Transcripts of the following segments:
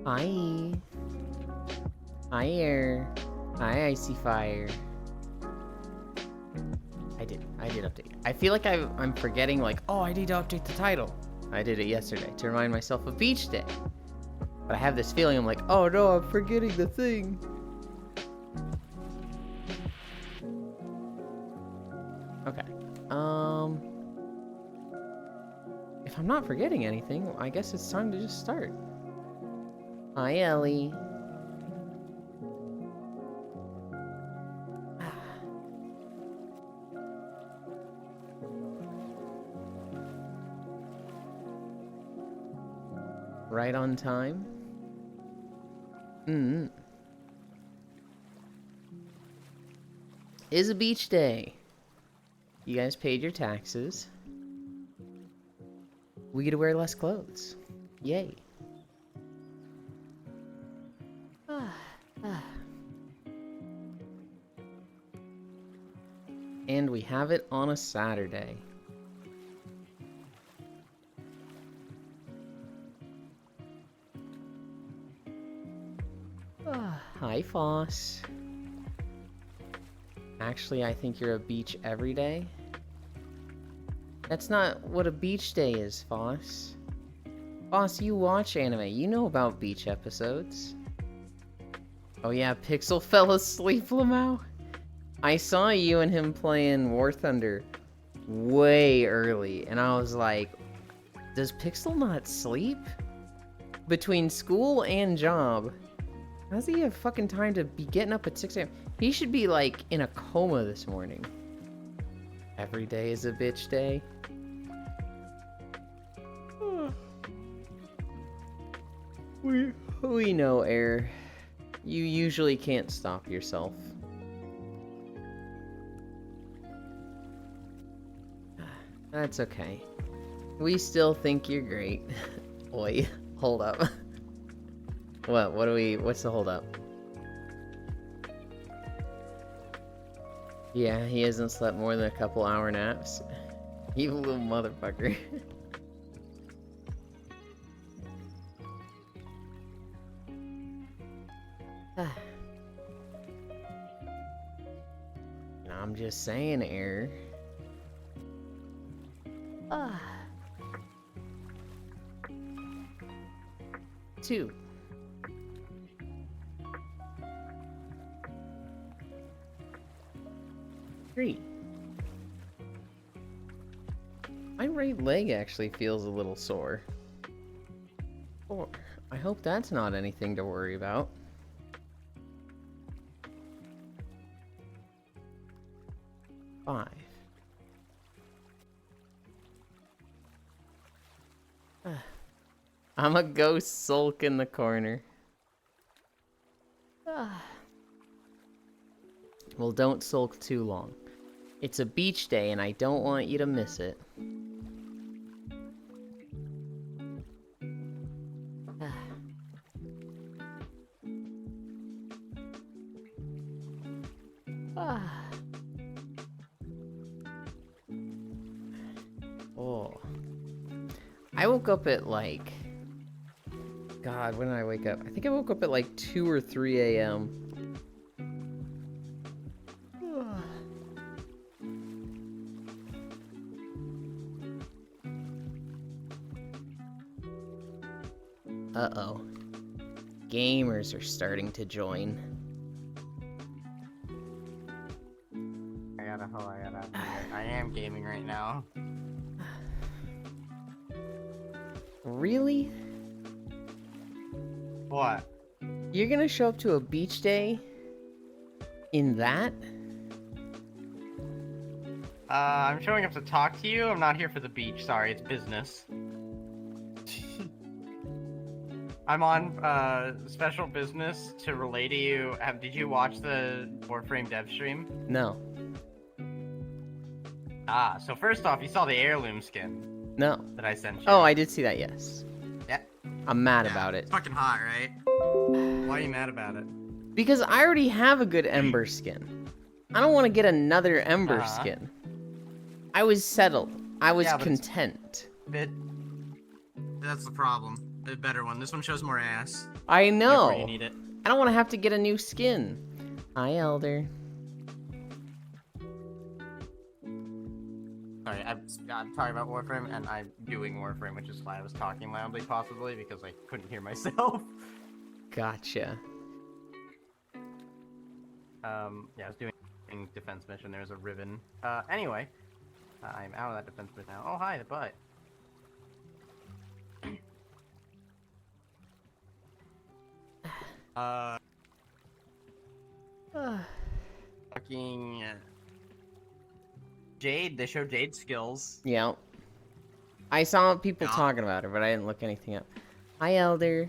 Hi. Hi, Air. Hi, Icy Fire. I did update. I feel like I'm forgetting, like, oh, I need to update the title. I did it yesterday to remind myself of Beach Day. But I have this feeling, I'm like, oh no, I'm forgetting the thing. Okay. If I'm not forgetting anything, I guess it's time to just start. Hi, Ellie. Right on time. Is a beach day. You guys paid your taxes. We get to wear less clothes. Yay. And we have it on a Saturday. Hi, Foss. Actually, I think you're a beach every day. That's not what a beach day is, Foss. Foss, you watch anime. You know about beach episodes. Oh yeah, Pixel fell asleep, Lamau. I saw you and him playing War Thunder way early, and I was like, does Pixel not sleep? Between school and job, how does he have fucking time to be getting up at 6 a.m.? He should be, like, in a coma this morning. Every day is a bitch day. We know, Air. You usually can't stop yourself. That's okay. We still think you're great. Oi, hold up. What's the hold up? Yeah, he hasn't slept more than a couple hour naps. You little motherfucker. I'm just saying, Air. 2. 3. My right leg actually feels a little sore. 4. I hope that's not anything to worry about. 5. I'm a ghost sulk in the corner. Well, don't sulk too long. It's a beach day and I don't want you to miss it. Oh. I woke up at like... God, when did I wake up? I think I woke up at like 2 or 3 a.m. Uh-oh. Gamers are starting to join. I am gaming right now. Really? What? You're gonna show up to a beach day in that? I'm showing up to talk to you. I'm not here for the beach. Sorry, it's business. I'm on special business to relay to you. Did you watch the Warframe dev stream? No. So first off, you saw the heirloom skin. No. That I sent you. Oh, I did see that, yes. Yeah. I'm mad about it. It's fucking hot, right? Why are you mad about it? Because I already have a good Ember skin. I don't want to get another Ember skin. I was settled. I was content. That's the problem. the better one. This one shows more ass. I Therefore, you know. need it. I don't want to have to get a new skin. Hi, Elder. Sorry, I'm talking about Warframe, and I'm doing Warframe, which is why I was talking loudly, possibly, because I couldn't hear myself. Gotcha. Yeah, I was doing defense mission. There's a ribbon. Anyway, I'm out of that defense mission now. Oh, hi, the butt. Fucking Jade. They show Jade skills. Yeah. I saw people Yeah. talking about her, but I didn't look anything up. Hi, Elder.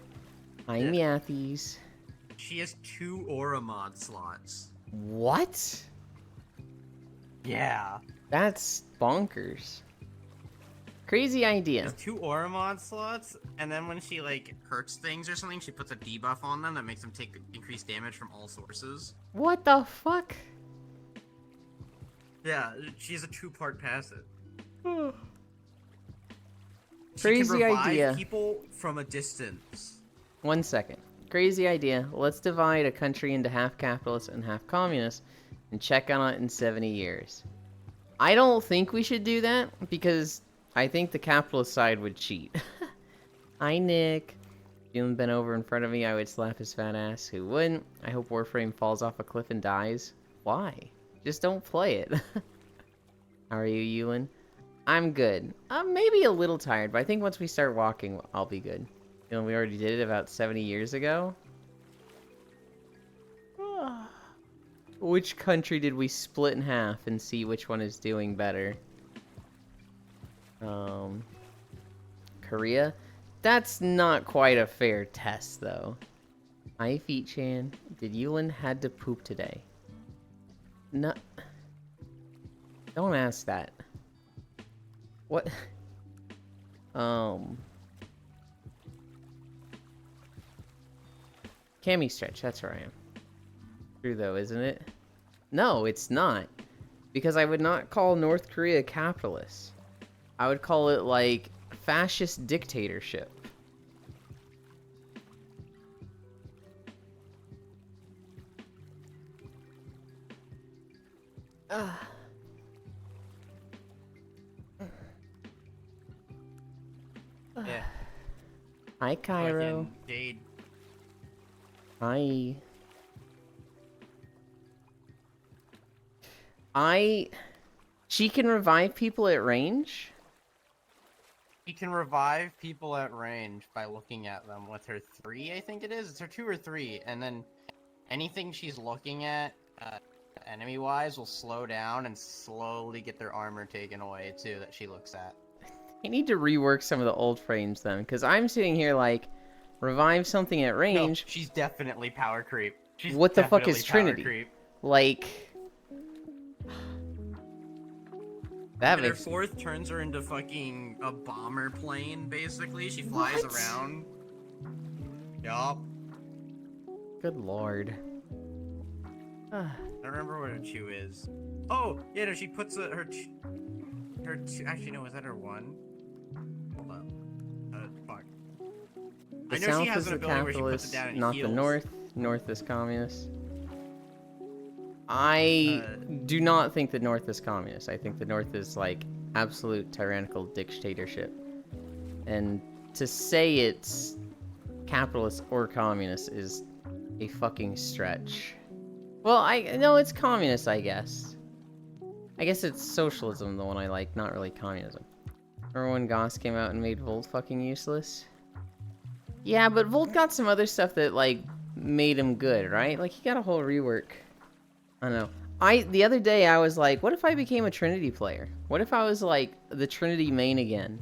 Hi, Yeah. Meathies. She has 2 aura mod slots. What? Yeah. That's bonkers. Crazy idea. There's 2 aura mod slots, and then when she like hurts things or something, she puts a debuff on them that makes them take increased damage from all sources. What the fuck? Yeah, she has a 2-part passive. She Crazy can revive idea. people from a distance. 1 second. Crazy idea. Let's divide a country into half capitalist and half communist and check on it in 70 years. I don't think we should do that because I think the capitalist side would cheat. Hi, Nick. If you hadn't been over in front of me, I would slap his fat ass. Who wouldn't? I hope Warframe falls off a cliff and dies. Why? Just don't play it. How are you, Ewan? I'm good. I'm maybe a little tired, but I think once we start walking, I'll be good. You know, we already did it about 70 years ago. Which country did we split in half and see which one is doing better? Korea? That's not quite a fair test, though. Hi, Feet-chan. Did Yulin had to poop today? No. Don't ask that. What? Cami stretch, that's where I am. True though, isn't it? No, it's not. Because I would not call North Korea capitalist. I would call it like fascist dictatorship. Yeah. Hi, Cairo. Fucking Jade. Hi. She can revive people at range? She can revive people at range by looking at them with her 3, I think it is. It's her 2 or 3, and then anything she's looking at, enemy-wise, will slow down and slowly get their armor taken away, too, that she looks at. I need to rework some of the old frames then, because I'm sitting here like, revive something at range. No, she's definitely power creep. She's What the fuck is definitely power Trinity? creep. Like, that And her makes 4th turns her into fucking a bomber plane, basically. She flies What? around. Yup. good lord. I don't remember what her 2 is. Oh, yeah, no, she puts her 2. Actually, no, is that her 1? Hold on. Fuck. The I know south she has is an the ability where she puts capitalist, it down and not heals. the north. North is communist. I do not think the north is communist. I think the north is like absolute tyrannical dictatorship. And to say it's capitalist or communist is a fucking stretch. Well, no, it's communist, I guess. I guess it's socialism, the one I like, not really communism. Remember when Goss came out and made Volt fucking useless? Yeah, but Volt got some other stuff that, like, made him good, right? Like, he got a whole rework. I don't know. The other day, I was like, what if I became a Trinity player? What if I was, like, the Trinity main again?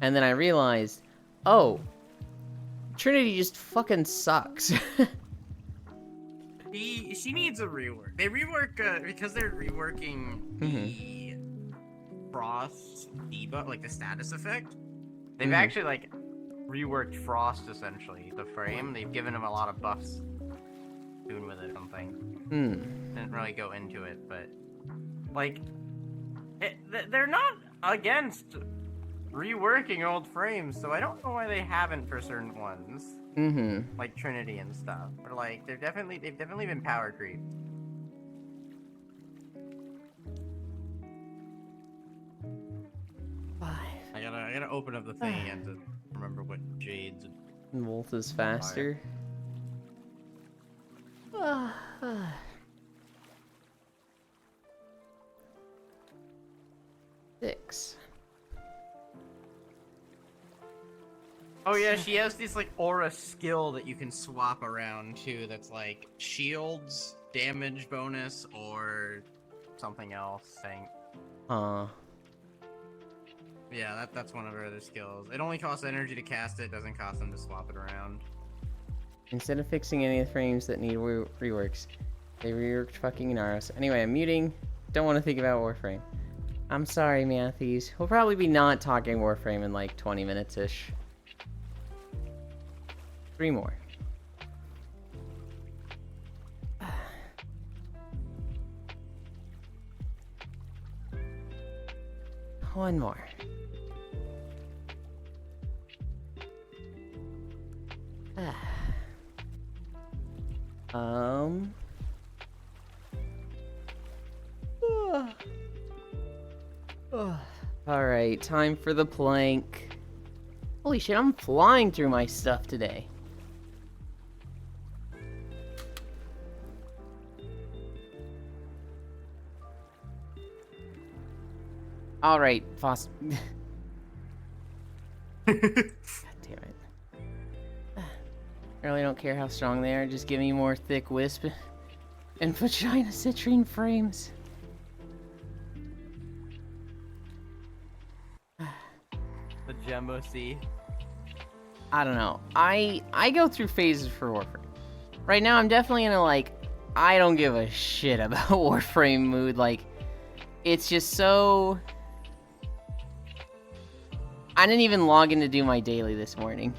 And then I realized, oh, Trinity just fucking sucks. She needs a rework. They rework, because they're reworking the Frost debuff, like the status effect. They've actually, like, reworked Frost, essentially. The frame, they've given him a lot of buffs. Doing with it something. Didn't really go into it, but like, they're not against reworking old frames, so I don't know why they haven't for certain ones, Mm-hmm. like Trinity and stuff. But like, they've definitely been power creep. I gotta open up the thing again to remember what Jade's and Wolf is faster. 6. Oh yeah, she has this like aura skill that you can swap around too. That's like shields, damage bonus, or something else. Saying, yeah, that's one of her other skills. It only costs energy to cast it. Doesn't cost them to swap it around. Instead of fixing any of the frames that need reworks, they reworked fucking Naros. Anyway, I'm muting. Don't want to think about Warframe. I'm sorry, Matthews. We'll probably be not talking Warframe in like 20 minutes-ish. 3 more. One more. Alright, time for the plank. Holy shit, I'm flying through my stuff today. Alright, Foss. God damn it. I really don't care how strong they are, just give me more thick wisp and vagina citrine frames. The Gemma C. I don't know. I go through phases for Warframe. Right now I'm definitely in a like, I don't give a shit about Warframe mood. Like, it's just so... I didn't even log in to do my daily this morning.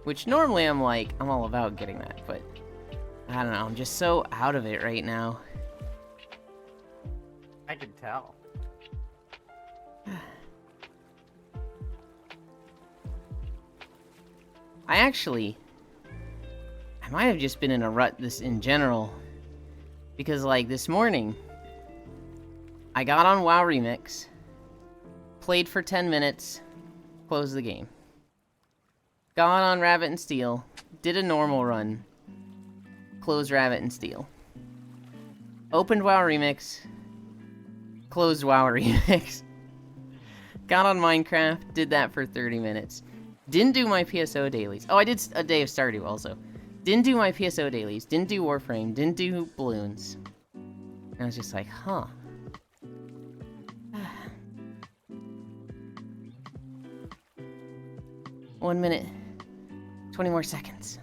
Which normally I'm like, I'm all about getting that, but I don't know, I'm just so out of it right now. I can tell. I might have just been in a rut this in general. Because like this morning, I got on WoW Remix, played for 10 minutes, closed the game. Got on Rabbit and Steel, did a normal run, closed Rabbit and Steel. Opened WoW Remix, closed WoW Remix. Got on Minecraft, did that for 30 minutes. Didn't do my PSO dailies. Oh, I did a day of Stardew also. Didn't do my PSO dailies, didn't do Warframe, didn't do Balloons. And I was just like, huh. 1 minute. 20 more seconds.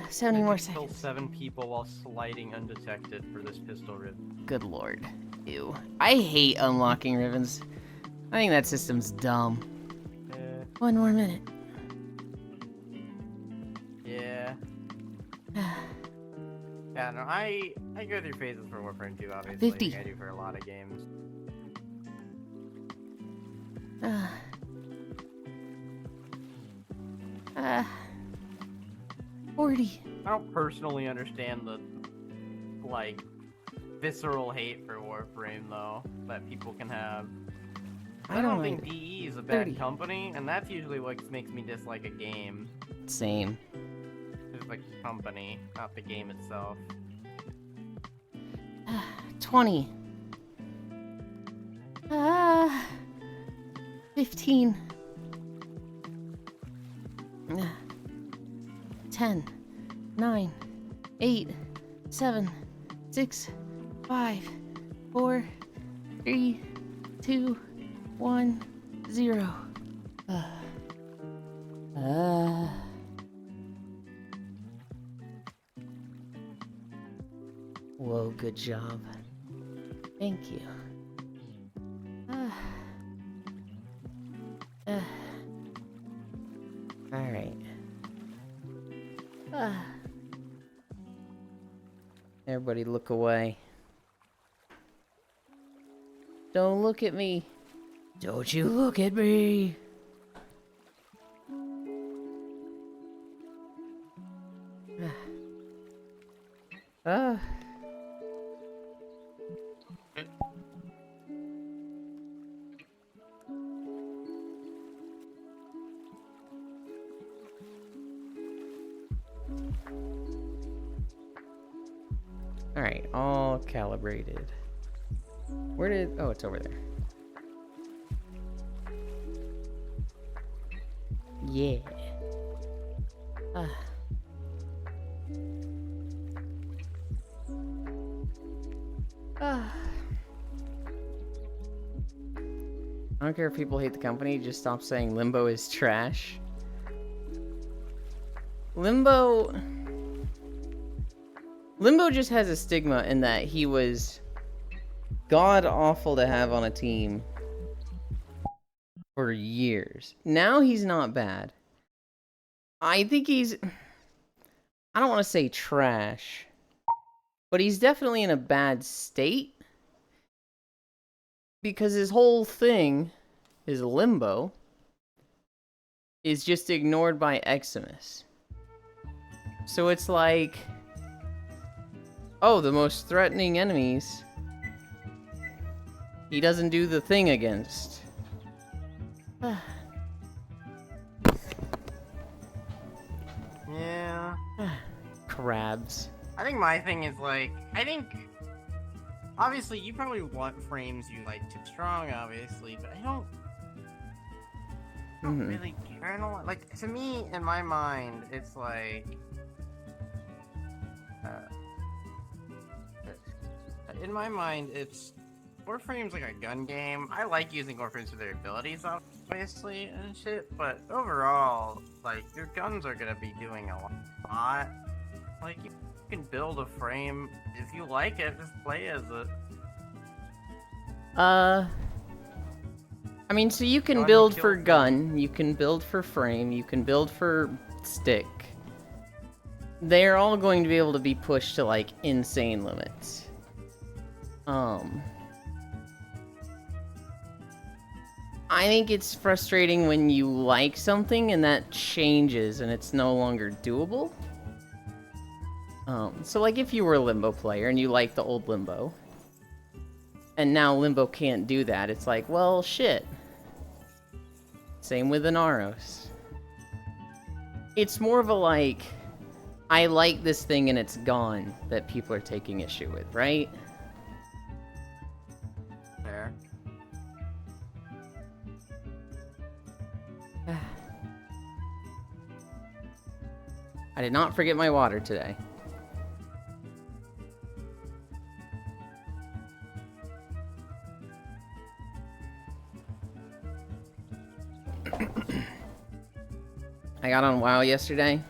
70 more seconds. Kill 7 people while sliding undetected for this pistol ribbon. Good lord. Ew. I hate unlocking ribbons. I think that system's dumb. 1 more minute. Yeah. Yeah, no, I go through phases for Warframe 2, obviously. 50. Like I do for a lot of games. 40. I don't personally understand the, like, visceral hate for Warframe, though, that people can have. I don't think DE is a bad 30. company, and that's usually what makes me dislike a game. Same. It's the company, not the game itself. 20. 15. 10. 9. 8. 7. 6. 5. 4. 3. 2. 1. 0. Whoa, good job. Thank you. Alright. Everybody look away. Don't look at me. Don't you look at me. Ah. Alright, all calibrated. Where did... Oh, it's over there. Yeah. Ah. Ah. I don't care if people hate the company, just stop saying Limbo is trash. Limbo just has a stigma in that he was god awful to have on a team for years. Now he's not bad. I think he's... I don't want to say trash, but he's definitely in a bad state. Because his whole thing, his Limbo, is just ignored by Eximus. So it's like... Oh, the most threatening enemies he doesn't do the thing against. Yeah. Crabs. I think my thing is like, obviously you probably want frames you like tip strong, obviously, but I don't really care. I don't like, to me, in my mind, it's like, in my mind, it's Warframe's like a gun game. I like using Warframes for their abilities, obviously, and shit, but overall, like, your guns are gonna be doing a lot. Like, you can build a frame. If you like it, just play as it. I mean, so you can build for gun, you can build for frame, you can build for stick. They're all going to be able to be pushed to, like, insane limits. I think it's frustrating when you like something and that changes and it's no longer doable. So like if you were a Limbo player and you liked the old Limbo, and now Limbo can't do that, it's like, well, shit. Same with Inaros. It's more of a like, I like this thing and it's gone that people are taking issue with, right? Fair. I did not forget my water today. I got on WoW yesterday,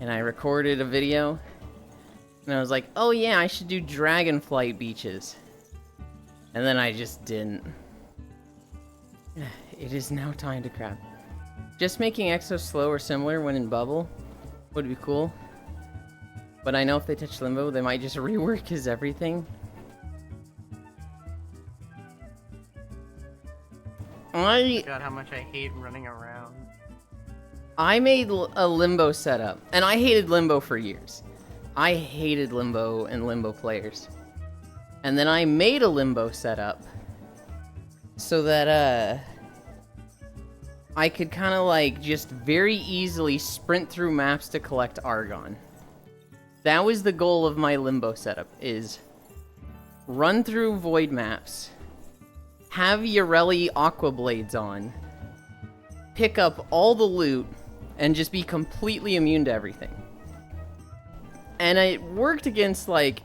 and I recorded a video, and I was like, oh yeah, I should do Dragonflight beaches. And then I just didn't. It is now time to crab. Just making Exo slow or similar when in bubble would be cool. But I know if they touch Limbo, they might just rework his everything. God, how much I hate running around. I made a Limbo setup, and I hated Limbo for years. I hated Limbo and Limbo players. And then I made a Limbo setup so that, I could kind of like just very easily sprint through maps to collect Argon. That was the goal of my Limbo setup, is run through void maps, have Yareli Aqua Blades on, pick up all the loot, and just be completely immune to everything. And it worked against, like,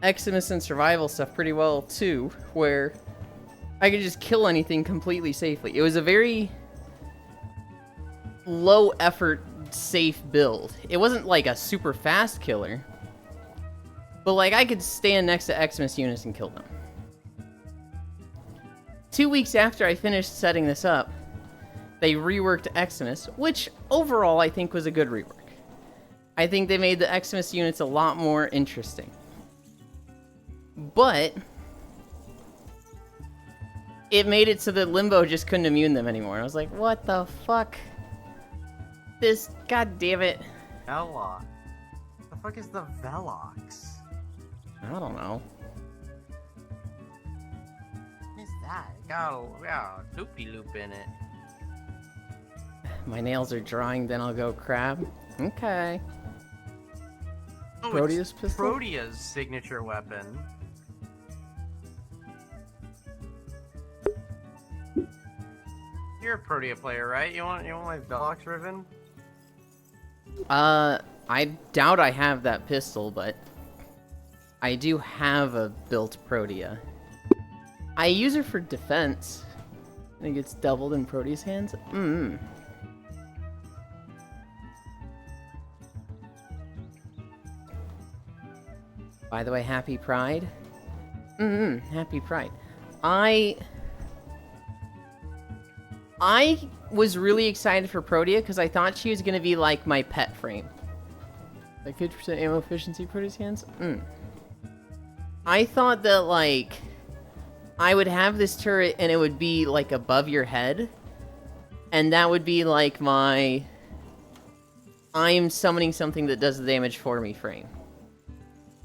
Eximus and survival stuff pretty well, too, where I could just kill anything completely safely. It was a very low-effort, safe build. It wasn't, like, a super fast killer, but, like, I could stand next to Eximus units and kill them. 2 weeks after I finished setting this up, they reworked Eximus, which overall I think was a good rework. I think they made the Xmas units a lot more interesting. But it made it so that Limbo just couldn't immune them anymore. I was like, what the fuck? This, god damn it. Velox. The fuck is the Velox? I don't know. What is that? It got a loopy-loop in it. My nails are drying, then I'll go crab. Okay. Oh, Proteus it's pistol? Protea's signature weapon. You're a Protea player, right? You want my Velox Riven? I doubt I have that pistol, but I do have a built Protea. I use her for defense. I think it's doubled in Protea's hands. By the way, happy Pride. Happy Pride. I was really excited for Protea because I thought she was gonna be like my pet frame. Like 50% ammo efficiency, Protea's hands. I thought that like I would have this turret and it would be like above your head, and that would be like my I am summoning something that does the damage for me frame.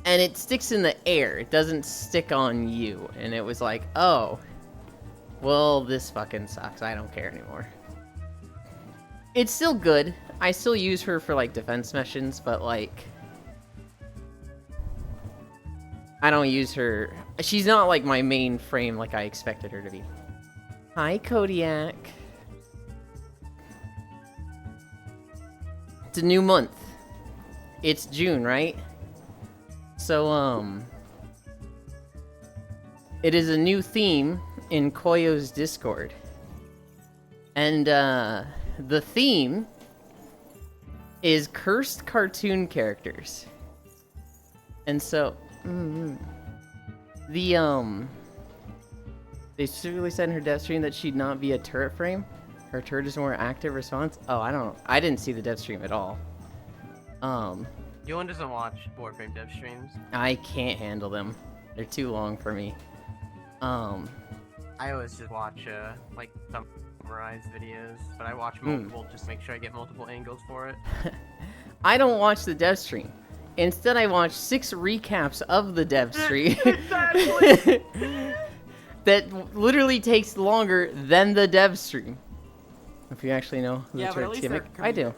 And it sticks in the air, it doesn't stick on you. And it was like, oh, well, this fucking sucks. I don't care anymore. It's still good. I still use her for like defense missions, but like I don't use her. She's not like my main frame like I expected her to be. Hi, Kodiak. It's a new month. It's June, right? So, it is a new theme in Koyo's Discord. And, the theme is cursed cartoon characters. And so, they specifically said in her dev stream that she'd not be a turret frame. Her turret is more active response. Oh, I didn't see the dev stream at all. Yoan doesn't watch Warframe dev streams. I can't handle them. They're too long for me. I always just watch, like, summarized videos, but I watch multiple just to make sure I get multiple angles for it. I don't watch the dev stream. Instead, I watch 6 recaps of the dev stream. Exactly! That literally takes longer than the dev stream. If you actually know the Yeah, but at turret least gimmick. they're I do.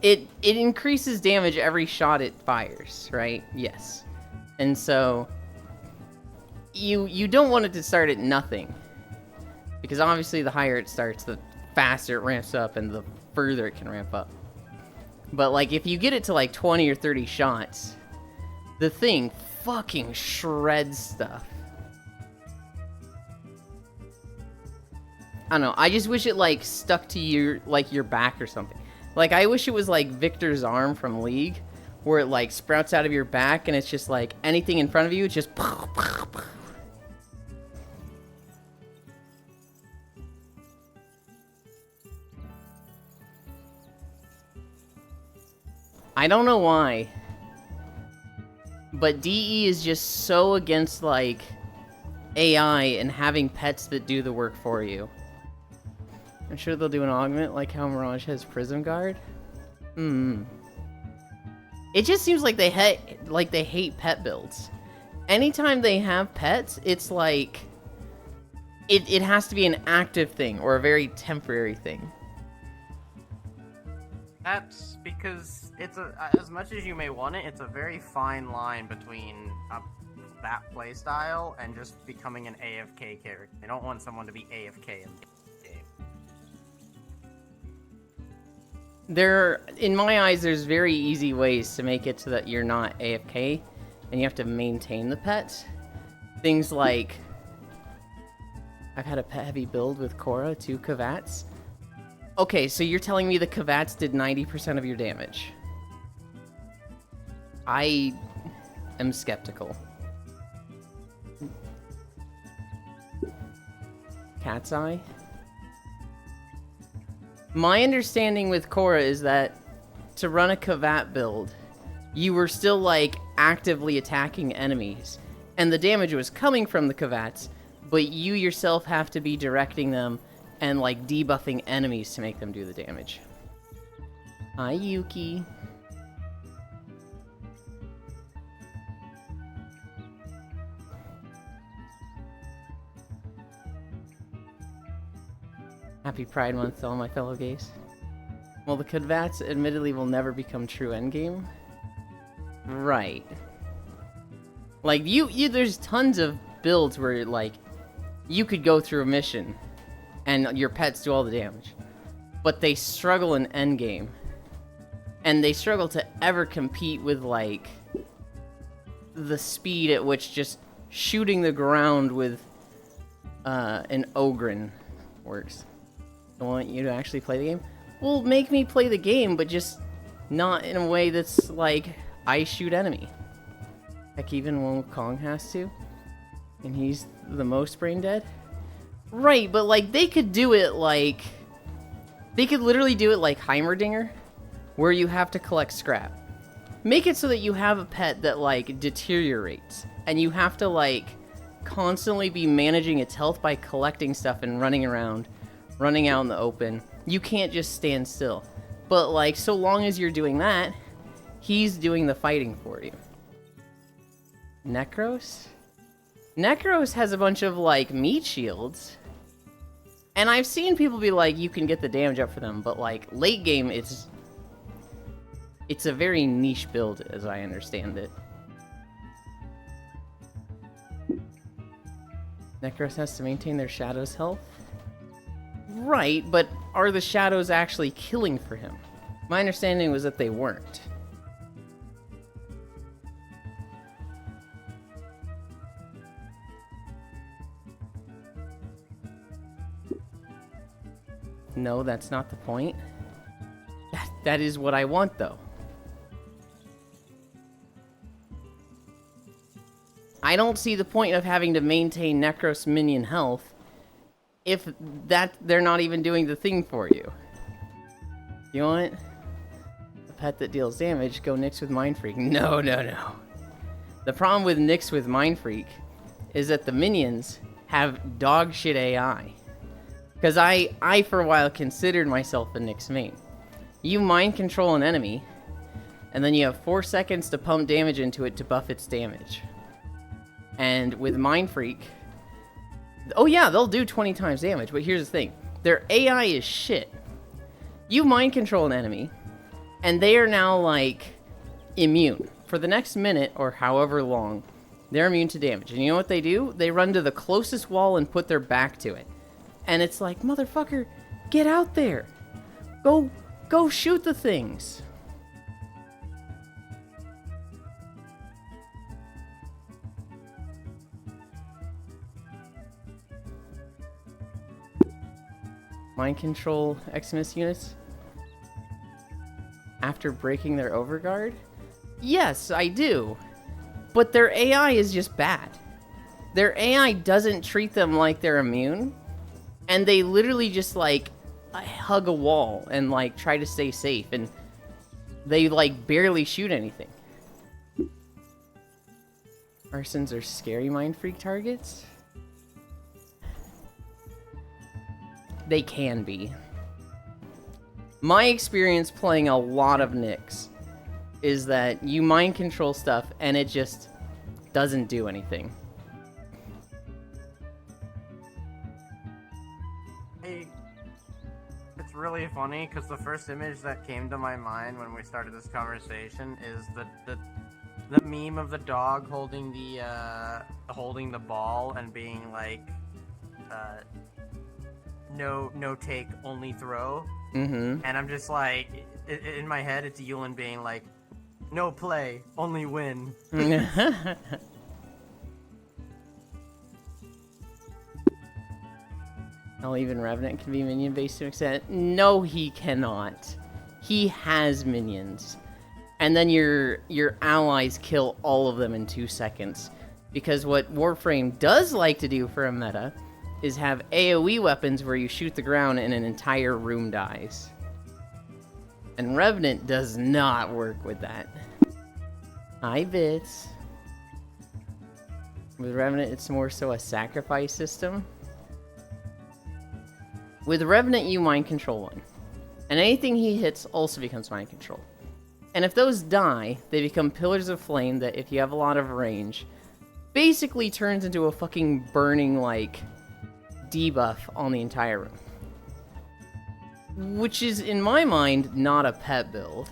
It increases damage every shot it fires, right? Yes. And so you don't want it to start at nothing. Because obviously the higher it starts, the faster it ramps up and the further it can ramp up. But like if you get it to like 20 or 30 shots, the thing fucking shreds stuff. I don't know, I just wish it like stuck to your back or something. Like, I wish it was like Victor's arm from League, where it like sprouts out of your back and it's just like anything in front of you, it's just. I don't know why, but DE is just so against like AI and having pets that do the work for you. I'm sure they'll do an augment like how Mirage has Prism Guard. It just seems like they hate pet builds. Anytime they have pets, it's like it has to be an active thing or a very temporary thing. That's because it's as much as you may want it, it's a very fine line between that playstyle and just becoming an AFK character. They don't want someone to be AFK in the game. In my eyes, there's very easy ways to make it so that you're not AFK, and you have to maintain the pet. Things like, I've had a pet-heavy build with Korra, 2 Kavats. Okay, so you're telling me the Kavats did 90% of your damage? I am skeptical. Cat's Eye? My understanding with Korra is that to run a Kavat build, you were still, like, actively attacking enemies. And the damage was coming from the Kavats, but you yourself have to be directing them and, like, debuffing enemies to make them do the damage. Hi, Yuki. Happy Pride Month to all my fellow gays. Well, the Kavats admittedly will never become true endgame. Right. Like, there's tons of builds where, like, you could go through a mission and your pets do all the damage. But they struggle in endgame. And they struggle to ever compete with, like, the speed at which just shooting the ground with an Ogryn works. I want you to actually play the game? Well, make me play the game, but just not in a way that's like, I shoot enemy. Heck, even when Kong has to. And he's the most brain dead. Right, but like, they could do it like... They could literally do it like Heimerdinger, where you have to collect scrap. Make it so that you have a pet that, like, deteriorates. And you have to, like, constantly be managing its health by collecting stuff and running around. Running out in the open. You can't just stand still. But, like, so long as you're doing that, he's doing the fighting for you. Necros? Necros has a bunch of, like, meat shields. And I've seen people be like, you can get the damage up for them. But, like, late game, it's a very niche build, as I understand it. Necros has to maintain their shadow's health? Right, but are the shadows actually killing for him? My understanding was that they weren't. No, that's not the point. That is what I want, though. I don't see the point of having to maintain Necros minion health if they're not even doing the thing for you. You want a pet that deals damage? Go Nyx with Mind Freak. No. The problem with Nyx with Mind Freak is that the minions have dog shit AI. Because I for a while considered myself a Nyx main. You mind control an enemy, and then you have 4 seconds to pump damage into it to buff its damage. And with Mind Freak, oh yeah, they'll do 20 times damage, but here's the thing. Their AI is shit. You mind control an enemy, and they are now, like, immune. For the next minute, or however long, they're immune to damage. And you know what they do? They run to the closest wall and put their back to it. And it's like, motherfucker, get out there. Go shoot the things. Mind control Xmas units after breaking their overguard? Yes, I do. But their AI is just bad. Their AI doesn't treat them like they're immune. And they literally just, like, hug a wall and, like, try to stay safe. And they, like, barely shoot anything. Arsons are scary Mind Freak targets? They can be. My experience playing a lot of Nyx is that you mind control stuff and it just doesn't do anything. Hey, it's really funny because the first image that came to my mind when we started this conversation is the meme of the dog holding the ball and being like, no take, only throw. Mm-hmm. And I'm just like, in my head, it's Yulin being like, no play, only win. Hell, even Revenant can be minion based to an extent. No, he cannot. He has minions. And then your allies kill all of them in 2 seconds. Because what Warframe does like to do for a meta is have AoE weapons where you shoot the ground and an entire room dies. And Revenant does not work with that. Hi, Bits. With Revenant, it's more so a sacrifice system. With Revenant, you mind control one. And anything he hits also becomes mind control. And if those die, they become pillars of flame that, if you have a lot of range, basically turns into a fucking burning, like, debuff on the entire room. Which is, in my mind, not a pet build.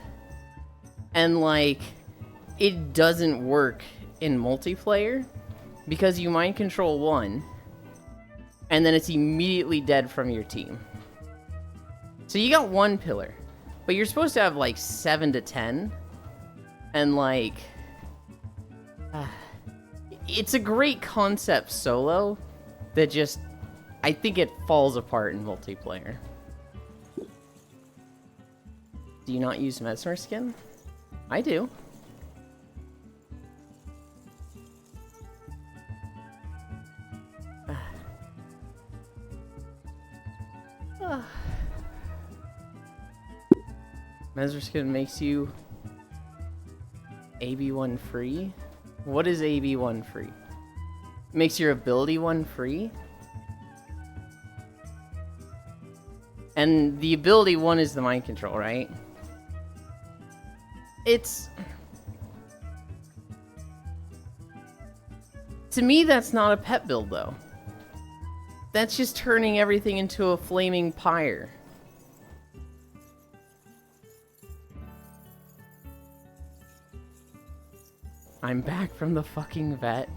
And, like, it doesn't work in multiplayer because you mind control one, and then it's immediately dead from your team. So you got one pillar, but you're supposed to have like 7 to 10, and like, it's a great concept solo that just, I think it falls apart in multiplayer. Do you not use Mesmer Skin? I do. Mesmer Skin makes you AB1 free? What is AB1 free? Makes your ability 1 free? And the ability 1 is the mind control, right? It's... To me, that's not a pet build, though. That's just turning everything into a flaming pyre. I'm back from the fucking vet.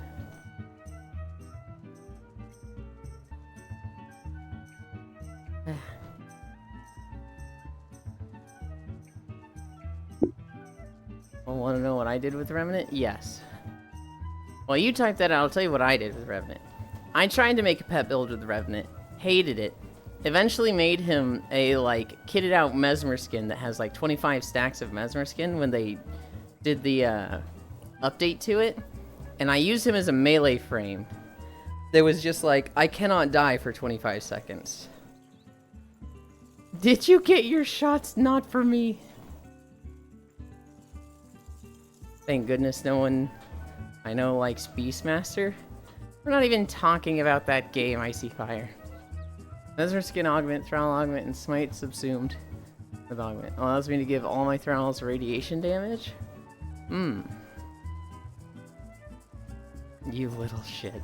Well, want to know what I did with Revenant? Yes. Well, you type that out, I'll tell you what I did with Revenant. I tried to make a pet build with Revenant, hated it, eventually made him a, like, kitted out Mesmer Skin that has, like, 25 stacks of Mesmer Skin when they did the, update to it, and I used him as a melee frame that was just like, I cannot die for 25 seconds. Did you get your shots? Not for me. Thank goodness no one I know likes Beastmaster. We're not even talking about that game, Icy Fire. Mesmer Skin Augment, Thrall Augment, and Smite Subsumed with Augment. Allows me to give all my Thralls radiation damage? You little shit.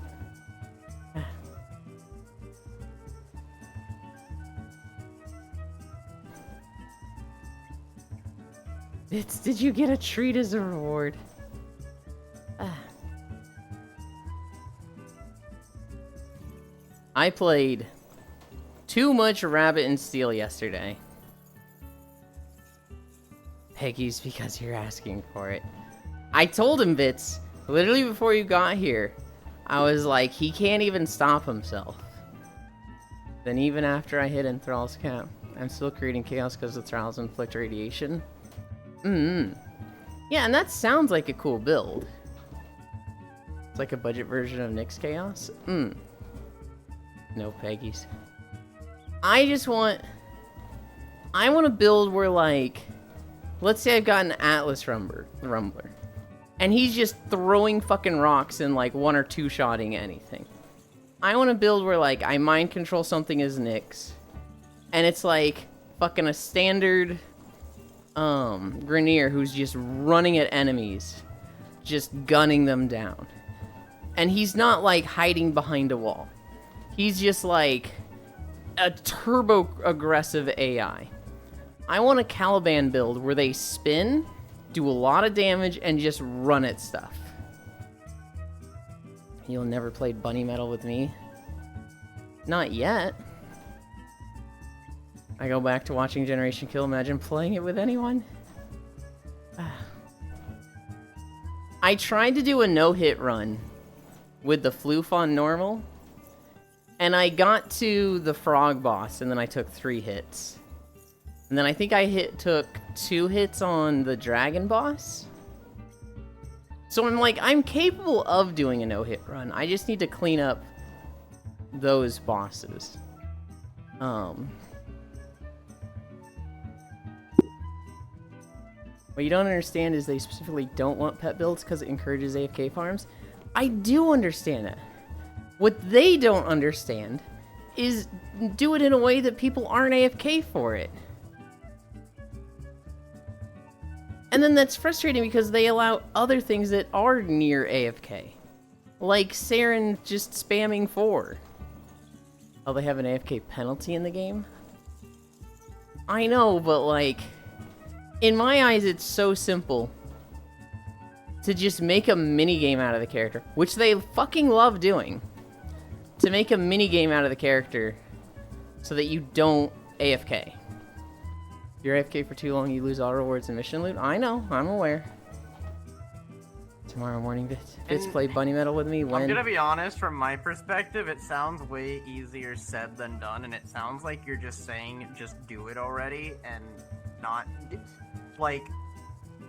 Did you get a treat as a reward? I played too much Rabbit and Steel yesterday. Peggy's because you're asking for it. I told him, Bits, literally before you got here, I was like, he can't even stop himself. Then even after I hit in Thrall's camp, I'm still creating chaos because the Thralls inflict radiation. Yeah, and that sounds like a cool build. It's like a budget version of Nyx Chaos. No Peggies. I want to build where, like, let's say I've got an Atlas Rumbler. And he's just throwing fucking rocks and, like, 1 or 2 shotting anything. I want to build where, like, I mind control something as Nyx. And it's, like, fucking a standard, Grineer who's just running at enemies. Just gunning them down. And he's not, like, hiding behind a wall. He's just, like, a turbo-aggressive AI. I want a Caliban build where they spin, do a lot of damage, and just run at stuff. You'll never play Bunny Metal with me? Not yet. I go back to watching Generation Kill. Imagine playing it with anyone. I tried to do a no-hit run with the Floof on normal, and I got to the frog boss, and then I took 3 hits. And then I think I took 2 hits on the dragon boss. So I'm like, I'm capable of doing a no-hit run. I just need to clean up those bosses. What you don't understand is they specifically don't want pet builds because it encourages AFK farms. I do understand that. What they don't understand is do it in a way that people aren't AFK for it. And then that's frustrating because they allow other things that are near AFK. Like Saren just spamming 4. Oh, they have an AFK penalty in the game? I know, but like, in my eyes, it's so simple to just make a minigame out of the character, which they fucking love doing. To make a minigame out of the character so that you don't AFK. If you're AFK for too long, you lose all rewards and mission loot. I know, I'm aware. Tomorrow morning, Bits play Bunny Metal with me when... I'm gonna be honest, from my perspective, it sounds way easier said than done, and it sounds like you're just saying, just do it already, and not... Like,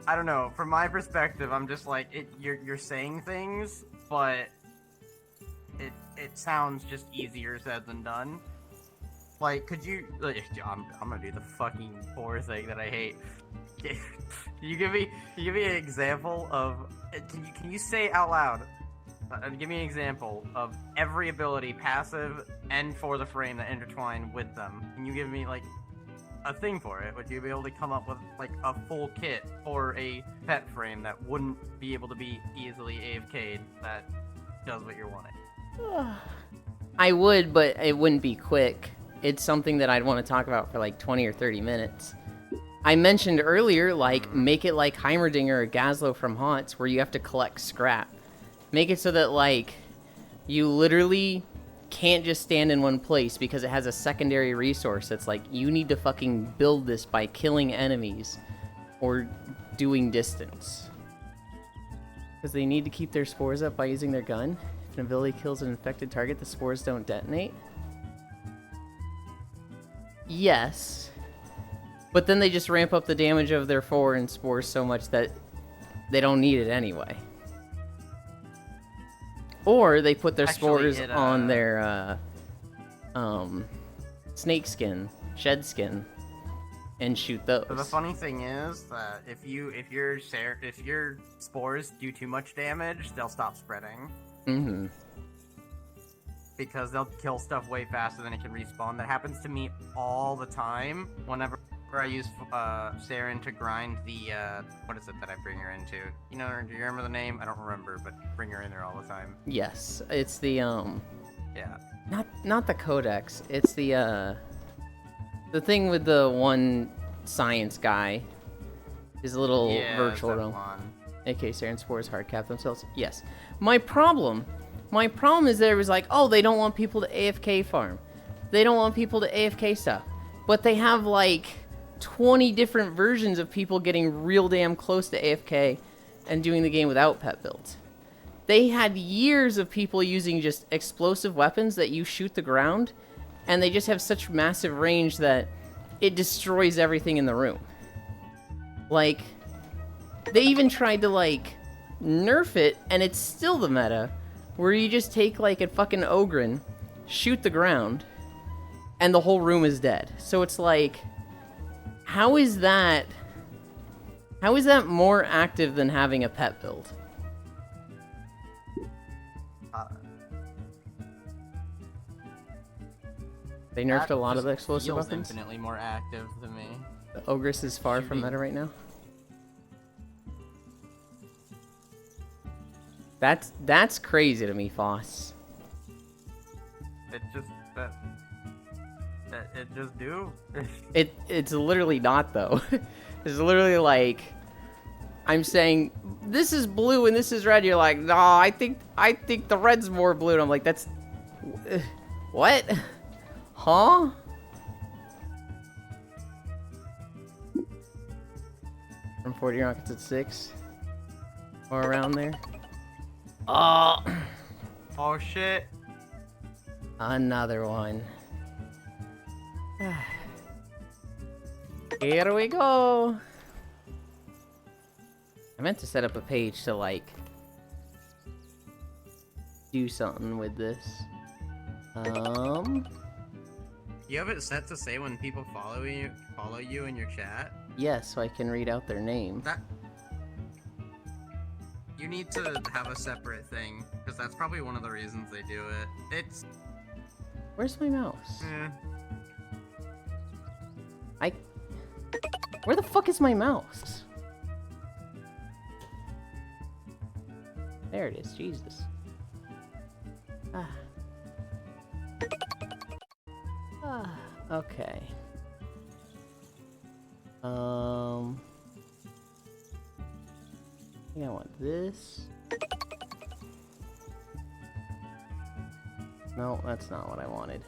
I don't know, from my perspective, I'm just like, you're saying things, but it sounds just easier said than done. Like, could you... Like, I'm gonna do the fucking poor thing that I hate. Can you give me an example of... Can you say out loud, give me an example of every ability, passive and for the frame, that intertwine with them? Can you give me, like, a thing for it? Would you be able to come up with, like, a full kit for a pet frame that wouldn't be able to be easily AFK'd that does what you're wanting? I would, but it wouldn't be quick. It's something that I'd want to talk about for like 20 or 30 minutes. I mentioned earlier, like, make it like Heimerdinger or Gazlowe from Haunts, where you have to collect scrap. Make it so that, like, you literally can't just stand in one place because it has a secondary resource that's like, you need to fucking build this by killing enemies or doing distance. Because they need to keep their spores up by using their gun. If an ability kills an infected target, the spores don't detonate. Yes. But then they just ramp up the damage of their 4 and spores so much that they don't need it anyway. Or they put their spores on their snake skin, shed skin, and shoot those. So the funny thing is that if your spores do too much damage, they'll stop spreading. Mm-hmm. Because they'll kill stuff way faster than it can respawn. That happens to me all the time whenever I use Saren to grind the, what is it that I bring her into? You know, do you remember the name? I don't remember, but bring her in there all the time. Yes, it's the, Yeah. Not the Codex, it's the thing with the one science guy. His little virtual realm. AK Saren spores hardcap themselves. Yes. My problem is that it was like, oh, they don't want people to AFK farm. They don't want people to AFK stuff. But they have like 20 different versions of people getting real damn close to AFK and doing the game without pet builds. They had years of people using just explosive weapons that you shoot the ground, and they just have such massive range that it destroys everything in the room. Like, they even tried to, like, nerf it, and it's still the meta, where you just take, like, a fucking Ogryn, shoot the ground, and the whole room is dead. So it's like, how is that more active than having a pet build? They nerfed a lot of the explosive weapons. Infinitely more active than me. The Ogress is far from meta right now. That's crazy to me, Foss. It just it just do. It's literally not though. It's literally like, I'm saying this is blue and this is red. You're like, no, I think the red's more blue. And I'm like, that's what? Huh? From 40 rockets at 6 or around there. Oh. Oh shit. Another one. Here we go. I meant to set up a page to, like, do something with this. You have it set to say when people follow you in your chat. Yes, so I can read out their name. That you need to have a separate thing because that's probably one of the reasons they do it. It's Where's my mouse? eh. Where the fuck is my mouse? There it is, Jesus. Ah. Okay. I think I want this. No, that's not what I wanted.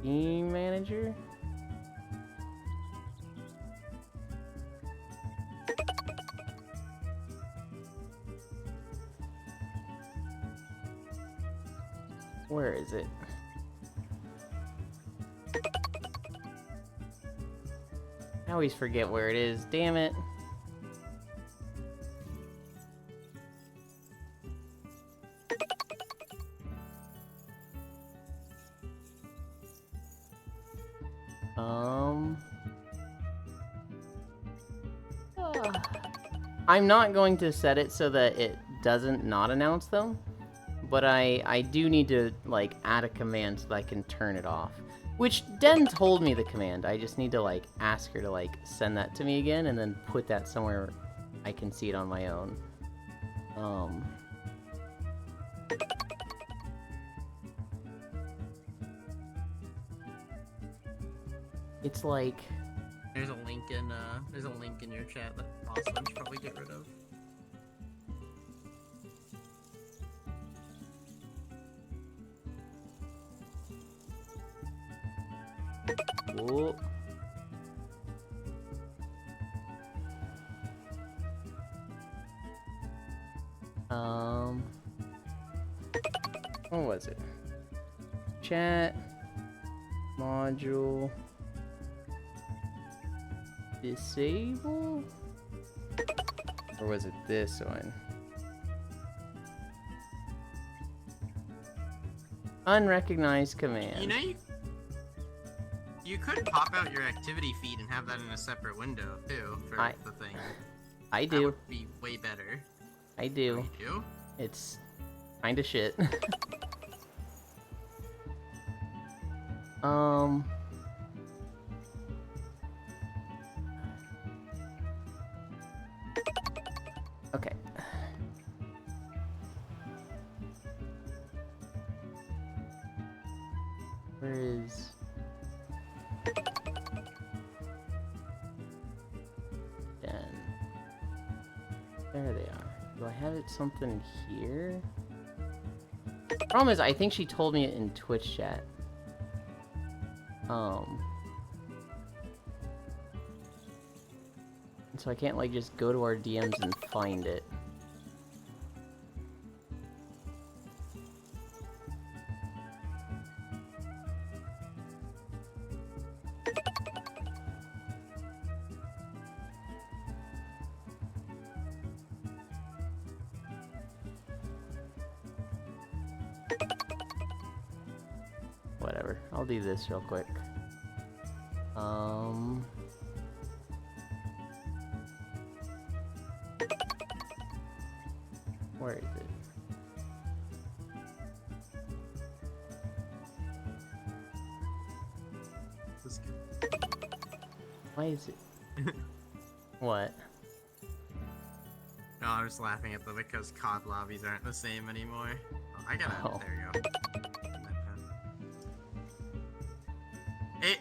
Team manager? Where is it? I always forget where it is, damn it. I'm not going to set it so that it doesn't not announce them, but I do need to, like, add a command so that I can turn it off. Which, Den told me the command, I just need to, like, ask her to, like, send that to me again and then put that somewhere I can see it on my own. It's like... There's a link in your chat that Austin should probably get rid of. Whoa. What was it? Chat module disable? Or was it this one? Unrecognized command. You know, you could pop out your activity feed and have that in a separate window too for the thing. I do. That would be way better. I do. Oh, you do? It's kinda shit. Okay. Where is... Den. There they are. Do I have it something here? Problem is, I think she told me it in Twitch chat. And so I can't, like, just go to our DMs and find it. Whatever, I'll do this real quick. Where is it? Why is it? What? No, I was laughing at the because COD lobbies aren't the same anymore. Oh, I gotta. Oh. There you go.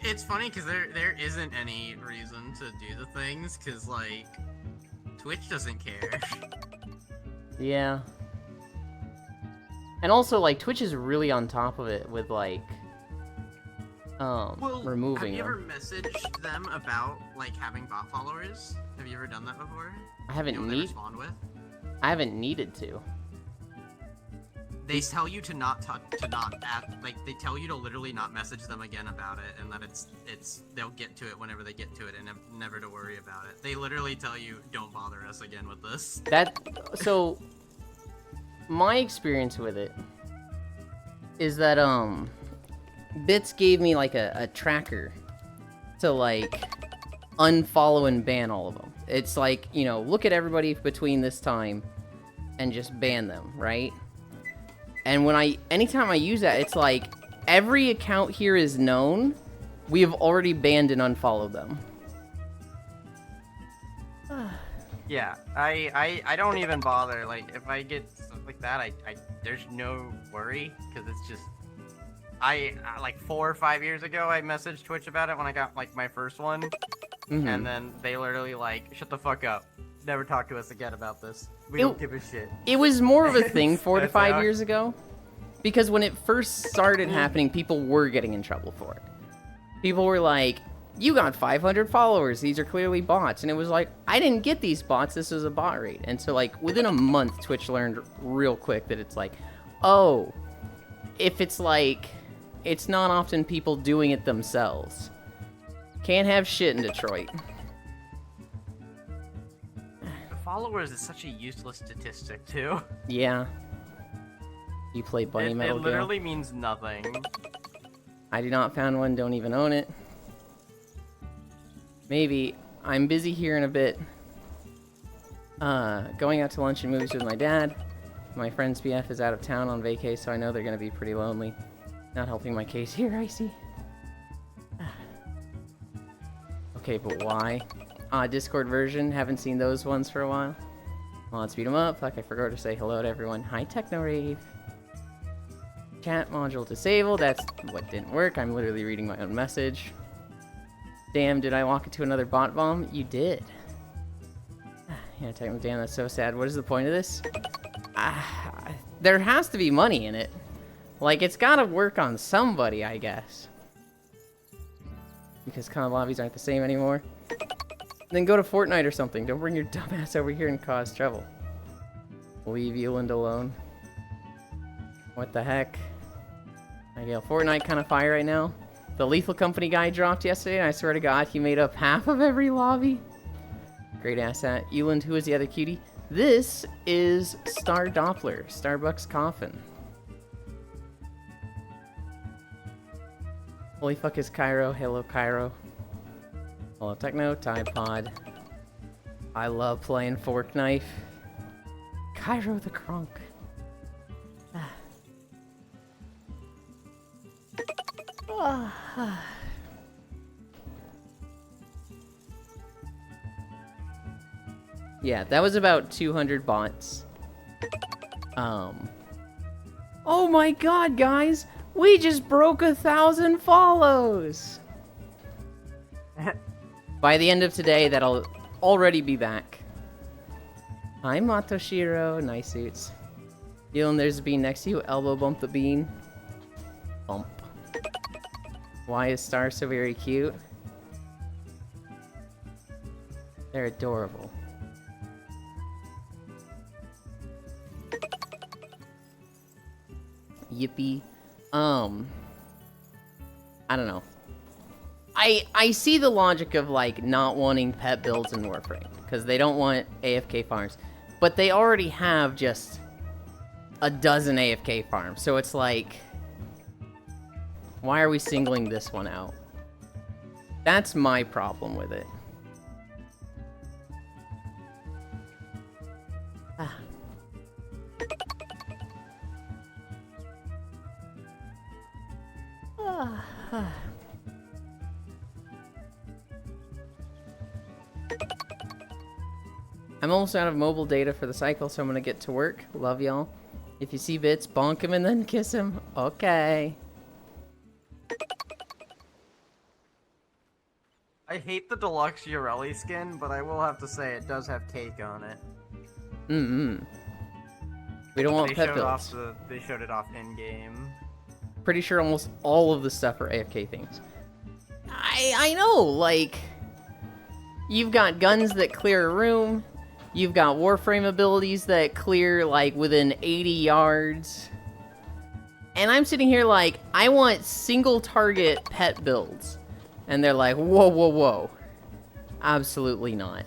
It's funny because there isn't any reason to do the things because like Twitch doesn't care. Yeah. And also, like, Twitch is really on top of it with, like, removing Have you them. ever messaged them about like having bot followers? Have you ever done that before? I haven't You know what they respond with? I haven't needed to. they tell you to not like they tell you to literally not message them again about it, and that it's they'll get to it whenever they get to it, and never to worry about it. They literally tell you, don't bother us again with this. So my experience with it is that Bits gave me like a tracker to like unfollow and ban all of them. It's like, you know, look at everybody between this time and just ban them, right? And anytime I use that, it's like every account here is known. We have already banned and unfollowed them. Yeah, I don't even bother. Like, if I get stuff like that, I there's no worry, because it's just I like 4 or 5 years ago I messaged Twitch about it when I got like my first one, and then they literally like, shut the fuck up, never talk to us again about this. We don't give a shit. It was more of a thing 4 to 5 years ago, because when it first started happening, people were getting in trouble for it. People were like, you got 500 followers, these are clearly bots. And it was like, I didn't get these bots, this is a bot rate. And so like within a month, Twitch learned real quick that it's like, oh, if it's like, it's not often people doing it themselves. Can't have shit in Detroit. The followers is such a useless statistic too. Yeah. You play Bunny Metal It literally means nothing. I do not found one, don't even own it. Maybe. I'm busy here in a bit. Going out to lunch and movies with my dad. My friend's BF is out of town on vacay, so I know they're gonna be pretty lonely. Not helping my case here, I see. Okay, but why? Discord version. Haven't seen those ones for a while. Well, let's beat them up. Like, I forgot to say hello to everyone. Hi, Technorave. Chat module disabled. That's what didn't work. I'm literally reading my own message. Damn, did I walk into another bot bomb? You did. Yeah, damn, that's so sad. What is the point of this? There has to be money in it. Like, it's gotta work on somebody, I guess. Because kind of lobbies aren't the same anymore. Then go to Fortnite or something. Don't bring your dumb ass over here and cause trouble. Leave Euland alone. What the heck? I get Fortnite kind of fire right now. The Lethal Company guy dropped yesterday, and I swear to God, he made up half of every lobby. Great ass at. Euland, who is the other cutie? This is Star Doppler, Starbucks Coffin. Holy fuck is Cairo? Hello, Cairo. Hello, Techno, Tide Pod. I love playing Fork Knife. Cairo the Kronk. Yeah, that was about 200 bots. Oh my god, guys! We just broke 1,000 follows! By the end of today, that'll already be back. Hi, Matoshiro. Nice suits. Dylan, there's a bean next to you. Elbow bump the bean. Bump. Why is Star so very cute? They're adorable. Yippee. I don't know. I see the logic of, like, not wanting pet builds in Warframe, because they don't want AFK farms. But they already have just a dozen AFK farms, so it's like, why are we singling this one out? That's my problem with it. I'm almost out of mobile data for the cycle, so I'm gonna get to work. Love y'all. If you see Bits, bonk him and then kiss him. Okay. I hate the deluxe Urelli skin, but I will have to say it does have cake on it. We don't want pet builds. They showed it off in game. Pretty sure almost all of the stuff are AFK things. I know, like, you've got guns that clear a room. You've got Warframe abilities that clear, like, within 80 yards. And I'm sitting here like, I want single target pet builds. And they're like, whoa, whoa, whoa. Absolutely not.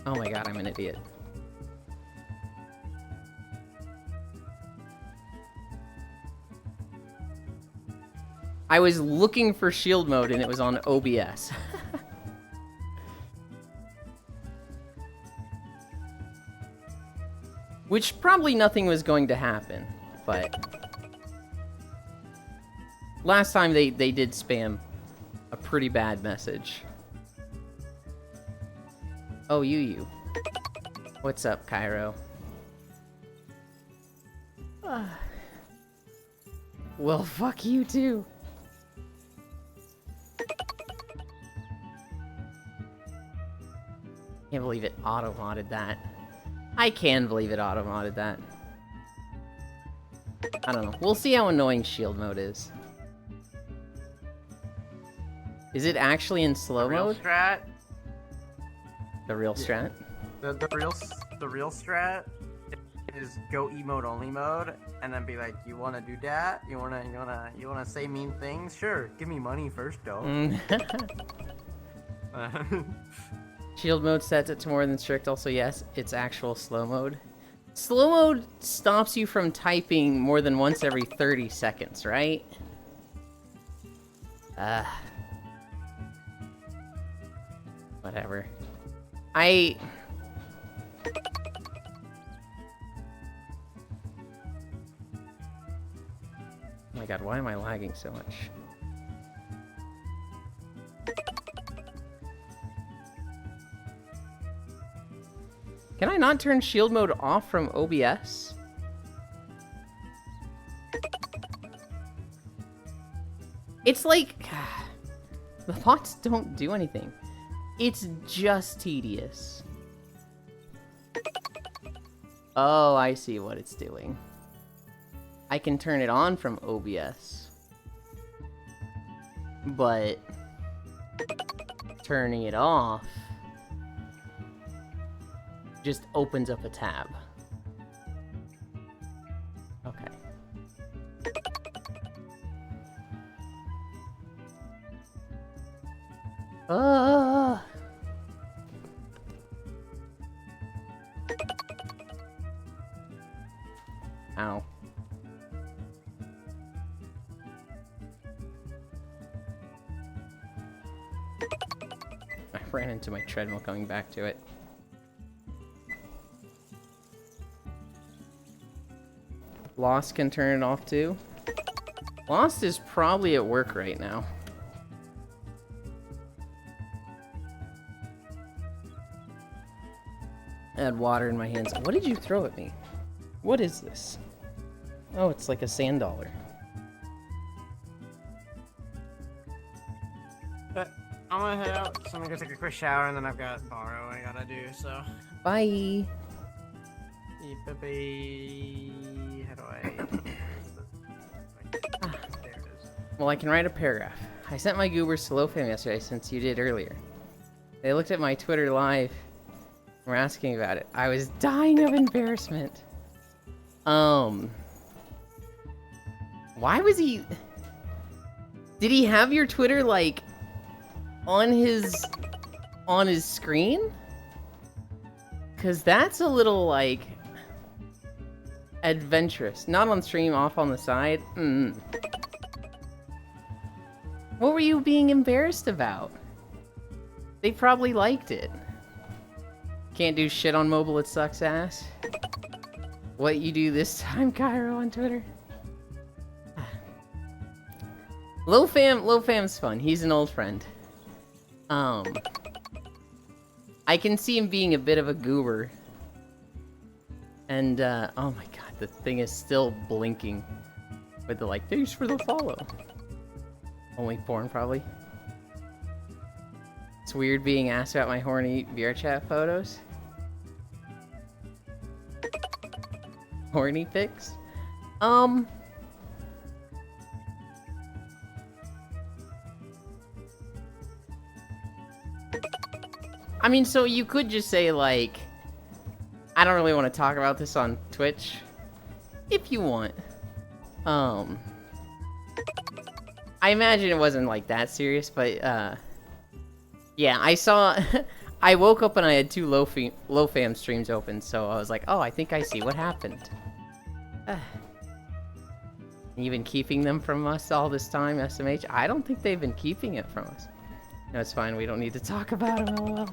Oh my god, I'm an idiot. I was looking for shield mode and it was on OBS. Which probably nothing was going to happen, but... Last time they did spam a pretty bad message. Oh, you. What's up, Cairo? Well, fuck you too. Can't believe it auto-modded that. I can believe it auto-modded that. I don't know. We'll see how annoying shield mode is. Is it actually in slow mode? Strat. The real strat? The real strat is go emote only mode, and then be like, you wanna do that? You wanna say mean things? Sure, give me money first though. Shield mode sets it to more than strict. Also, yes, it's actual slow mode. Slow mode stops you from typing more than once every 30 seconds, right? Whatever. Oh my god, why am I lagging so much? Can I not turn shield mode off from OBS? It's like... the bots don't do anything. It's just tedious. Oh, I see what it's doing. I can turn it on from OBS. But... turning it off... just opens up a tab. Okay. Ow. I ran into my treadmill coming back to it. Lost can turn it off too. Lost is probably at work right now. I had water in my hands. What did you throw at me? What is this? Oh, it's like a sand dollar. But I'm gonna head out, so I'm gonna go take a quick shower, and then I've got borrow I gotta do, so. Bye! How do I... There it is. Well, I can write a paragraph. I sent my goobers to LoFam yesterday since you did earlier. They looked at my Twitter live and were asking about it. I was dying of embarrassment. Why was he... Did he have your Twitter, like, on his screen? 'Cause that's a little, like... adventurous. Not on stream, off on the side. What were you being embarrassed about? They probably liked it. Can't do shit on mobile, it sucks ass. What you do this time, Cairo, on Twitter? LoFam's fun. He's an old friend. I can see him being a bit of a goober. And, oh my god, the thing is still blinking with the, like, thanks for the follow. Only porn, probably. It's weird being asked about my horny VRChat photos. Horny pics? I mean, so you could just say, like, I don't really want to talk about this on Twitch, if you want. I imagine it wasn't, like, that serious, but, yeah, I saw... I woke up and I had two low fam streams open, so I was like, oh, I think I see what happened. You've been keeping them from us all this time, SMH? I don't think they've been keeping it from us. No, it's fine. We don't need to talk about them, lol.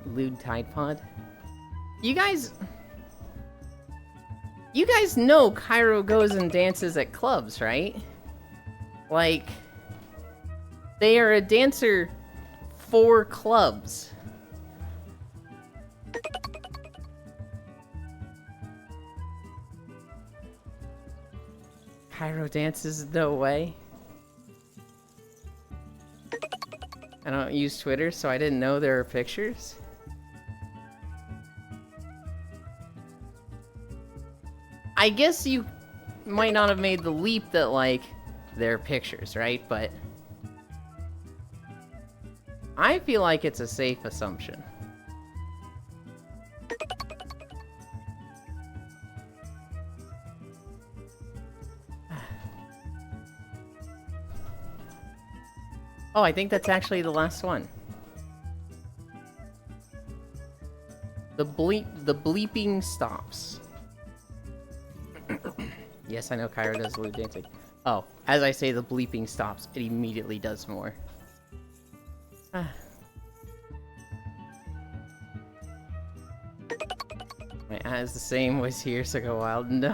Lewd Tide Pod. You guys know Cairo goes and dances at clubs, right? Like, they are a dancer for clubs. Cairo dances, no way. I don't use Twitter, so I didn't know there were pictures. I guess you might not have made the leap that, like, there are pictures, right? But I feel like it's a safe assumption. Oh, I think that's actually the last one. The bleeping stops. Yes, I know Cairo does lewd dancing. Oh, as I say the bleeping stops, it immediately does more. My ad is the same, was here, so go wild. No.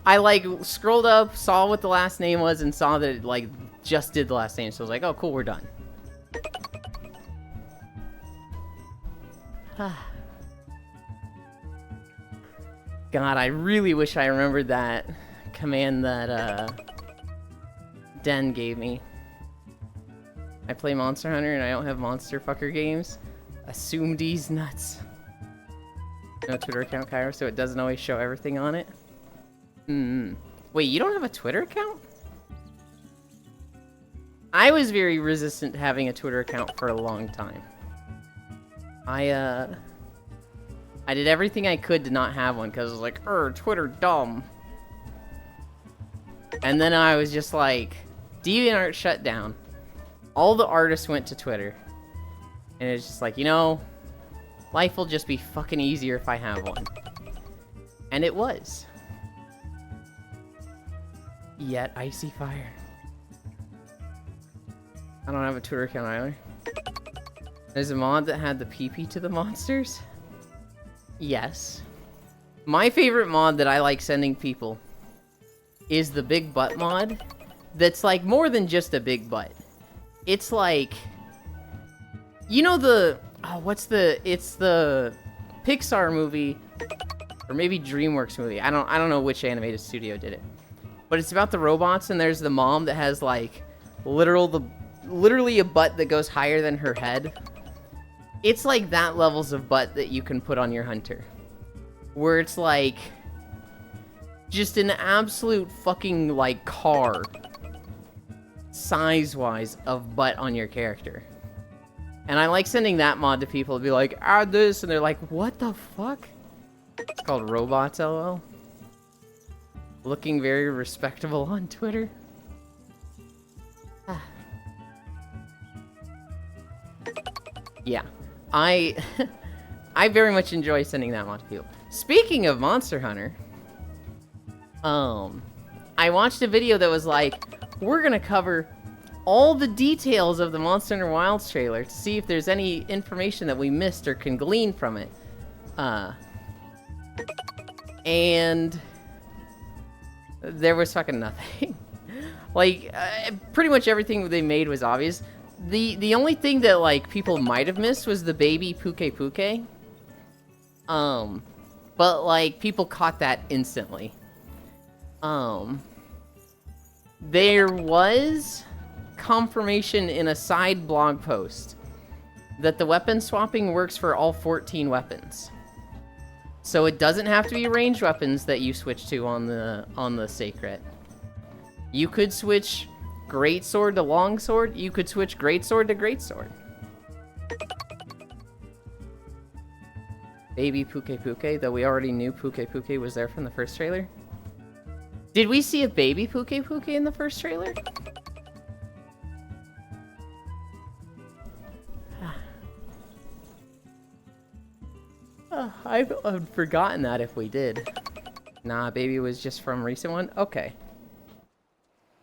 I, like, scrolled up, saw what the last name was, and saw that it, like, just did the last name, so I was like, oh, cool, we're done. God, I really wish I remembered that command that, Den gave me. I play Monster Hunter and I don't have Monster Fucker games. Assume D's nuts. No Twitter account, Cairo, so it doesn't always show everything on it. Wait, you don't have a Twitter account? I was very resistant to having a Twitter account for a long time. I did everything I could to not have one, because I was like, Twitter dumb. And then I was just like, DeviantArt shut down. All the artists went to Twitter. And it's just like, you know, life will just be fucking easier if I have one. And it was. Yet Icy Fire. I don't have a Twitter account either. There's a mod that had the PP to the monsters? Yes. My favorite mod that I like sending people is the Big Butt mod. That's like more than just a big butt. It's like, you know the, it's the Pixar movie, or maybe DreamWorks movie. I don't know which animated studio did it. But it's about the robots, and there's the mom that has like literally a butt that goes higher than her head. It's like that levels of butt that you can put on your hunter. Where it's like just an absolute fucking like car size-wise of butt on your character. And I like sending that mod to people to be like, add this, and they're like, what the fuck? It's called Robots LOL. Looking very respectable on Twitter. Yeah. I very much enjoy sending that mod to people. Speaking of Monster Hunter, I watched a video that was like, we're gonna cover all the details of the Monster Hunter Wilds trailer to see if there's any information that we missed or can glean from it. And there was fucking nothing. Like, pretty much everything they made was obvious. The only thing that, like, people might have missed was the baby Puke Puke. But, like, people caught that instantly. There was confirmation in a side blog post that the weapon swapping works for all 14 weapons. So it doesn't have to be ranged weapons that you switch to on the Sacred. You could switch greatsword to longsword, you could switch greatsword to greatsword. Baby Puke Puke, though we already knew Puke Puke was there from the first trailer. Did we see a baby Puke Puke in the first trailer? I've forgotten that if we did. Nah, baby was just from recent one? Okay.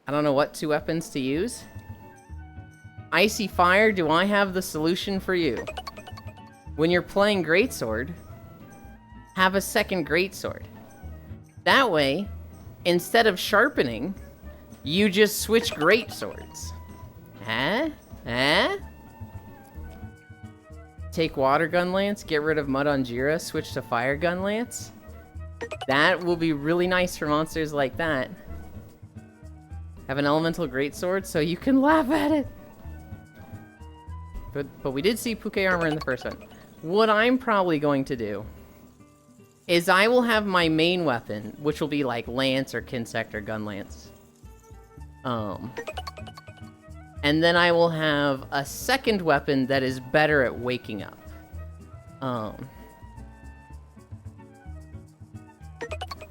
I don't know what 2 weapons to use. Icy Fire, do I have the solution for you? When you're playing Greatsword, have a second Greatsword. That way, instead of sharpening, you just switch Greatswords. Huh? Huh? Take Water Gun Lance, get rid of Mud on Jira, switch to Fire Gun Lance. That will be really nice for monsters like that. Have an Elemental Greatsword so you can laugh at it. But we did see Puke armor in the first one. What I'm probably going to do is I will have my main weapon, which will be like Lance or Kinsect or Gun Lance. And then I will have a second weapon that is better at waking up.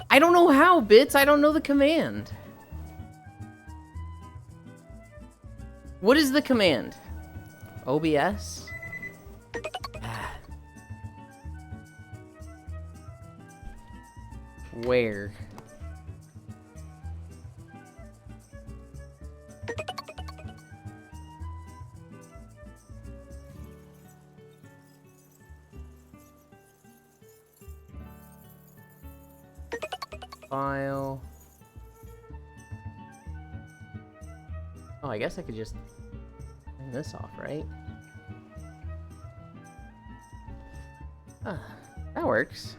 I don't know how, Bits. I don't know the command. What is the command? OBS? Where? File. Oh, I guess I could just turn this off, right? That works.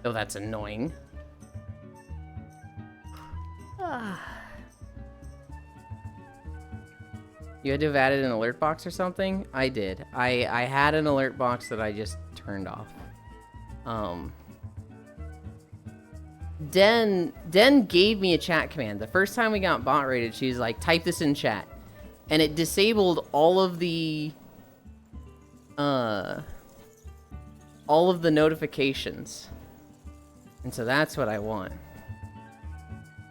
Oh, that's annoying. You had to have added an alert box or something? I did. I had an alert box that I just turned off. Den gave me a chat command. The first time we got bot rated, she was like, type this in chat. And it disabled all of the notifications. And so that's what I want.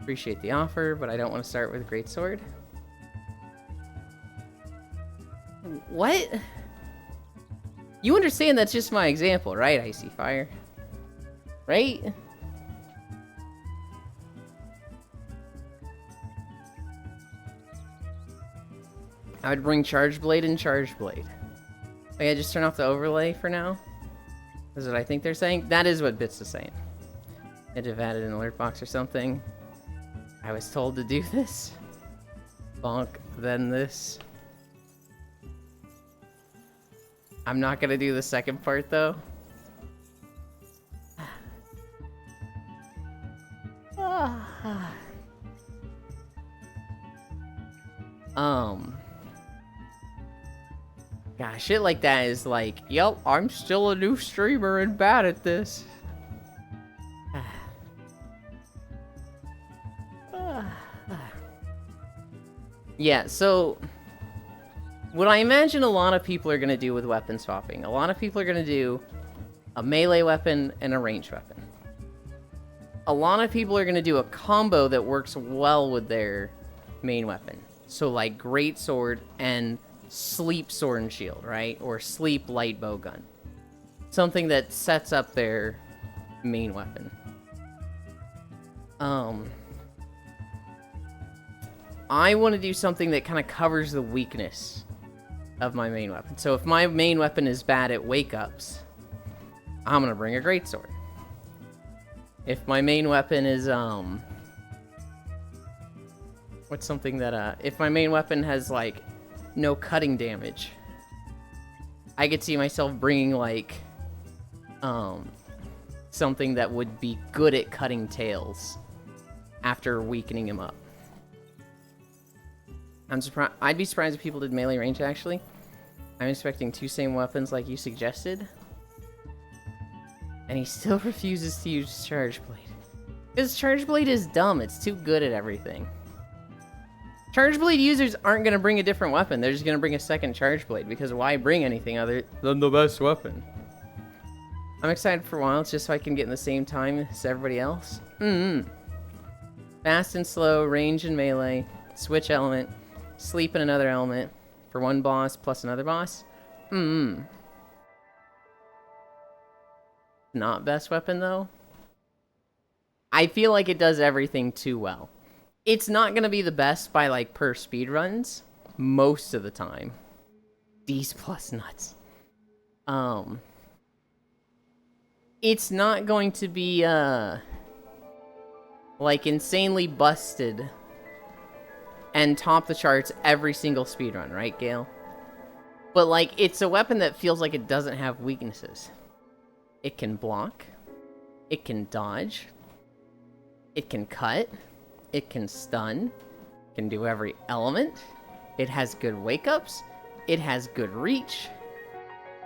Appreciate the offer, but I don't want to start with Greatsword. What? You understand that's just my example, right, Icy Fire? Right? I would bring Charge Blade and Charge Blade. Oh yeah, just turn off the overlay for now. Is what I think they're saying. That is what Bits is saying. I'd have added an alert box or something. I was told to do this. Bonk, then this. I'm not gonna do the second part though. Gosh, shit like that is like, yep, I'm still a new streamer and bad at this. Yeah, so what I imagine a lot of people are going to do with weapon swapping, a lot of people are going to do a melee weapon and a ranged weapon. A lot of people are going to do a combo that works well with their main weapon. So like Greatsword and Sleep Sword and Shield, right? Or Sleep Light Bow Gun. Something that sets up their main weapon. I want to do something that kind of covers the weakness of my main weapon. So if my main weapon is bad at wake-ups, I'm going to bring a Greatsword. If my main weapon is, what's something that, if my main weapon has, like, no cutting damage, I could see myself bringing, like, something that would be good at cutting tails after weakening him up. I'm surprised. I'd be surprised if people did melee range, actually. I'm expecting 2 same weapons like you suggested. And he still refuses to use Charge Blade. Because Charge Blade is dumb. It's too good at everything. Charge Blade users aren't going to bring a different weapon. They're just going to bring a second Charge Blade, because why bring anything other than the best weapon? I'm excited for Wilds just so I can get in the same time as everybody else. Fast and slow, range and melee, switch element, sleep in another element for one boss plus another boss. Not best weapon though. I feel like it does everything too well. It's not gonna be the best by like per speed runs most of the time. D's plus nuts. It's not going to be like insanely busted and top the charts every single speedrun, right, Gale? But like, it's a weapon that feels like it doesn't have weaknesses. It can block, it can dodge, it can cut, it can stun, it can do every element, it has good wake-ups, it has good reach.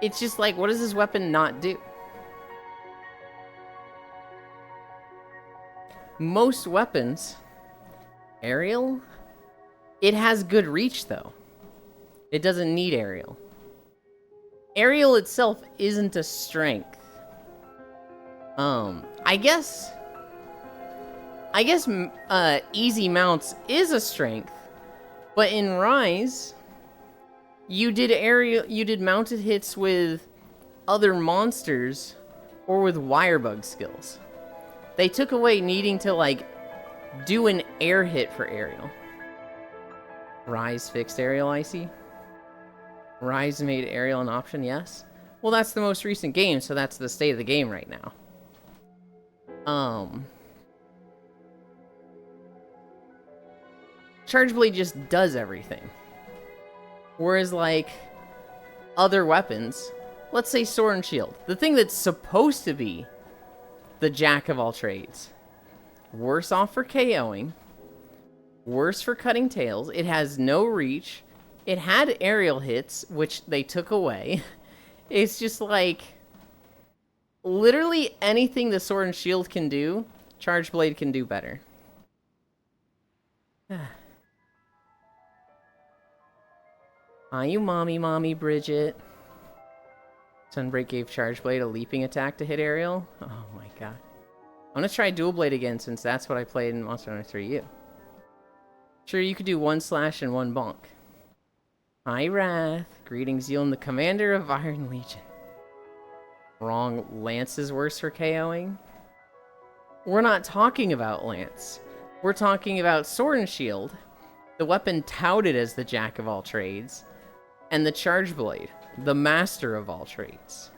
It's just like, what does this weapon not do? Most weapons, aerial, it has good reach though. It doesn't need aerial. Aerial itself isn't a strength. I guess easy mounts is a strength, but in Rise, you did mounted hits with other monsters or with wirebug skills. They took away needing to like do an air hit for aerial. Rise fixed aerial, Icy. Rise made aerial an option, yes. Well, that's the most recent game, so that's the state of the game right now. Charge Blade just does everything. Whereas, like, other weapons, let's say Sword and Shield, the thing that's supposed to be the jack of all trades. Worse off for KOing, worse for cutting tails, it has no reach, it had aerial hits, which they took away. It's just like, literally anything the Sword and Shield can do, Charge Blade can do better. Are you mommy, Bridget? Sunbreak gave Charge Blade a leaping attack to hit aerial. Oh my god. I'm gonna try Dual Blade again since that's what I played in Monster Hunter 3U. Sure, you could do one slash and one bonk. Hi, Wrath. Greetings, Zealand, the commander of Iron Legion. Wrong. Lance is worse for KOing? We're not talking about Lance. We're talking about Sword and Shield, the weapon touted as the jack of all trades, and the Charge Blade, the master of all trades.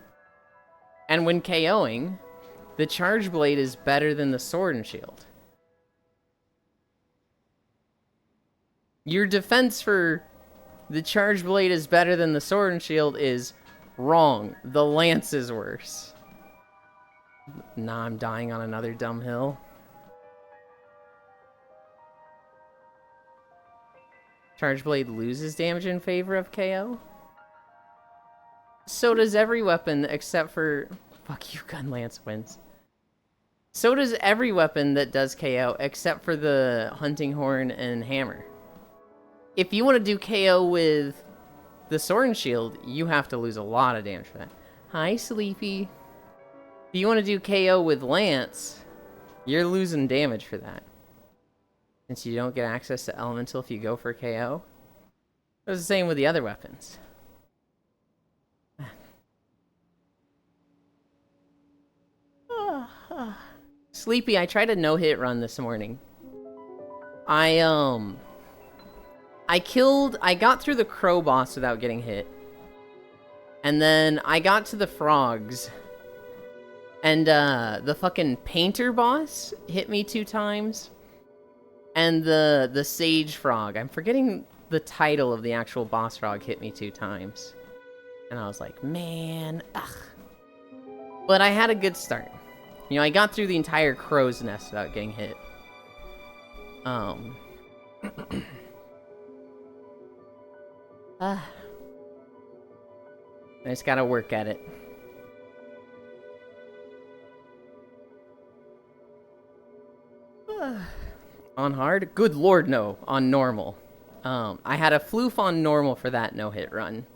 And when KOing, the Charge Blade is better than the Sword and Shield. Your defense for the Charge Blade is better than the Sword and Shield is wrong. The Lance is worse. Nah, I'm dying on another dumb hill. Charge Blade loses damage in favor of KO. So does every weapon except for... Fuck you, Gun Lance wins. So does every weapon that does KO except for the Hunting Horn and Hammer. If you want to do KO with the Sword and Shield, you have to lose a lot of damage for that. Hi, Sleepy. If you want to do KO with Lance, you're losing damage for that. Since you don't get access to Elemental if you go for KO. It was the same with the other weapons. Sleepy, I tried a no-hit run this morning. I got through the crow boss without getting hit. And then I got to the frogs. And the fucking painter boss hit me 2 times. And the sage frog, I'm forgetting the title of the actual boss frog, hit me 2 times. And I was like, man, ugh. But I had a good start. You know, I got through the entire crow's nest without getting hit. I just gotta work at it. On hard? Good lord, no. On normal. I had a floof on normal for that no-hit run.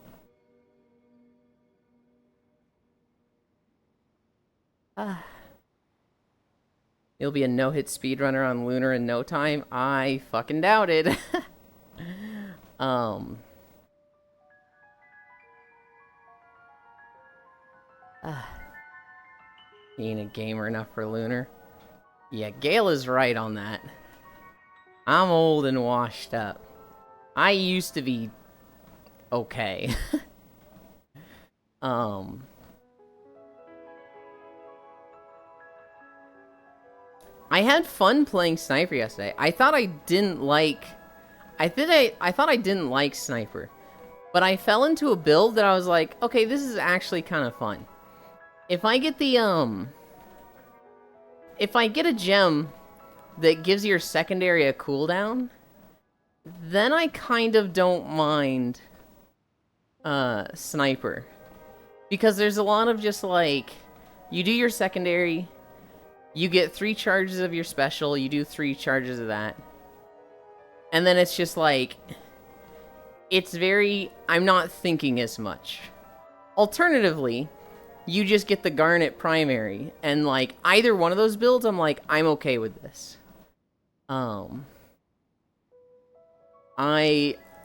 You'll be a no-hit speedrunner on Lunar in no time? I fucking doubt it. He ain't a gamer enough for Lunar. Yeah, Gale is right on that. I'm old and washed up. I used to be okay. I had fun playing Sniper yesterday. I thought I didn't like... I thought I didn't like Sniper. But I fell into a build that I was like, okay, this is actually kind of fun. If I get the, if I get a gem that gives your secondary a cooldown, then I kind of don't mind, Sniper. Because there's a lot of just, like, you do your secondary, you get 3 charges of your special, you do 3 charges of that. And then it's just, like, it's very, I'm not thinking as much. Alternatively, you just get the Garnet primary, and, like, either one of those builds, I'm like, I'm okay with this.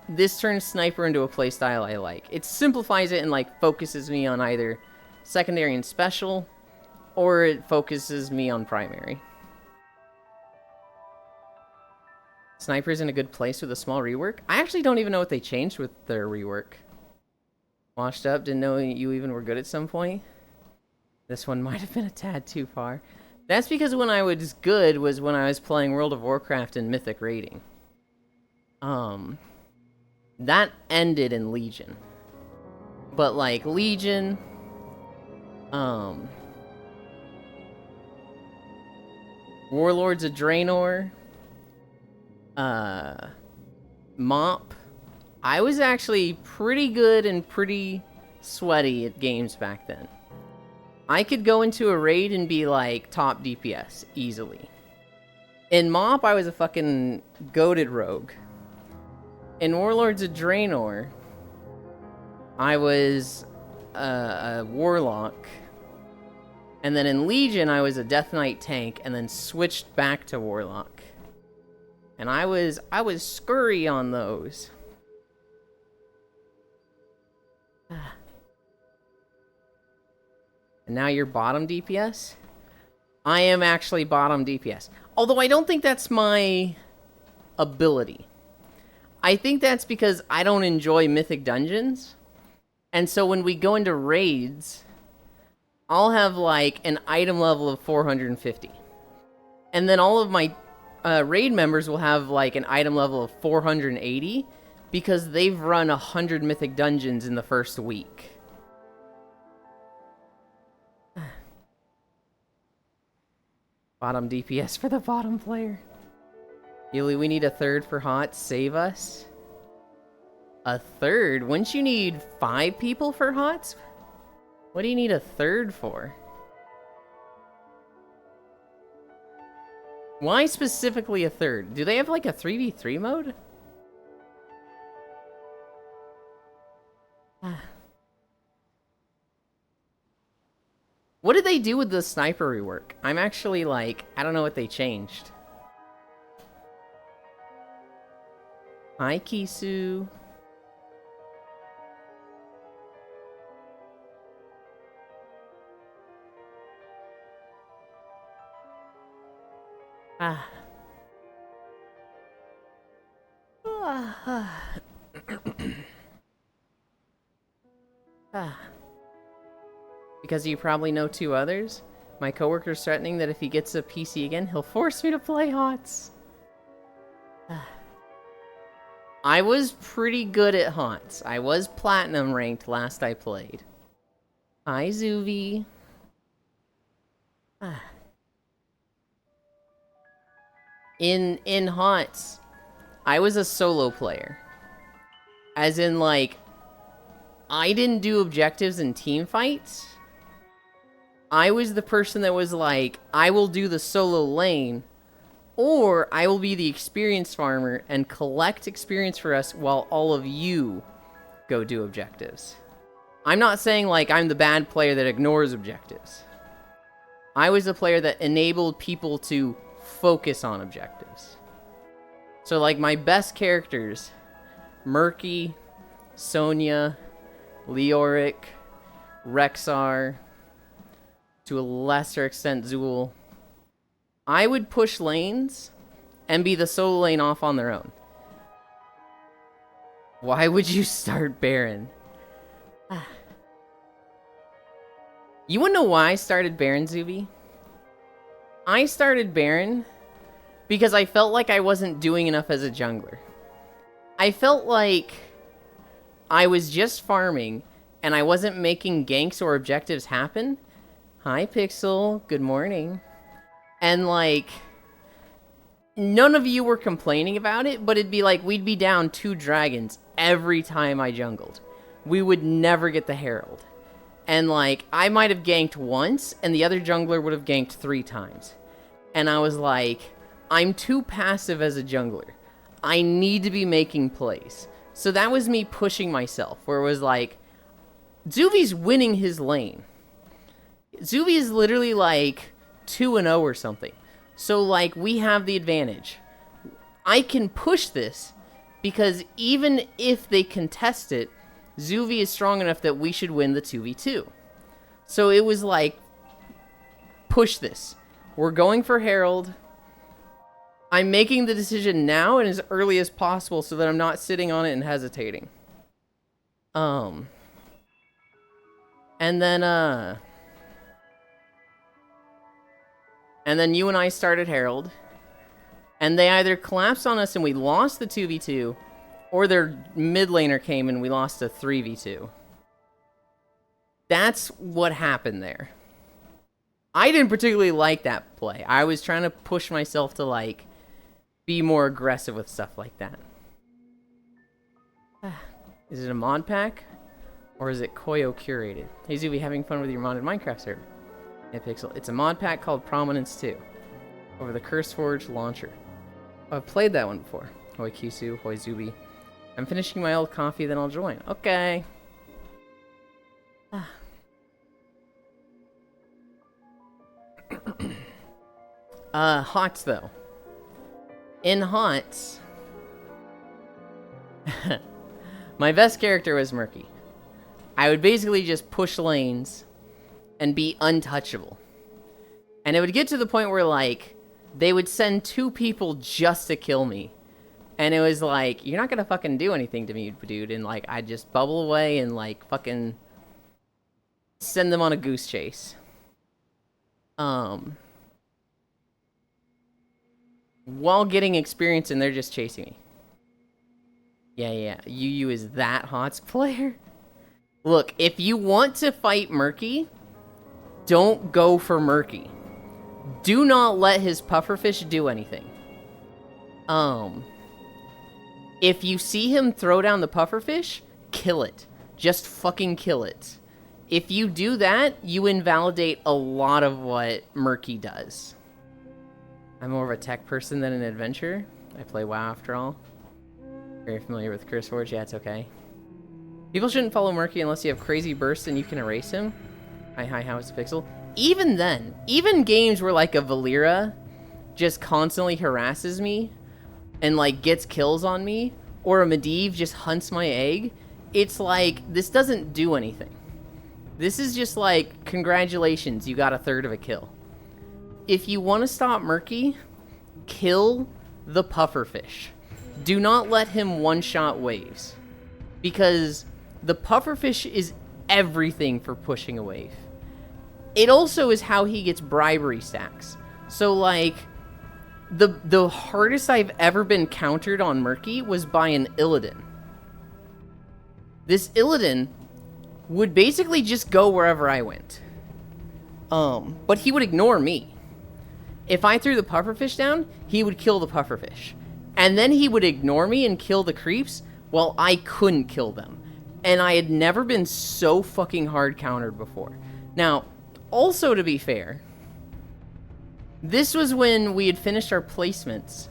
This turns Sniper into a playstyle I like. It simplifies it and, like, focuses me on either secondary and special, or it focuses me on primary. Sniper's in a good place with a small rework. I actually don't even know what they changed with their rework. Washed up, didn't know you even were good at some point. This one might have been a tad too far. That's because when I was good was when I was playing World of Warcraft and Mythic Raiding. That ended in Legion. But, like, Legion... Warlords of Draenor... Mop. I was actually pretty good and pretty sweaty at games back then. I could go into a raid and be, like, top DPS, easily. In Mop, I was a fucking goated rogue. In Warlords of Draenor, I was a warlock. And then in Legion, I was a Death Knight tank, and then switched back to warlock. And I was scurry on those. And now you're bottom DPS? I am actually bottom DPS. Although I don't think that's my ability. I think that's because I don't enjoy Mythic Dungeons. And so when we go into raids, I'll have, like, an item level of 450. And then all of my raid members will have, like, an item level of 480 because they've run 100 Mythic Dungeons in the first week. Bottom DPS for the bottom player. Yuli, we need a third for HOTS. Save us. A third? Wouldn't you need 5 people for HOTS? What do you need a third for? Why specifically a third? Do they have, like, a 3v3 mode? What did they do with the Sniper rework? I'm actually, like, I don't know what they changed. Hi, Kisu. Because you probably know 2 others? My coworker's threatening that if he gets a PC again, he'll force me to play HOTS. I was pretty good at HOTS. I was platinum ranked last I played. Hi, Zuvi. In HOTS, I was a solo player. As in, like, I didn't do objectives in team fights. I was the person that was like, I will do the solo lane, or I will be the experienced farmer and collect experience for us while all of you go do objectives. I'm not saying like I'm the bad player that ignores objectives. I was the player that enabled people to focus on objectives. So like my best characters, Murky, Sonia, Leoric, Rexar, to a lesser extent Zool, I would push lanes and be the solo lane off on their own. Why would you start Baron? You wanna know why I started Baron, Zuby? I started Baron because I felt like I wasn't doing enough as a jungler. I felt like I was just farming and I wasn't making ganks or objectives happen. Hi, Pixel. Good morning. And like, none of you were complaining about it, but it'd be like we'd be down 2 dragons every time I jungled. We would never get the Herald. And like, I might have ganked once, and the other jungler would have ganked 3 times. And I was like, I'm too passive as a jungler. I need to be making plays. So that was me pushing myself, where it was like, Zuby's winning his lane. Zuby is literally like 2-0 or something. So like, we have the advantage. I can push this, because even if they contest it, Zuby is strong enough that we should win the 2v2. So it was like, push this. We're going for Herald. I'm making the decision now and as early as possible so that I'm not sitting on it and hesitating. And then you and I started Herald. And they either collapsed on us and we lost the 2v2, or their mid laner came and we lost a 3v2. That's what happened there. I didn't particularly like that play. I was trying to push myself to, like, be more aggressive with stuff like that. Is it a mod pack? Or is it Koyo curated? Hey Zuby, having fun with your modded Minecraft server? Hey Pixel, it's a mod pack called Prominence 2. Over the CurseForge launcher. Oh, I've played that one before. Hoi Kisu, hoi Zuby. I'm finishing my old coffee, then I'll join. Okay. Hots, though. In Hots, my best character was Murky. I would basically just push lanes and be untouchable. And it would get to the point where, like, they would send 2 people just to kill me. And it was like, you're not gonna fucking do anything to me, dude. And, like, I'd just bubble away and, like, fucking send them on a goose chase. While getting experience, and they're just chasing me. Yeah. Yu is that Hots player? Look, if you want to fight Murky, don't go for Murky. Do not let his pufferfish do anything. If you see him throw down the pufferfish, kill it. Just fucking kill it. If you do that, you invalidate a lot of what Murky does. I'm more of a tech person than an adventurer. I play WoW after all. Very familiar with CurseForge. Yeah, it's okay. People shouldn't follow Murky unless you have crazy bursts and you can erase him. Hi, how's the Pixel? Even then, even games where like a Valera just constantly harasses me and like gets kills on me, or a Medivh just hunts my egg, it's like, this doesn't do anything. This is just like, congratulations, you got a third of a kill. If you want to stop Murky, kill the pufferfish. Do not let him one-shot waves. Because the pufferfish is everything for pushing a wave. It also is how he gets bribery stacks. So, like, the hardest I've ever been countered on Murky was by an Illidan. This Illidan would basically just go wherever I went. But he would ignore me. If I threw the pufferfish down, he would kill the pufferfish. And then he would ignore me and kill the creeps while I couldn't kill them. And I had never been so fucking hard countered before. Now, also to be fair, This was when we had finished our placements.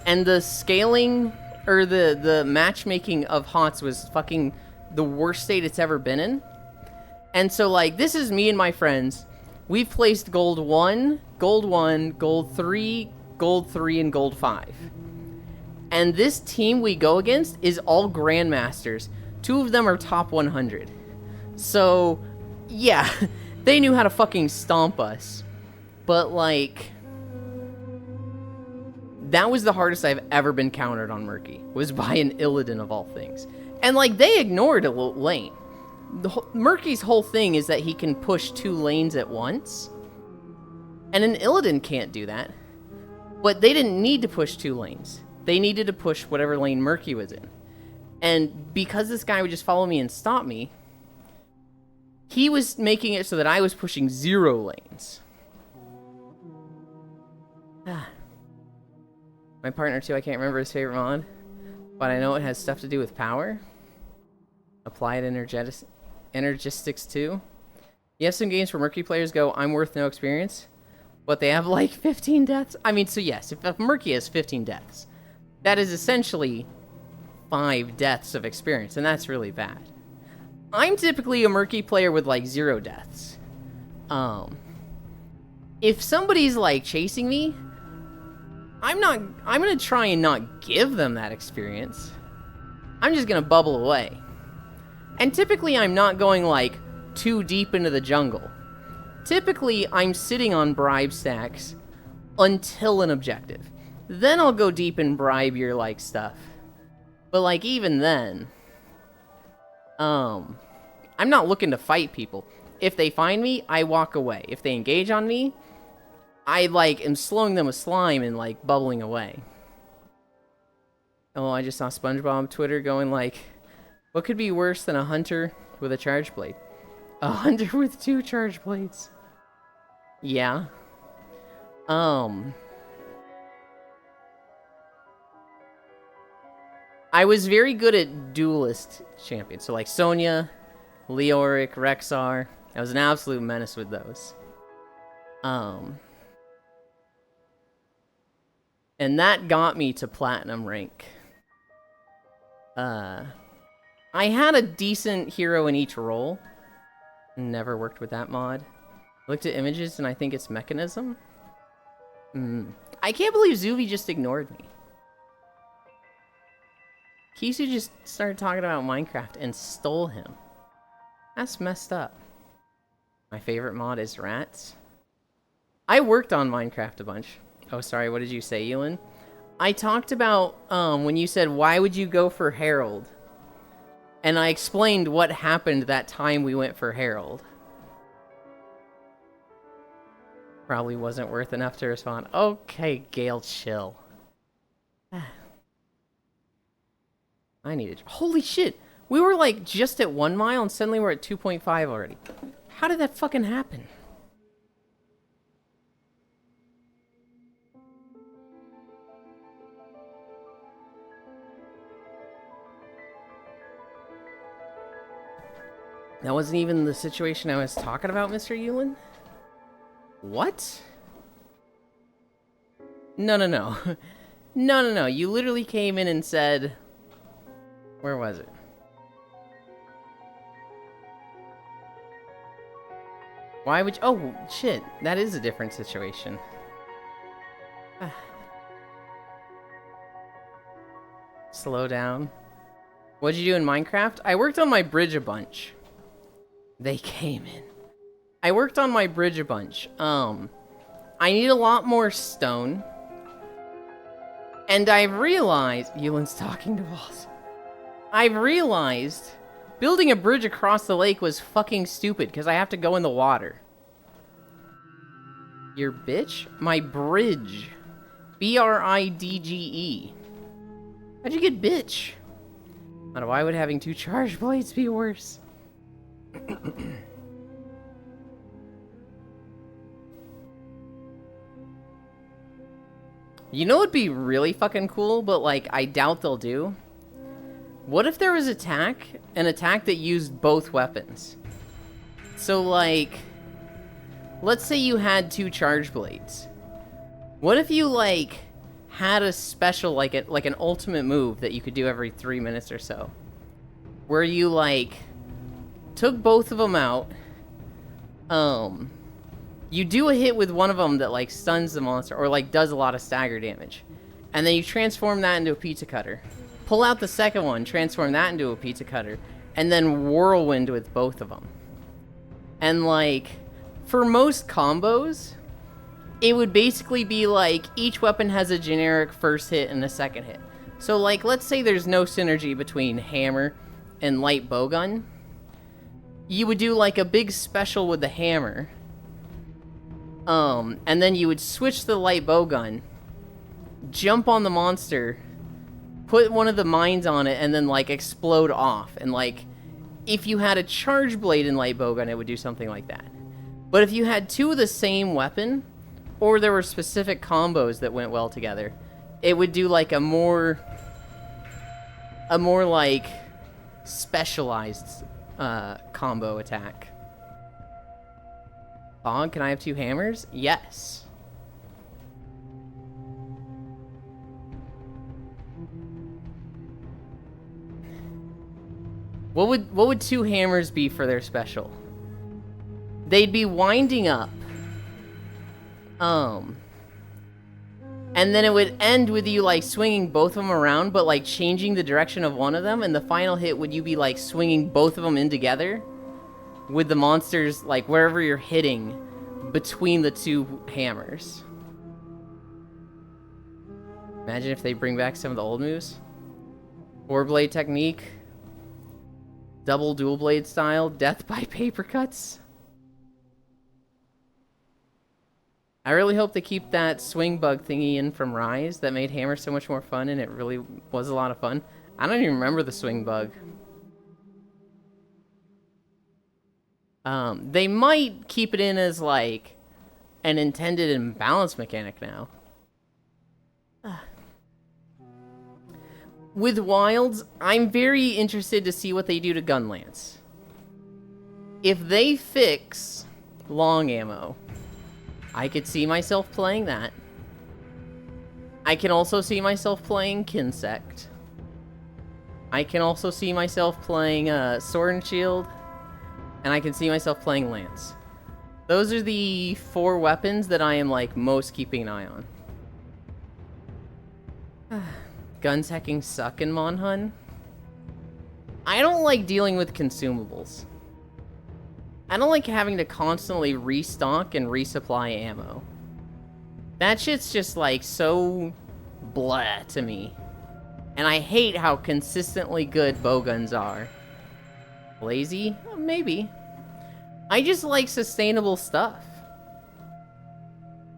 And the scaling, or the matchmaking of HOTS was fucking the worst state it's ever been in. And so, like, this is me and my friends. We've placed gold 1, gold 3, gold 3, and gold 5. And this team we go against is all grandmasters. 2 of them are top 100. So, yeah, they knew how to fucking stomp us. But, like, that was the hardest I've ever been countered on Murky, was by an Illidan of all things. And, like, they ignored a lane. Murky's whole thing is that he can push 2 lanes at once. And an Illidan can't do that. But they didn't need to push 2 lanes. They needed to push whatever lane Murky was in. And because this guy would just follow me and stop me, he was making it so that I was pushing 0 lanes. My partner, too, I can't remember his favorite mod, but I know it has stuff to do with power. Applied Energistics, too. You have some games where Murky players go, I'm worth no experience, but they have, like, 15 deaths. I mean, so yes, if Murky has 15 deaths, that is essentially 5 deaths of experience, and that's really bad. I'm typically a Murky player with, like, 0 deaths. If somebody's, like, chasing me, I'm gonna try and not give them that experience. I'm just gonna bubble away. And typically I'm not going, like, too deep into the jungle. Typically I'm sitting on bribe stacks until an objective. Then I'll go deep and bribe your, like, stuff. But, like, even then, I'm not looking to fight people. If they find me, I walk away. If they engage on me, I, like, am slowing them with slime and, like, bubbling away. Oh, I just saw SpongeBob Twitter going, like, what could be worse than a hunter with a charge blade? A hunter with 2 charge blades. Yeah. I was very good at duelist champions. So, like, Sonya, Leoric, Rexar. I was an absolute menace with those. And that got me to platinum rank. I had a decent hero in each role. Never worked with that mod. Looked at images and I think it's Mechanism. I can't believe Zuvi just ignored me. Kisu just started talking about Minecraft and stole him. That's messed up. My favorite mod is Rats. I worked on Minecraft a bunch. Oh, sorry, what did you say, Elin? I talked about when you said, why would you go for Herald? And I explained what happened that time we went for Herald. Probably wasn't worth enough to respond. Okay, Gale, chill. I needed... Holy shit! We were, like, just at 1 mile, and suddenly we're at 2.5 already. How did that fucking happen? That wasn't even the situation I was talking about, Mr. Yulin? What? No. No. You literally came in and said... Where was it? Why would you... Oh, shit. That is a different situation. Slow down. What'd you do in Minecraft? I worked on my bridge a bunch. They came in. I worked on my bridge a bunch. I need a lot more stone. And I've realized... Yulin's talking to walls. I've realized building a bridge across the lake was fucking stupid because I have to go in the water. Your bitch? My bridge. B-R-I-D-G-E. How'd you get bitch? Why would having 2 charge blades be worse? You know what'd be really fucking cool, but, like, I doubt they'll do? What if there was an attack that used both weapons? So, like, let's say you had 2 charge blades. What if you, like, had a special, like an ultimate move that you could do every 3 minutes or so? Where you, like, took both of them out. You do a hit with one of them that, like, stuns the monster or, like, does a lot of stagger damage. And then you transform that into a pizza cutter. Pull out the second one, transform that into a pizza cutter, and then whirlwind with both of them. And, like, for most combos, it would basically be like each weapon has a generic first hit and a second hit. So, like, let's say there's no synergy between hammer and light bowgun. You would do, like, a big special with the hammer. And then you would switch the light bowgun, jump on the monster, put one of the mines on it, and then, like, explode off. And, like, if you had a charge blade in light bowgun, it would do something like that. But if you had 2 of the same weapon, or there were specific combos that went well together, it would do, like, a more like specialized combo attack. Fog, can I have 2 hammers? Yes. What would 2 hammers be for their special? They'd be winding up. And then it would end with you, like, swinging both of them around, but, like, changing the direction of one of them, and the final hit would you be, like, swinging both of them in together with the monsters, like, wherever you're hitting between the 2 hammers. Imagine if they bring back some of the old moves. 4-blade technique. Double dual blade style. Death by paper cuts. I really hope they keep that swing bug thingy in from Rise that made Hammer so much more fun, and it really was a lot of fun. I don't even remember the swing bug. They might keep it in as, like, an intended imbalance mechanic now. With Wilds, I'm very interested to see what they do to Gunlance. If they fix long ammo, I could see myself playing that. I can also see myself playing Kinsect. I can also see myself playing Sword and Shield. And I can see myself playing Lance. Those are the 4 weapons that I am, like, most keeping an eye on. Guns hacking suck in Monhun. I don't like dealing with consumables. I don't like having to constantly restock and resupply ammo. That shit's just, like, so blah to me. And I hate how consistently good bowguns are. Lazy? Well, maybe. I just like sustainable stuff.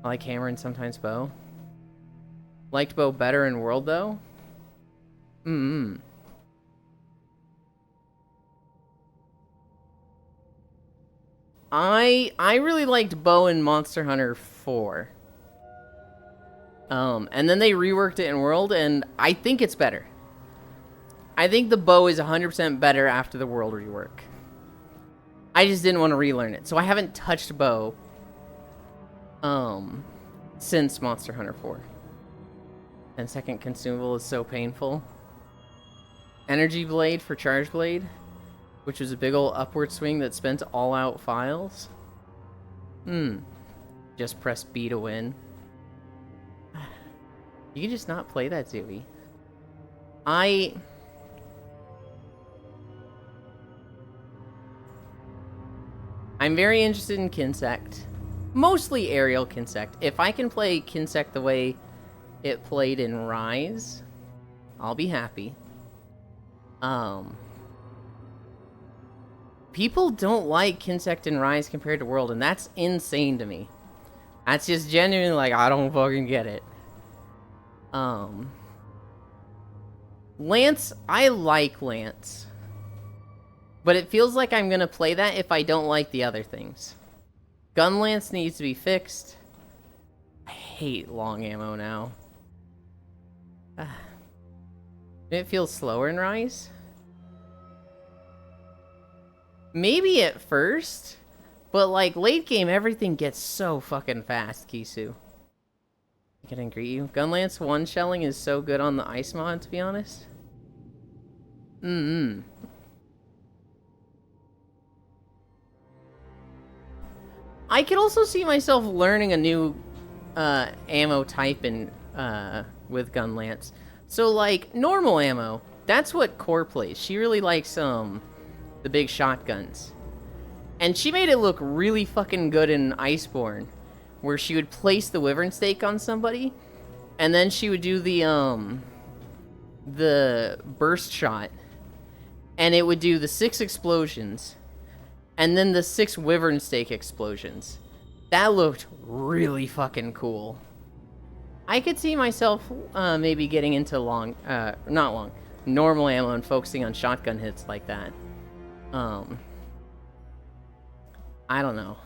I like hammer and sometimes bow. Liked bow better in World, though? I really liked bow in Monster Hunter 4. And then they reworked it in World, and I think it's better. I think the bow is 100% better after the World rework. I just didn't want to relearn it, so I haven't touched bow since Monster Hunter 4. And second consumable is so painful. Energy Blade for Charge Blade, which was a big ol' upward swing that spent all-out files. Just press B to win. You can just not play that, Zooey. I'm very interested in Kinsect. Mostly aerial Kinsect. If I can play Kinsect the way it played in Rise, I'll be happy. People don't like Kinsect in Rise compared to World, and that's insane to me. That's just genuinely, like, I don't fucking get it. Lance, I like Lance. But it feels like I'm gonna play that if I don't like the other things. Gunlance needs to be fixed. I hate long ammo now. It feels slower in Rise. Maybe at first, But, like, late game, everything gets so fucking fast, Kisu. I can greet you. Gunlance one-shelling is so good on the ice mod, to be honest. I could also see myself learning a new ammo type in with Gunlance. So, like, normal ammo, that's what Core plays. She really likes the big shotguns. And she made it look really fucking good in Iceborne, where she would place the Wyvern Stake on somebody, and then she would do the burst shot, and it would do the 6 explosions, and then the 6 Wyvern Stake explosions. That looked really fucking cool. I could see myself maybe getting into normal ammo and focusing on shotgun hits like that. I don't know.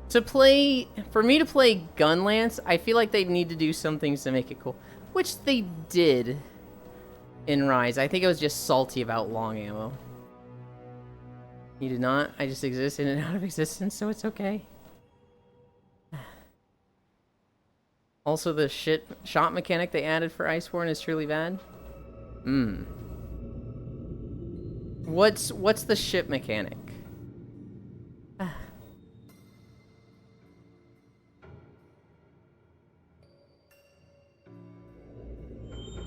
For me to play Gunlance, I feel like they need to do some things to make it cool, which they did in Rise. I think I was just salty about long ammo. You did not. I just exist in and out of existence, so it's okay. Also, the shot mechanic they added for Iceborne is truly bad. What's the ship mechanic?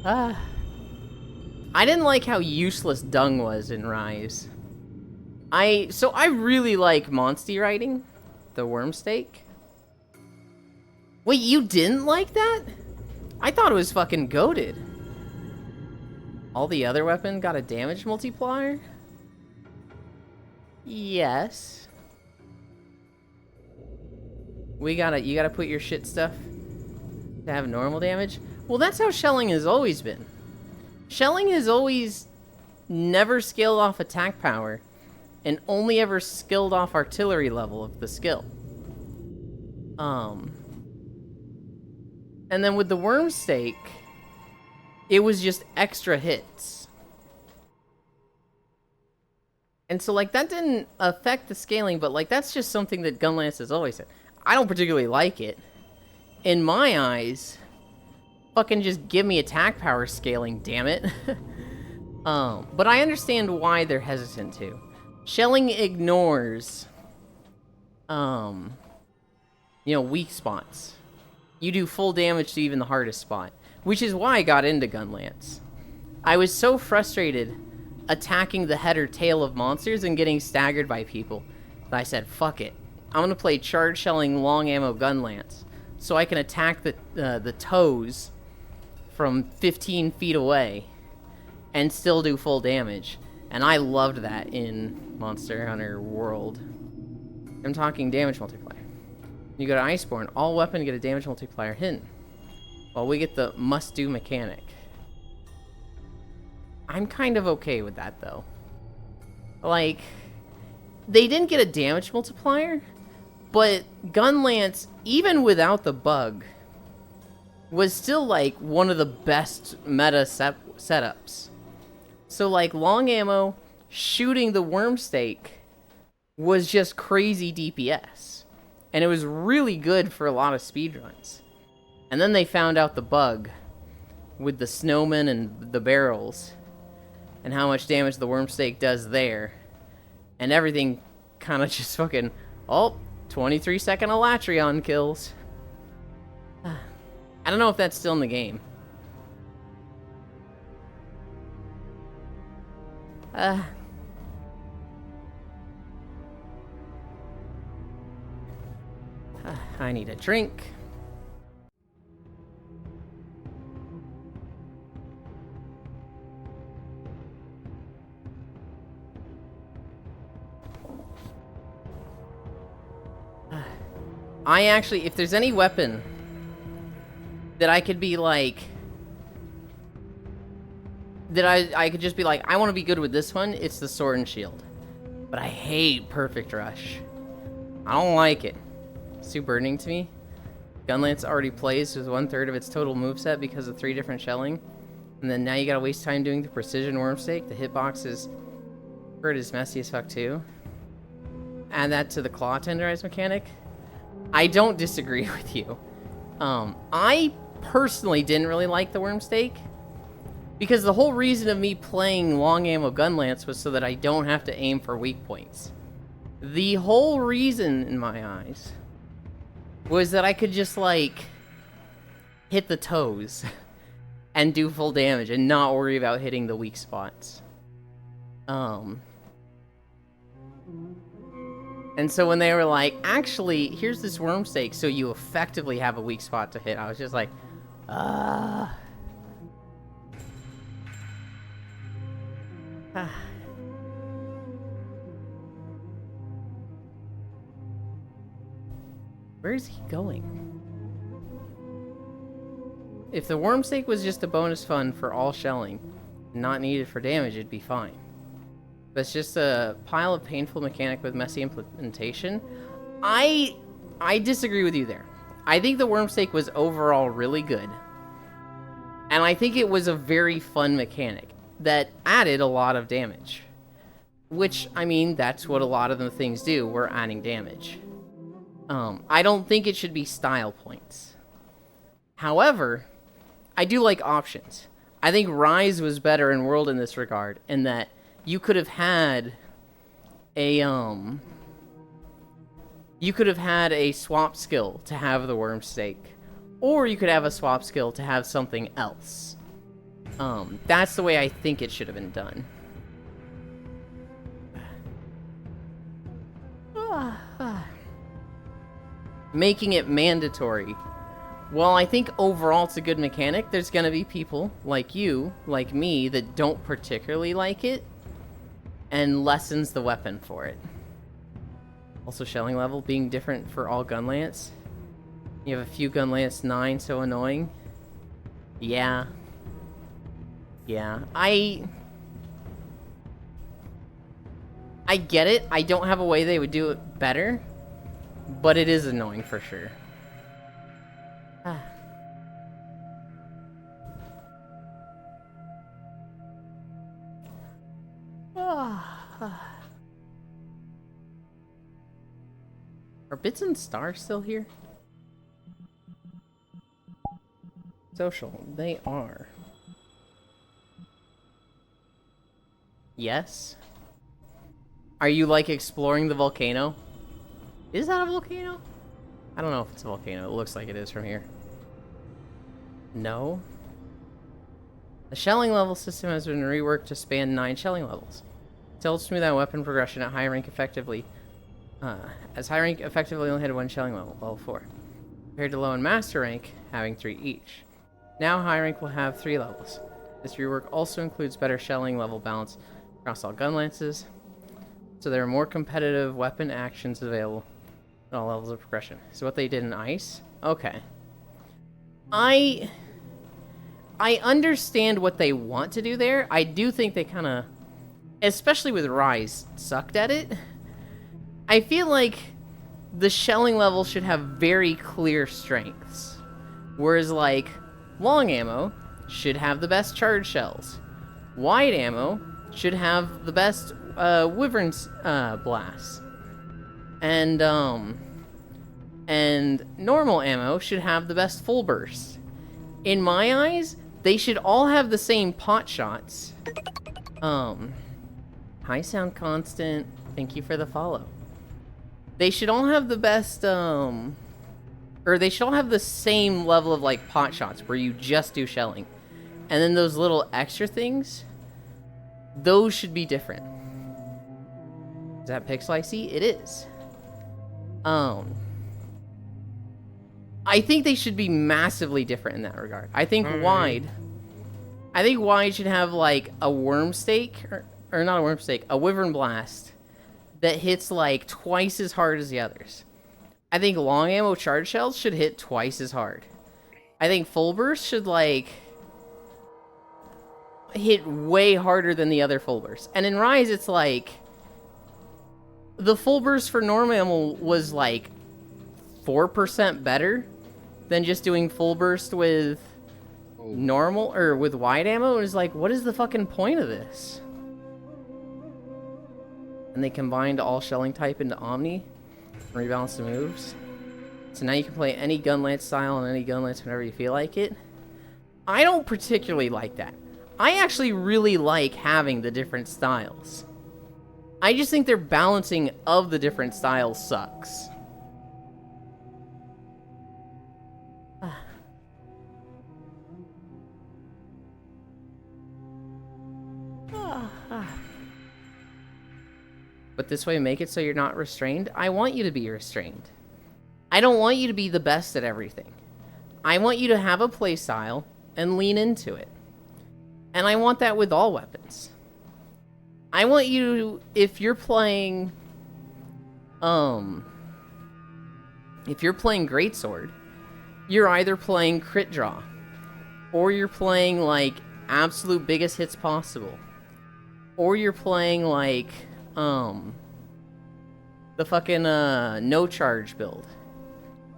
I didn't like how useless Dung was in Rise. So I really like Monstie riding, the worm stake. Wait, you didn't like that? I thought it was fucking goated. All the other weapon got a damage multiplier? Yes. You gotta put your shit stuff to have normal damage? Well, that's how shelling has always been. Shelling has always never scaled off attack power, and only ever skilled off artillery level of the skill. And then with the worm stake, it was just extra hits. And so, like, that didn't affect the scaling, but, like, that's just something that Gunlance has always said. I don't particularly like it. In my eyes, fucking just give me attack power scaling, damn it. But I understand why they're hesitant to. Shelling ignores, weak spots. You do full damage to even the hardest spot, which is why I got into Gunlance. I was so frustrated attacking the head or tail of monsters and getting staggered by people that I said, fuck it. I'm gonna play charge shelling long ammo Gunlance so I can attack the toes from 15 feet away and still do full damage. And I loved that in Monster Hunter World. I'm talking damage multiplier. You go to Iceborne, all weapon get a damage multiplier hidden, while we get the must-do mechanic. I'm kind of okay with that, though. Like, they didn't get a damage multiplier, but Gunlance, even without the bug, was still, like, one of the best meta setups. So, like, long ammo, shooting the worm stake was just crazy DPS. And it was really good for a lot of speedruns. And then they found out the bug with the snowmen and the barrels and how much damage the worm stake does there. And everything kind of just fucking, 23-second Alatreon kills. I don't know if that's still in the game. I need a drink. I actually, if there's any weapon that I could be like, that I could just be like, I want to be good with this one, it's the Sword and Shield. But I hate Perfect Rush. I don't like it. It's too burdening to me. Gunlance already plays with 1/3 of its total moveset because of 3 different shelling. And then now you gotta waste time doing the precision worm stake. The hitbox is messy as fuck too. add that to the claw tenderize mechanic, I don't disagree with you. I personally didn't really like the worm stake, because the whole reason of me playing long ammo gun lance was so that I don't have to aim for weak points. The whole reason, in my eyes, was that I could just, like, hit the toes and do full damage and not worry about hitting the weak spots. And so when they were like, actually, here's this worm stake so you effectively have a weak spot to hit, I was just like, Where is he going? If the worm stake was just a bonus fun for all shelling, not needed for damage, it'd be fine. But it's just a pile of painful mechanic with messy implementation. I disagree with you there. I think the worm stake was overall really good. And I think it was a very fun mechanic that added a lot of damage. Which, I mean, that's what a lot of the things do. We're adding damage. I don't think it should be style points. However, I do like options. I think Rise was better in World in this regard, in that you could have had a swap skill to have the worm stake, or you could have a swap skill to have something else. That's the way I think it should have been done. Making it mandatory. Well, I think overall it's a good mechanic. There's gonna be people like you, like me, that don't particularly like it, and lessens the weapon for it. Also, shelling level being different for all gun lance. You have a few gun lance 9, so annoying. Yeah. I get it. I don't have a way they would do it better, but it is annoying for sure. Are Bits and Stars still here? Social, they are. Yes? Are you, like, exploring the volcano? Is that a volcano? I don't know if it's a volcano. It looks like it is from here. No? The shelling level system has been reworked to span 9 shelling levels. To help smooth out weapon progression at high rank effectively. As high rank effectively only had 1 shelling level, level 4. Compared to low and master rank, having 3 each. Now high rank will have 3 levels. This rework also includes better shelling level balance across all gun lances, so there are more competitive weapon actions available at all levels of progression. So what they did in Ice? Okay. I understand what they want to do there. I do think they kind of, especially with Rise, sucked at it. I feel like the shelling level should have very clear strengths. Whereas, like, long ammo should have the best charge shells. Wide ammo should have the best Wyvern's blasts. And normal ammo should have the best full burst. In my eyes, they should all have the same pot shots. High sound constant, thank you for the follow. They should all have the best, or they should all have the same level of, like, pot shots where you just do shelling. And then those little extra things, those should be different. Is that pixelicey? It is. I think they should be massively different in that regard. I think wide should have, like, a worm stake, or not a worm stake, a Wyvern blast that hits, like, twice as hard as the others. I think long ammo charge shells should hit twice as hard. I think full burst should, like, hit way harder than the other full bursts. And in Rise, it's like, the full burst for normal ammo was, like, 4% better than just doing full burst with normal, or with wide ammo. It was like, what is the fucking point of this? And they combined all shelling type into Omni and rebalanced the moves. So now you can play any Gunlance style and any Gunlance whenever you feel like it. I don't particularly like that. I actually really like having the different styles. I just think their balancing of the different styles sucks. But this way, make it so you're not restrained. I want you to be restrained. I don't want you to be the best at everything. I want you to have a play style and lean into it. And I want that with all weapons. I want you, if you're playing Greatsword, you're either playing crit draw, or you're playing like absolute biggest hits possible, or you're playing like the fucking no charge build.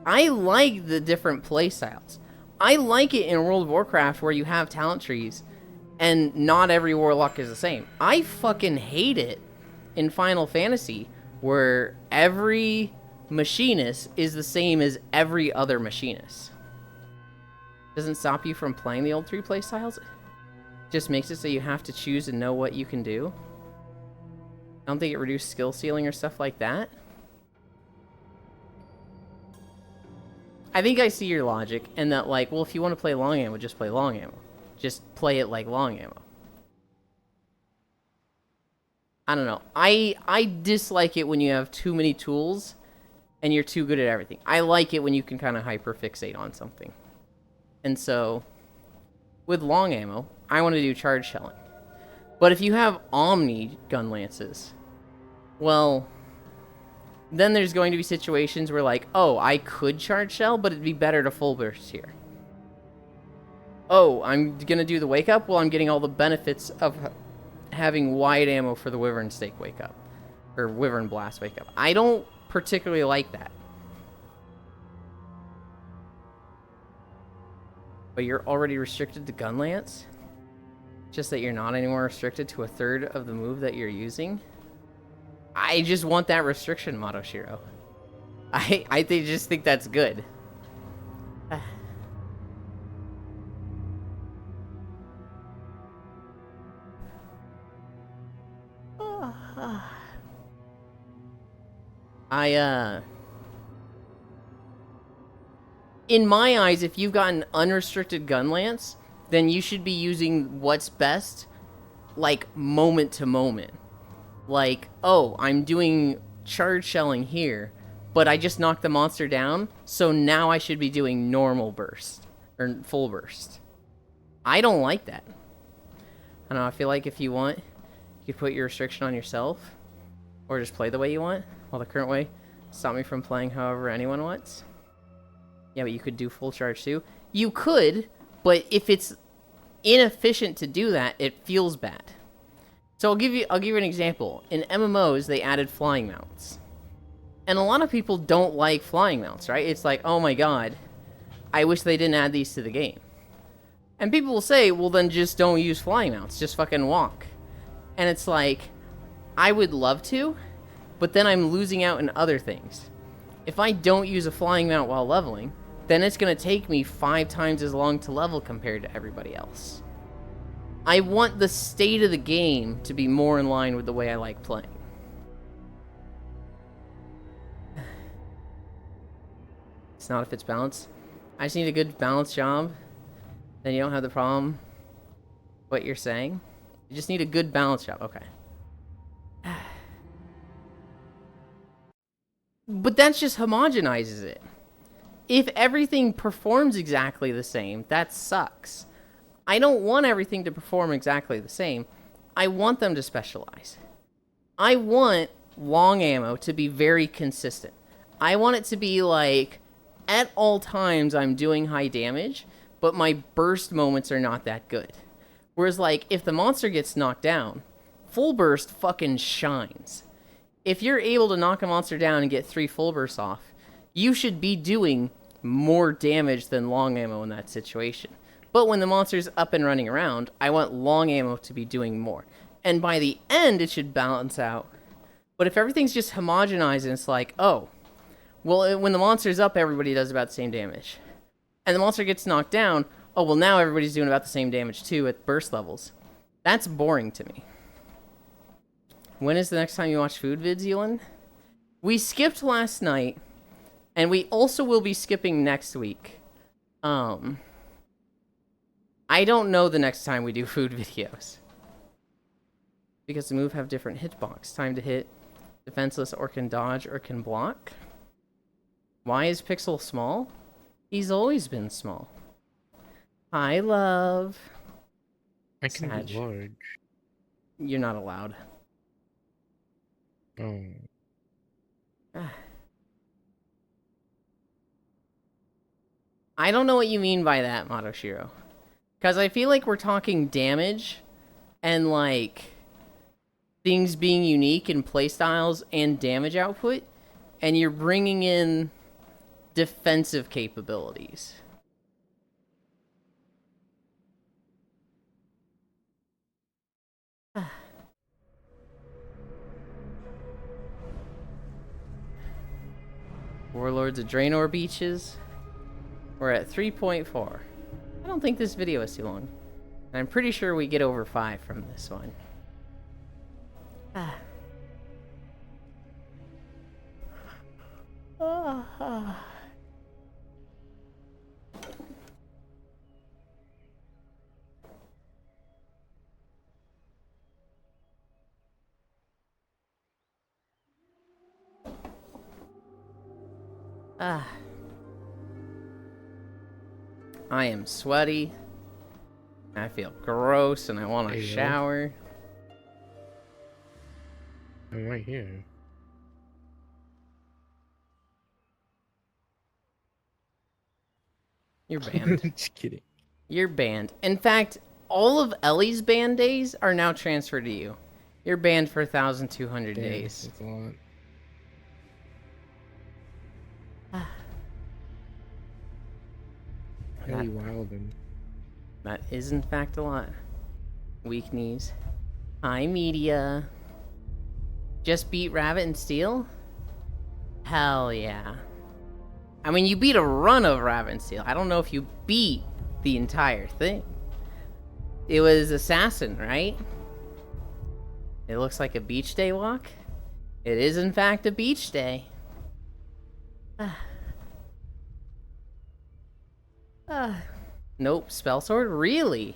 I like the different playstyles. I like it in World of Warcraft where you have talent trees and not every warlock is the same. I fucking hate it in Final Fantasy where every machinist is the same as every other machinist. Doesn't stop you from playing the old 3 playstyles. Just makes it so you have to choose and know what you can do. I don't think it reduced skill ceiling or stuff like that. I think I see your logic, and that, like, well, if you want to play long ammo, just play long ammo. Just play it like long ammo. I don't know. I dislike it when you have too many tools and you're too good at everything. I like it when you can kind of hyperfixate on something. And so, with long ammo, I want to do charge shelling. But if you have Omni gun lances, well, then there's going to be situations where, like, oh, I could charge shell, but it'd be better to full burst here. Oh, I'm going to do the wake up? Well, I'm getting all the benefits of having wide ammo for the Wyvern Stake wake up. Or Wyvern Blast wake up. I don't particularly like that. But you're already restricted to gun lance? Just that you're not anymore restricted to a third of the move that you're using? I just want that restriction, Motoshiro. I just think that's good. In my eyes, if you've got an unrestricted gun lance, then you should be using what's best, like, moment to moment. Like, oh, I'm doing charge shelling here, but I just knocked the monster down, so now I should be doing normal burst, or full burst. I don't like that. I don't know, I feel like if you want, you could put your restriction on yourself, or just play the way you want, while the current way stop me from playing however anyone wants. Yeah, but you could do full charge too. You could, but if it's inefficient to do that, it feels bad. So I'll give you an example. In MMOs, they added flying mounts. And a lot of people don't like flying mounts, right? It's like, oh my god, I wish they didn't add these to the game. And people will say, well then just don't use flying mounts, just fucking walk. And it's like, I would love to, but then I'm losing out in other things. If I don't use a flying mount while leveling, then it's going to take me 5 times as long to level compared to everybody else. I want the state of the game to be more in line with the way I like playing. It's not if it's balanced. I just need a good balanced job. Then you don't have the problem what you're saying. You just need a good balanced job. Okay. But that just homogenizes it. If everything performs exactly the same, that sucks. I don't want everything to perform exactly the same. I want them to specialize. I want long ammo to be very consistent. I want it to be like, at all times I'm doing high damage, but my burst moments are not that good. Whereas, like, if the monster gets knocked down, full burst fucking shines. If you're able to knock a monster down and get 3 full bursts off, you should be doing more damage than long ammo in that situation. But when the monster's up and running around, I want long ammo to be doing more. And by the end, it should balance out But if everything's just homogenized and it's like, oh, well, when the monster's up, everybody does about the same damage. And the monster gets knocked down, oh, well, now everybody's doing about the same damage too at burst levels. That's boring to me. When is the next time you watch food vids, Ewan? We skipped last night, and we also will be skipping next week. I don't know the next time we do food videos. Because the move have different hitbox. Time to hit, defenseless, or can dodge, or can block. Why is Pixel small? He's always been small. Hi, love. I can be large. You're not allowed. Oh. I don't know what you mean by that, Motoshiro. Because I feel like we're talking damage and, like, things being unique in playstyles and damage output, and you're bringing in defensive capabilities. Warlords of Draenor beaches. We're at 3.4. I don't think this video is too long. I'm pretty sure we get over 5 from this one. I am sweaty. I feel gross and I want to shower. I'm right here. You're banned. Just kidding. You're banned. In fact, all of Ellie's ban days are now transferred to you. You're banned for 1,200 days. That's a lot. Ellie Wildin. That is in fact a lot. Weak knees. Hi, media. Just beat Rabbit and Steel? Hell yeah. I mean, you beat a run of Rabbit and Steel. I don't know if you beat the entire thing. It was Assassin, right? It looks like a beach day walk. It is in fact a beach day. Nope, Spellsword? Really?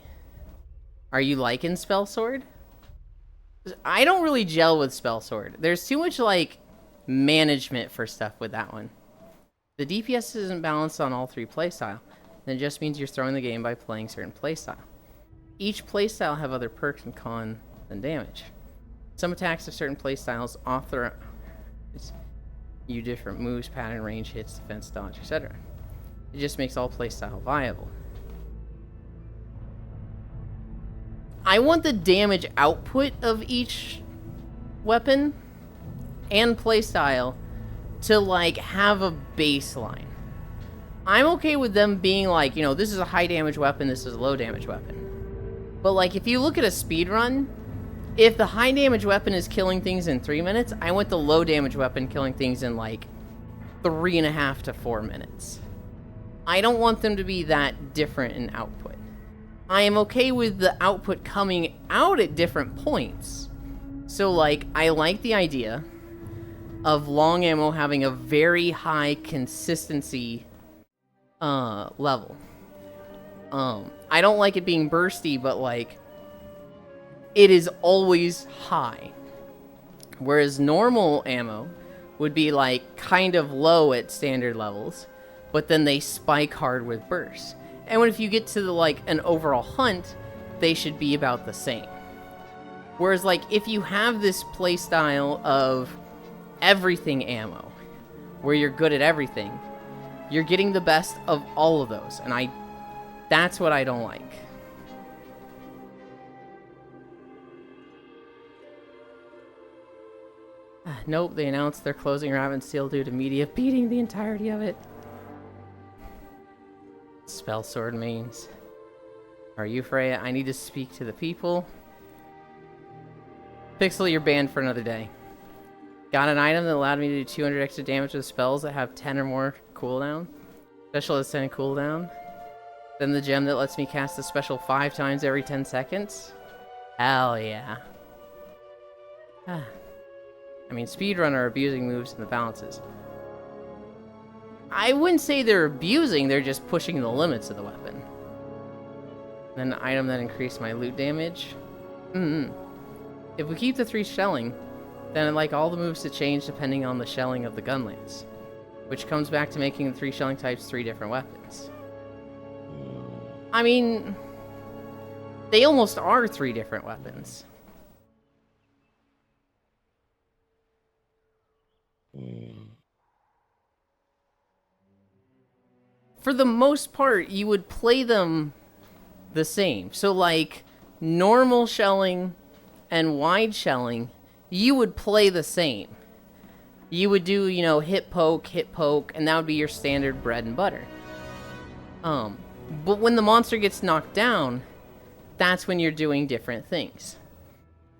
Are you liking Spellsword? I don't really gel with Spellsword. There's too much, like, management for stuff with that one. The DPS isn't balanced on all 3 playstyle. Then it just means you're throwing the game by playing certain playstyle. Each playstyle have other perks and con than damage. Some attacks of certain playstyles authorize you different moves, pattern, range, hits, defense, dodge, etc. It just makes all playstyle viable. I want the damage output of each weapon and playstyle to, like, have a baseline. I'm okay with them being like, you know, this is a high damage weapon, this is a low damage weapon. But, like, if you look at a speedrun, if the high damage weapon is killing things in 3 minutes, I want the low damage weapon killing things in, like, 3.5 to 4 minutes. I don't want them to be that different in output. I am okay with the output coming out at different points. So, like, I like the idea of long ammo having a very high consistency level. I don't like it being bursty, but, like, it is always high. Whereas normal ammo would be, like, kind of low at standard levels, but then they spike hard with bursts. And if you get to the, like, an overall hunt, they should be about the same. Whereas, like, if you have this playstyle of everything ammo, where you're good at everything, you're getting the best of all of those. And that's what I don't like. Nope, they announced they're closing Rabbit and Steel due to media beating the entirety of it. Spellsword mains. Are you Freya? I need to speak to the people. Pixel, you're banned for another day. Got an item that allowed me to do 200 extra damage with spells that have 10 or more cooldown. Special has 10 cooldown. Then the gem that lets me cast the special 5 times every 10 seconds. Hell yeah. I mean, speedrunner are abusing moves and the balances. I wouldn't say they're abusing, they're just pushing the limits of the weapon. Then an item that increased my loot damage. If we keep the 3 shelling, then I'd like all the moves to change depending on the shelling of the gun lance, which comes back to making the 3 shelling types 3 different weapons. I mean, they almost are 3 different weapons. For the most part, you would play them the same. So like normal shelling and wide shelling, you would play the same. You would do, you know, hit poke, and that would be your standard bread and butter. But when the monster gets knocked down, that's when you're doing different things.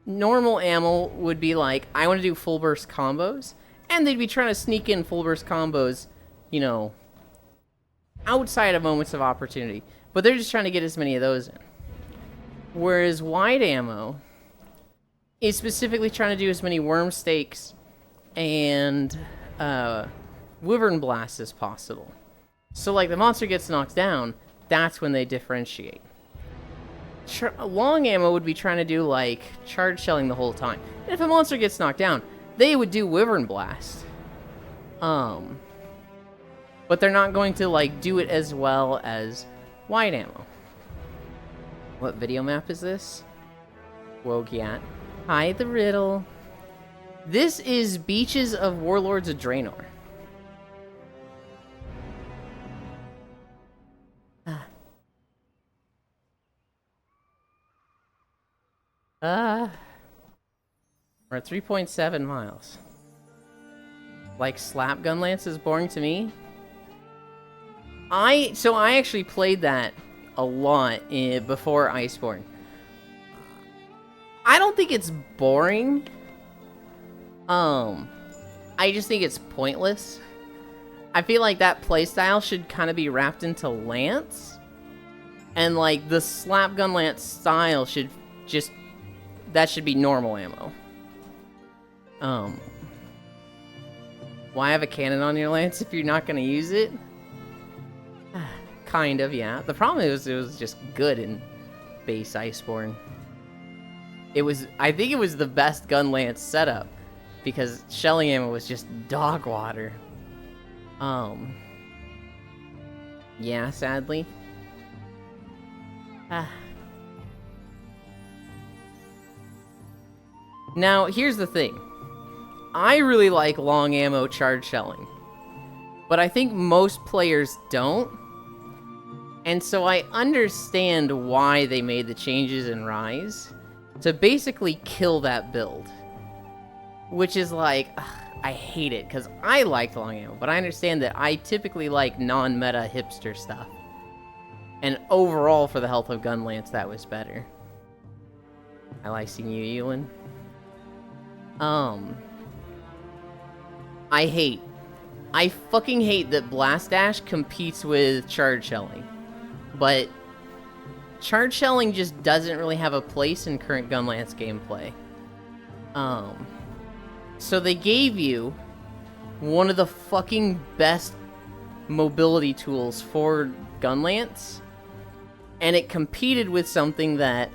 Normal ammo would be like, I want to do full burst combos, and they'd be trying to sneak in full burst combos, you know, outside of moments of opportunity. But they're just trying to get as many of those in. Whereas wide ammo is specifically trying to do as many worm stakes and wyvern blasts as possible. So like the monster gets knocked down, that's when they differentiate. Long ammo would be trying to do like charge shelling the whole time. And if a monster gets knocked down, they would do wyvern blast. But they're not going to like do it as well as wide ammo. What video map is this? Wogiat. Hi, the riddle. This is Beaches of Warlords of Draenor. We're at 3.7 miles. Like slap gun lance is boring to me. I actually played that a lot before Iceborne. I don't think it's boring. I just think it's pointless. I feel like that playstyle should kind of be wrapped into Lance. And like the slap gun Lance style should just, that should be normal ammo. Why have a cannon on your Lance if you're not going to use it? Kind of, yeah. The problem is it was just good in base Iceborne. I think it was the best gun Lance setup because shelling ammo was just dog water. Yeah, sadly. Now, here's the thing. I really like long ammo charge shelling, but I think most players don't. And so I understand why they made the changes in Rise to basically kill that build. Which is like, I hate it, because I liked long ammo, but I understand that I typically like non-meta hipster stuff. And overall, for the health of gun lance, that was better. I like seeing you, Ewan. I fucking hate that Blast Dash competes with charge shelling. But charge shelling just doesn't really have a place in current gun lance gameplay. So they gave you one of the fucking best mobility tools for gun lance, and it competed with something that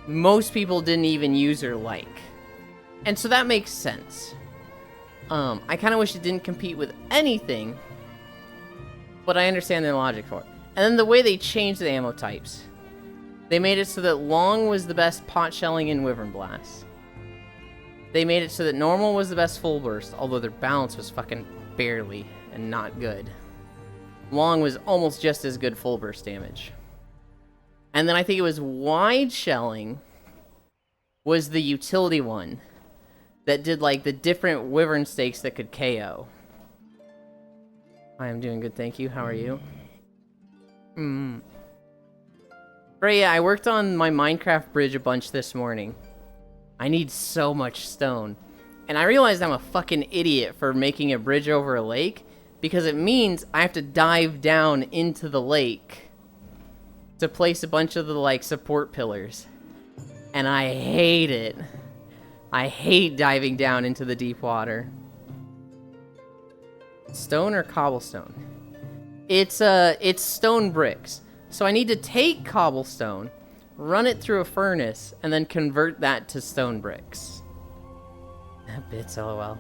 most people didn't even use or like. And so that makes sense. I kind of wish it didn't compete with anything, but I understand their logic for it. And then the way they changed the ammo types. They made it so that long was the best pot shelling in wyvern blast. They made it so that normal was the best full burst, although their balance was fucking barely and not good. Long was almost just as good full burst damage. And then I think it was wide shelling was the utility one that did like the different wyvern stakes that could KO. I am doing good, thank you. How are you? Freya, I worked on my Minecraft bridge a bunch this morning. I need so much stone. And I realized I'm a fucking idiot for making a bridge over a lake, because it means I have to dive down into the lake to place a bunch of the, like, support pillars. And I hate it. I hate diving down into the deep water. Stone or cobblestone? It's stone bricks. So I need to take cobblestone, run it through a furnace, and then convert that to stone bricks. Bits, lol.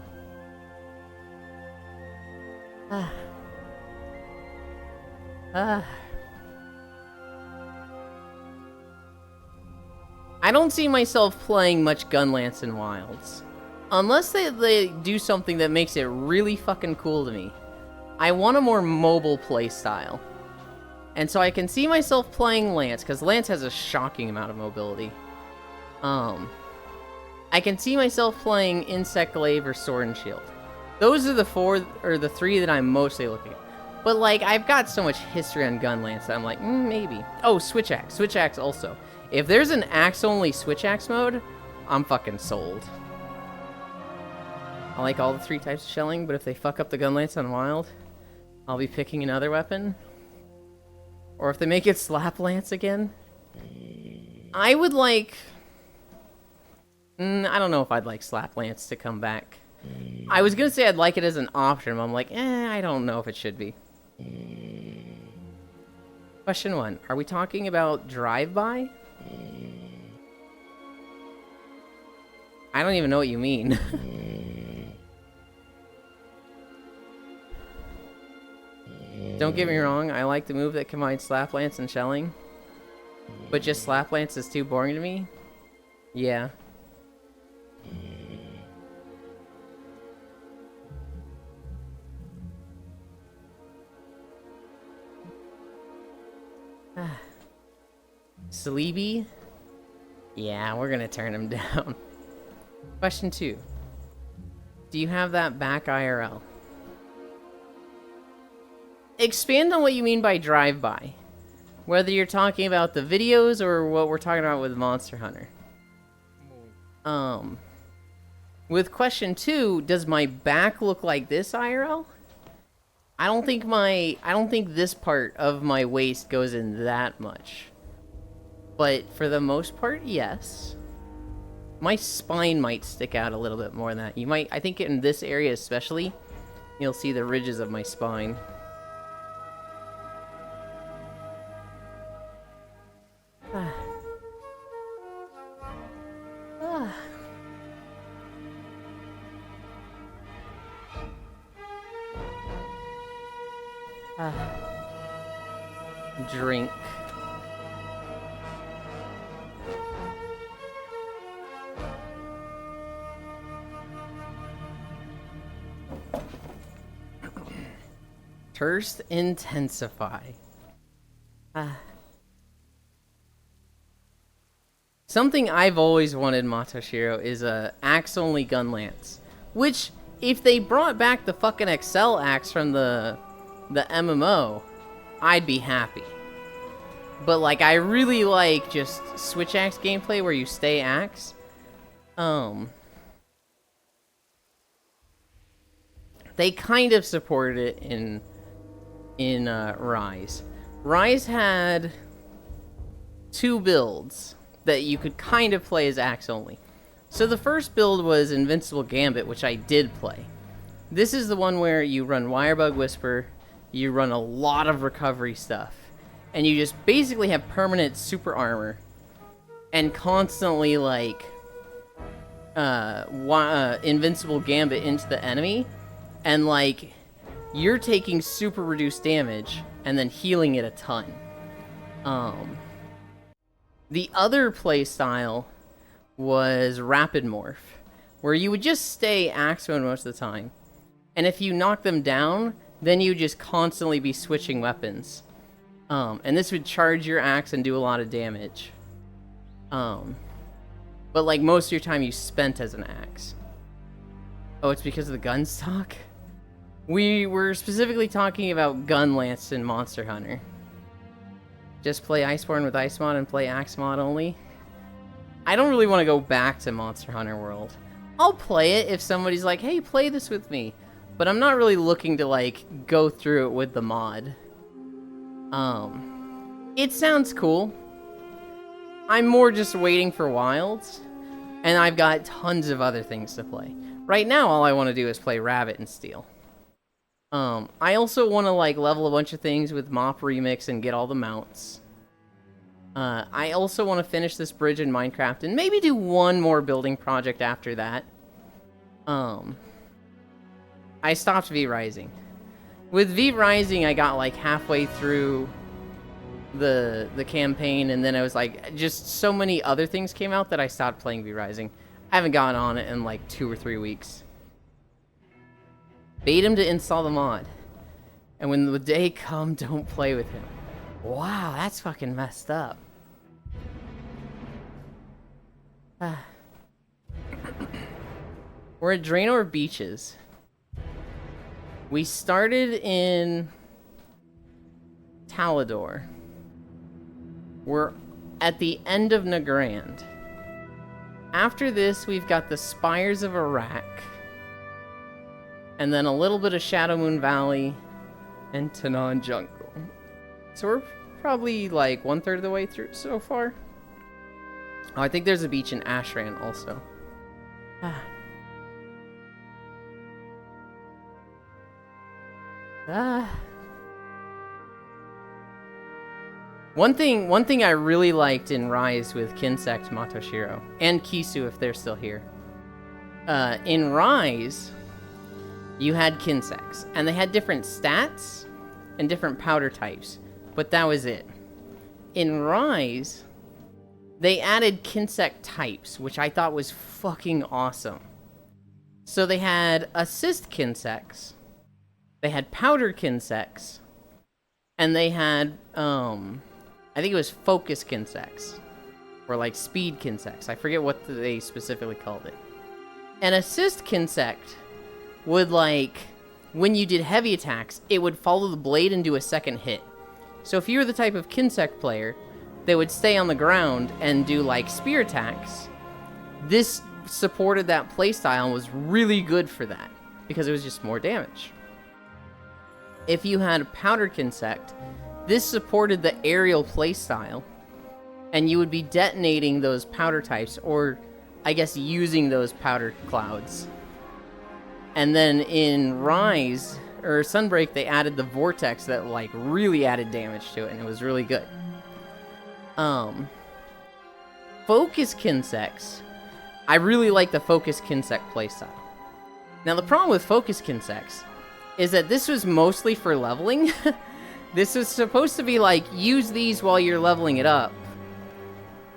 I don't see myself playing much Gunlance in Wilds. Unless they do something that makes it really fucking cool to me. I want a more mobile playstyle. And so I can see myself playing Lance, because Lance has a shocking amount of mobility. I can see myself playing Insect Glaive or Sword and Shield. Those are the three that I'm mostly looking at. But, like, I've got so much history on Gunlance that I'm like, maybe. Oh, Switch Axe. Switch Axe also. If there's an axe-only Switch Axe mode, I'm fucking sold. I like all the 3 types of shelling, but if they fuck up the Gunlance on Wild, I'll be picking another weapon. Or if they make it Slap Lance again, I would like... I don't know if I'd like Slap Lance to come back. I was gonna say I'd like it as an option, but I'm like, I don't know if it should be. Question 1. Are we talking about drive-by? I don't even know what you mean. Don't get me wrong, I like the move that combines Slap Lance and shelling. But just Slap Lance is too boring to me? Yeah. Sleepy? Yeah, we're gonna turn him down. Question 2. Do you have that back IRL? Expand on what you mean by drive-by. Whether you're talking about the videos or what we're talking about with Monster Hunter. With question 2, does my back look like this IRL? I don't think this part of my waist goes in that much. But for the most part, yes. My spine might stick out a little bit more than that. I think in this area especially, you'll see the ridges of my spine. Drink. Thirst intensify. Something I've always wanted, Matoshiro, is a axe-only Gunlance. Which, if they brought back the fucking Excel axe from the MMO, I'd be happy. But, like, I really like just Switch Axe gameplay where you stay axe. They kind of supported it in Rise. Rise had 2 builds that you could kind of play as axe only. So the first build was Invincible Gambit, which I did play. This is the one where you run Wirebug Whisper, you run a lot of recovery stuff, and you just basically have permanent super armor and constantly, like, Invincible Gambit into the enemy, and, like, you're taking super reduced damage and then healing it a ton. The other playstyle was Rapid Morph, where you would just stay axe mode most of the time. And if you knock them down, then you would just constantly be switching weapons. And this would charge your axe and do a lot of damage. But like most of your time you spent as an axe. Oh, it's because of the gun stock? We were specifically talking about Gunlance in Monster Hunter. Just play Iceborne with Ice Mod and play Axe Mod only? I don't really want to go back to Monster Hunter World. I'll play it if somebody's like, hey, play this with me. But I'm not really looking to, like, go through it with the mod. It sounds cool. I'm more just waiting for Wilds. And I've got tons of other things to play. Right now, all I want to do is play Rabbit and Steel. I also want to, like, level a bunch of things with Mop Remix and get all the mounts. I also want to finish this bridge in Minecraft and maybe do one more building project after that. I stopped V-Rising. With V-Rising, I got like halfway through the campaign, and then I was like, just so many other things came out that I stopped playing V-Rising. I haven't gotten on it in like 2 or 3 weeks. Bait him to install the mod. And when the day comes, don't play with him. Wow, that's fucking messed up. We're at Draenor Beaches. We started in Talador. We're at the end of Nagrand. After this, we've got the Spires of Iraq. And then a little bit of Shadowmoon Valley and Tanan Jungle. So we're probably like 1/3 of the way through so far. Oh, I think there's a beach in Ashran also. One thing I really liked in Rise with Kinsect, Matoshiro, and Kisu if they're still here. In Rise, you had Kinsects, and they had different stats and different powder types, but that was it. In Rise, they added Kinsect types, which I thought was fucking awesome. So they had Assist Kinsects, they had Powder Kinsects, and they had, I think it was Focus Kinsects, or like Speed Kinsects. I forget what they specifically called it. An Assist Kinsect would, like, when you did heavy attacks, it would follow the blade and do a second hit. So if you were the type of Kinsect player, they would stay on the ground and do, like, spear attacks. This supported that playstyle and was really good for that, because it was just more damage. If you had Powder Kinsect, this supported the aerial playstyle, and you would be detonating those powder types, or I guess using those powder clouds. And then in Rise, or Sunbreak, they added the Vortex that, like, really added damage to it, and it was really good. Focus Kinsects. I really like the Focus Kinsect playstyle. Now, the problem with Focus Kinsects is that this was mostly for leveling. This is supposed to be like, use these while you're leveling it up,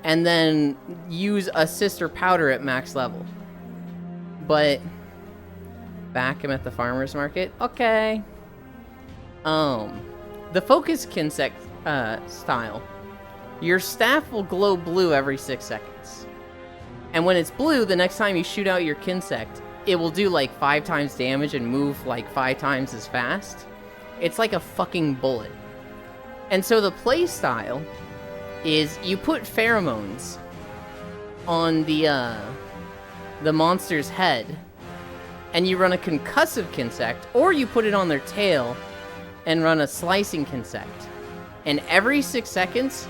and then use Assist or Powder at max level. But back, I'm at the farmer's market. Okay. The Focus Kinsect style, your staff will glow blue every 6 seconds. And when it's blue, the next time you shoot out your Kinsect, it will do like 5 times damage and move like 5 times as fast. It's like a fucking bullet. And so the play style is you put pheromones on the monster's head, and you run a concussive Kinsect, or you put it on their tail and run a slicing Kinsect. And every 6 seconds,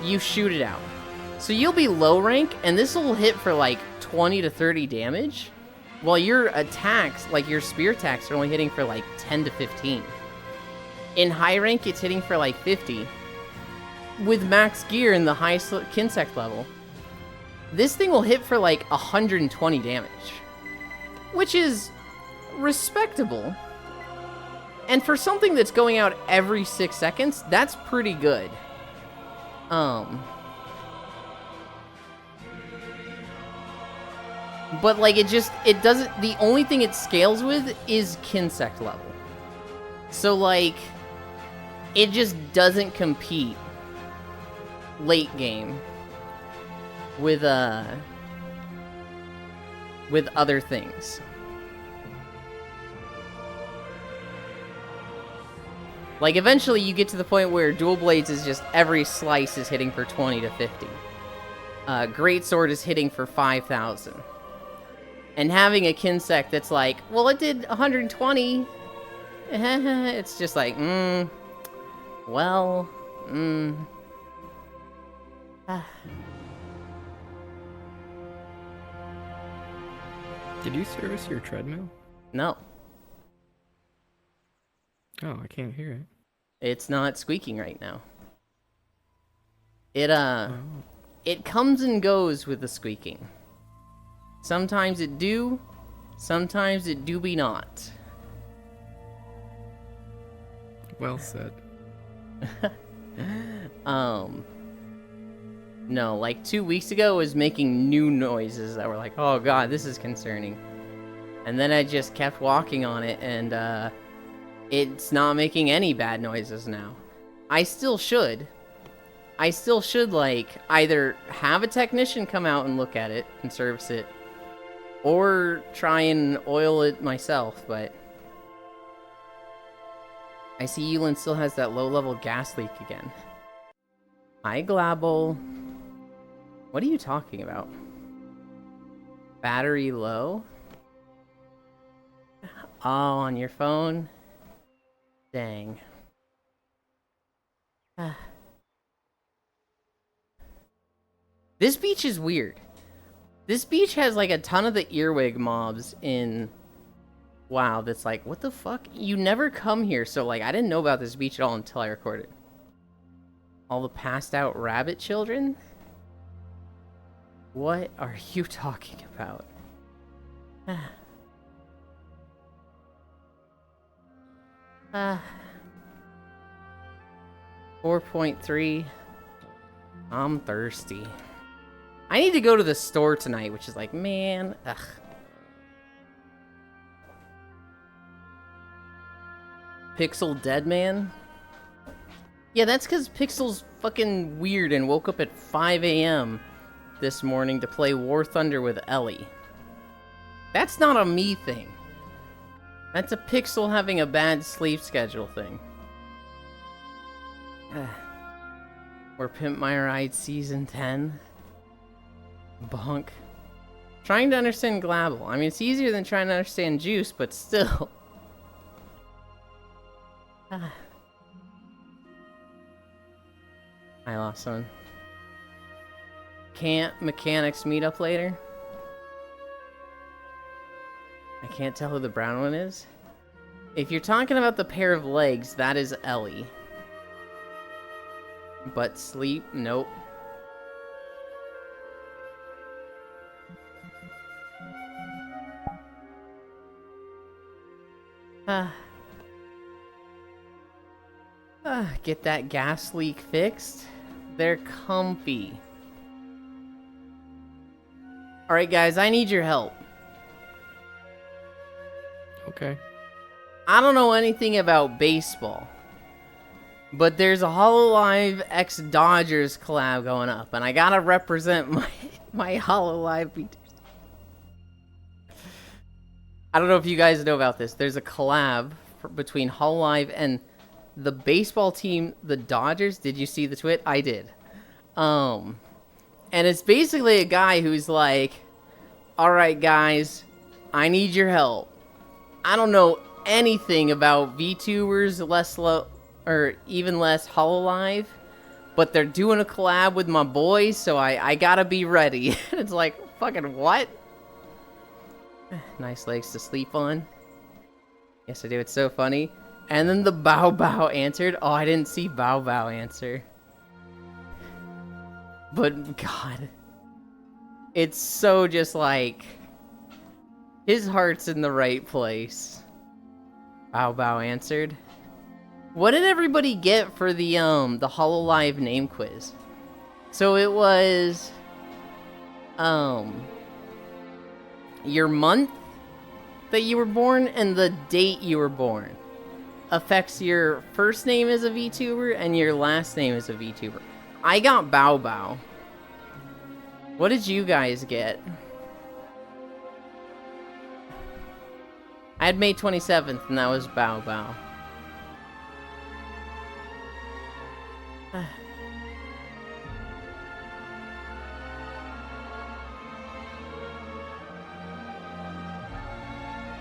you shoot it out. So you'll be low rank, and this will hit for like 20 to 30 damage, while your attacks, like your spear attacks, are only hitting for like 10 to 15. In high rank, it's hitting for like 50. With max gear in the highest Kinsect level, this thing will hit for like 120 damage. Which is respectable. And for something that's going out every 6 seconds, that's pretty good. But like it doesn't, the only thing it scales with is Kinsect level. So like, it just doesn't compete late game with other things. Like eventually you get to the point where Dual Blades is just every slice is hitting for 20 to 50. Greatsword is hitting for 5,000. And having a Kinsect that's like, well, it did 120. It's just like, well, Did you service your treadmill? No, Oh, I can't hear it. it's not squeaking right now. It, Oh. it comes and goes with the squeaking. Sometimes it do, sometimes it do be not. Well said. No, like 2 weeks ago it was making new noises that were like, oh god, this is concerning. And then I just kept walking on it, and it's not making any bad noises now. I still should, like, either have a technician come out and look at it and service it, or try and oil it myself, but I see Yulin still has that low-level gas leak again. Hi, Glabble. What are you talking about? Battery low? Oh, on your phone? Dang. This beach is weird. This beach has like a ton of the earwig mobs in WoW that's like, what the fuck? You never come here, so like I didn't know about this beach at all until I recorded. All the passed out rabbit children? What are you talking about? 4.3. I'm thirsty. I need to go to the store tonight, which is like, man, ugh. Pixel dead man? Yeah, that's because Pixel's fucking weird and woke up at 5 a.m. this morning to play War Thunder with Ellie. That's not a me thing. That's a Pixel having a bad sleep schedule thing. Or Pimp My Ride Season 10. Bonk. Trying to understand Glabble. I mean, it's easier than trying to understand Juice, but still. I lost one. Can't mechanics meet up later? I can't tell who the brown one is. If you're talking about the pair of legs, that is Ellie. But sleep, nope. Get that gas leak fixed. They're comfy. Alright guys, I need your help. Okay. I don't know anything about baseball, but there's a Hololive X Dodgers collab going up, and I gotta represent my Hololive beaters. I don't know if you guys know about this. There's a collab between Hololive and the baseball team, the Dodgers. Did you see the tweet? I did. And it's basically a guy who's like, alright guys, I need your help. I don't know anything about VTubers, or even less Hololive, but they're doing a collab with my boys, so I gotta be ready. It's like, fucking what? Nice legs to sleep on. Yes, I do. It's so funny. And then the Bow Bow answered. Oh, I didn't see Bow Bow answer. But, God. It's so just like... his heart's in the right place. Bow Bow answered. What did everybody get for the Hololive name quiz? So it was... your month that you were born and the date you were born affects your first name as a VTuber and your last name as a VTuber. I got Bow Bow. What did you guys get? I had May 27th and that was Bow Bow.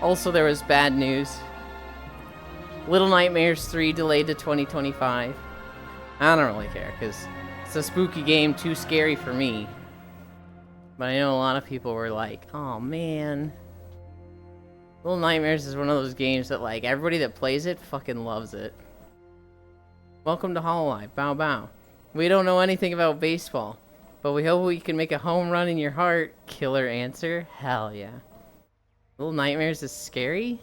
Also, there was bad news. Little Nightmares 3 delayed to 2025. I don't really care, because it's a spooky game, too scary for me. But I know a lot of people were like, oh man. Little Nightmares is one of those games that, like, everybody that plays it fucking loves it. Welcome to Hololive. Bow bow. We don't know anything about baseball, but we hope we can make a home run in your heart. Killer answer? Hell yeah. Little Nightmares is scary?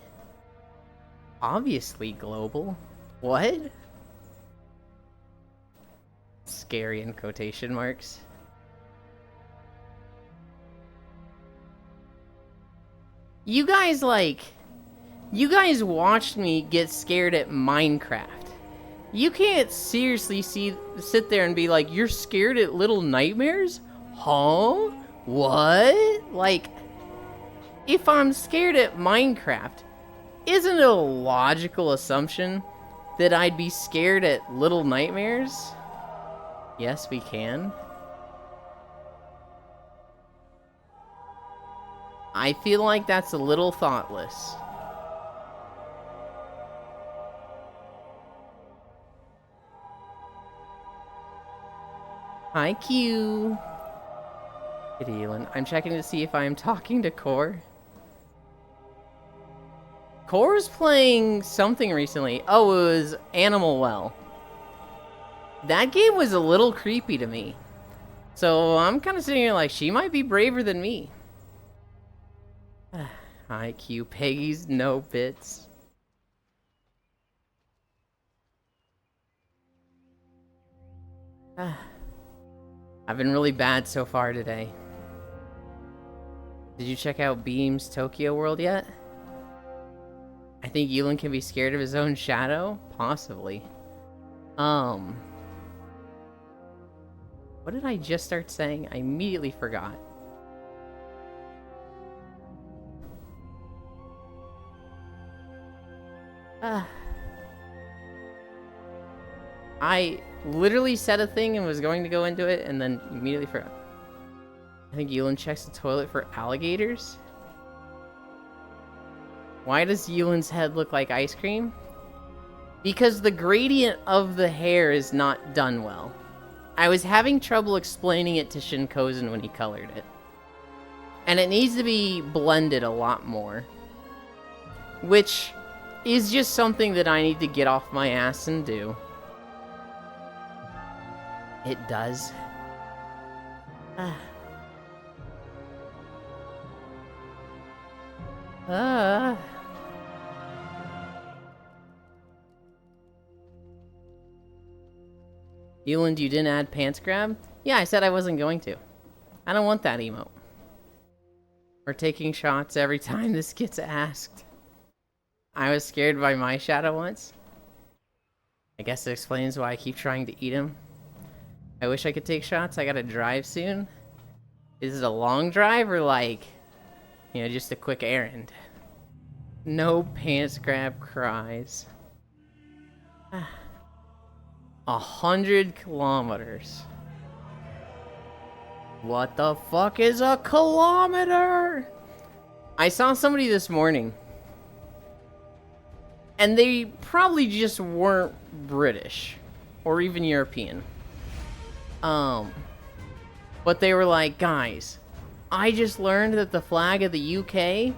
Obviously global. What? Scary in quotation marks. You guys watched me get scared at Minecraft. You can't seriously sit there and be like, you're scared at Little Nightmares? Huh? What? Like, if I'm scared at Minecraft, isn't it a logical assumption that I'd be scared at Little Nightmares? Yes, we can. I feel like that's a little thoughtless. Hi, Q. Kitty Elin. I'm checking to see if I am talking to Core. Core's playing something recently. Oh, it was Animal Well. That game was a little creepy to me. So I'm kind of sitting here like, she might be braver than me. Hi, Q. Peggy's no bits. I've been really bad so far today. Did you check out Beam's Tokyo World yet? I think Yulin can be scared of his own shadow? Possibly. What did I just start saying? I immediately forgot. I literally said a thing and was going to go into it and then immediately forgot. I think Yulin checks the toilet for alligators. Why does Yulin's head look like ice cream? Because the gradient of the hair is not done well. I was having trouble explaining it to Shinkozen when he colored it. And it needs to be blended a lot more. Which is just something that I need to get off my ass and do. It does. Yuland, you didn't add pants grab? Yeah, I said I wasn't going to. I don't want that emote. We're taking shots every time this gets asked. I was scared by my shadow once. I guess it explains why I keep trying to eat him. I wish I could take shots. I gotta drive soon. Is it a long drive or like, you know, just a quick errand? No pants grab cries. 100 kilometers. What the fuck is a kilometer? I saw somebody this morning. And they probably just weren't British. Or even European. But they were like, guys, I just learned that the flag of the UK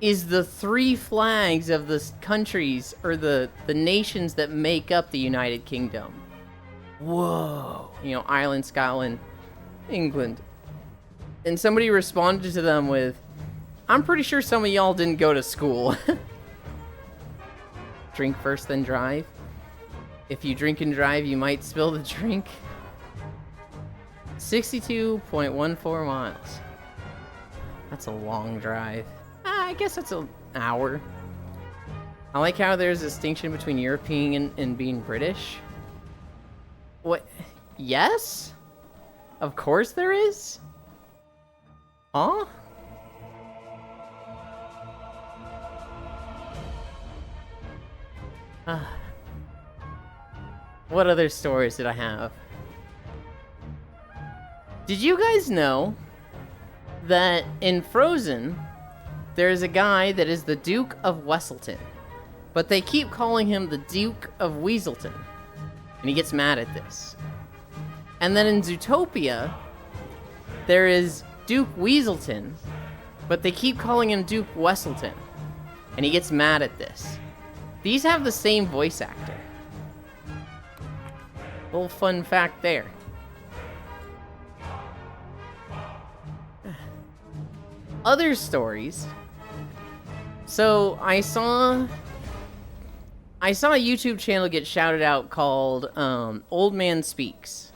is the 3 flags of the countries, or the nations that make up the United Kingdom. Whoa. You know, Ireland, Scotland, England. And somebody responded to them with, I'm pretty sure some of y'all didn't go to school. Drink first, then drive. If you drink and drive, you might spill the drink. 62.14 miles. That's a long drive. I guess that's an hour. I like how there's a distinction between European and being British. What? Yes? Of course there is? Huh? What other stories did I have? Did you guys know that in Frozen, there's a guy that is the Duke of Wesselton, but they keep calling him the Duke of Weaselton, and he gets mad at this. And then in Zootopia, there is Duke Weaselton, but they keep calling him Duke Wesselton, and he gets mad at this. These have the same voice actor. Little fun fact there. Other stories. So I saw a YouTube channel get shouted out called Old Man Speaks.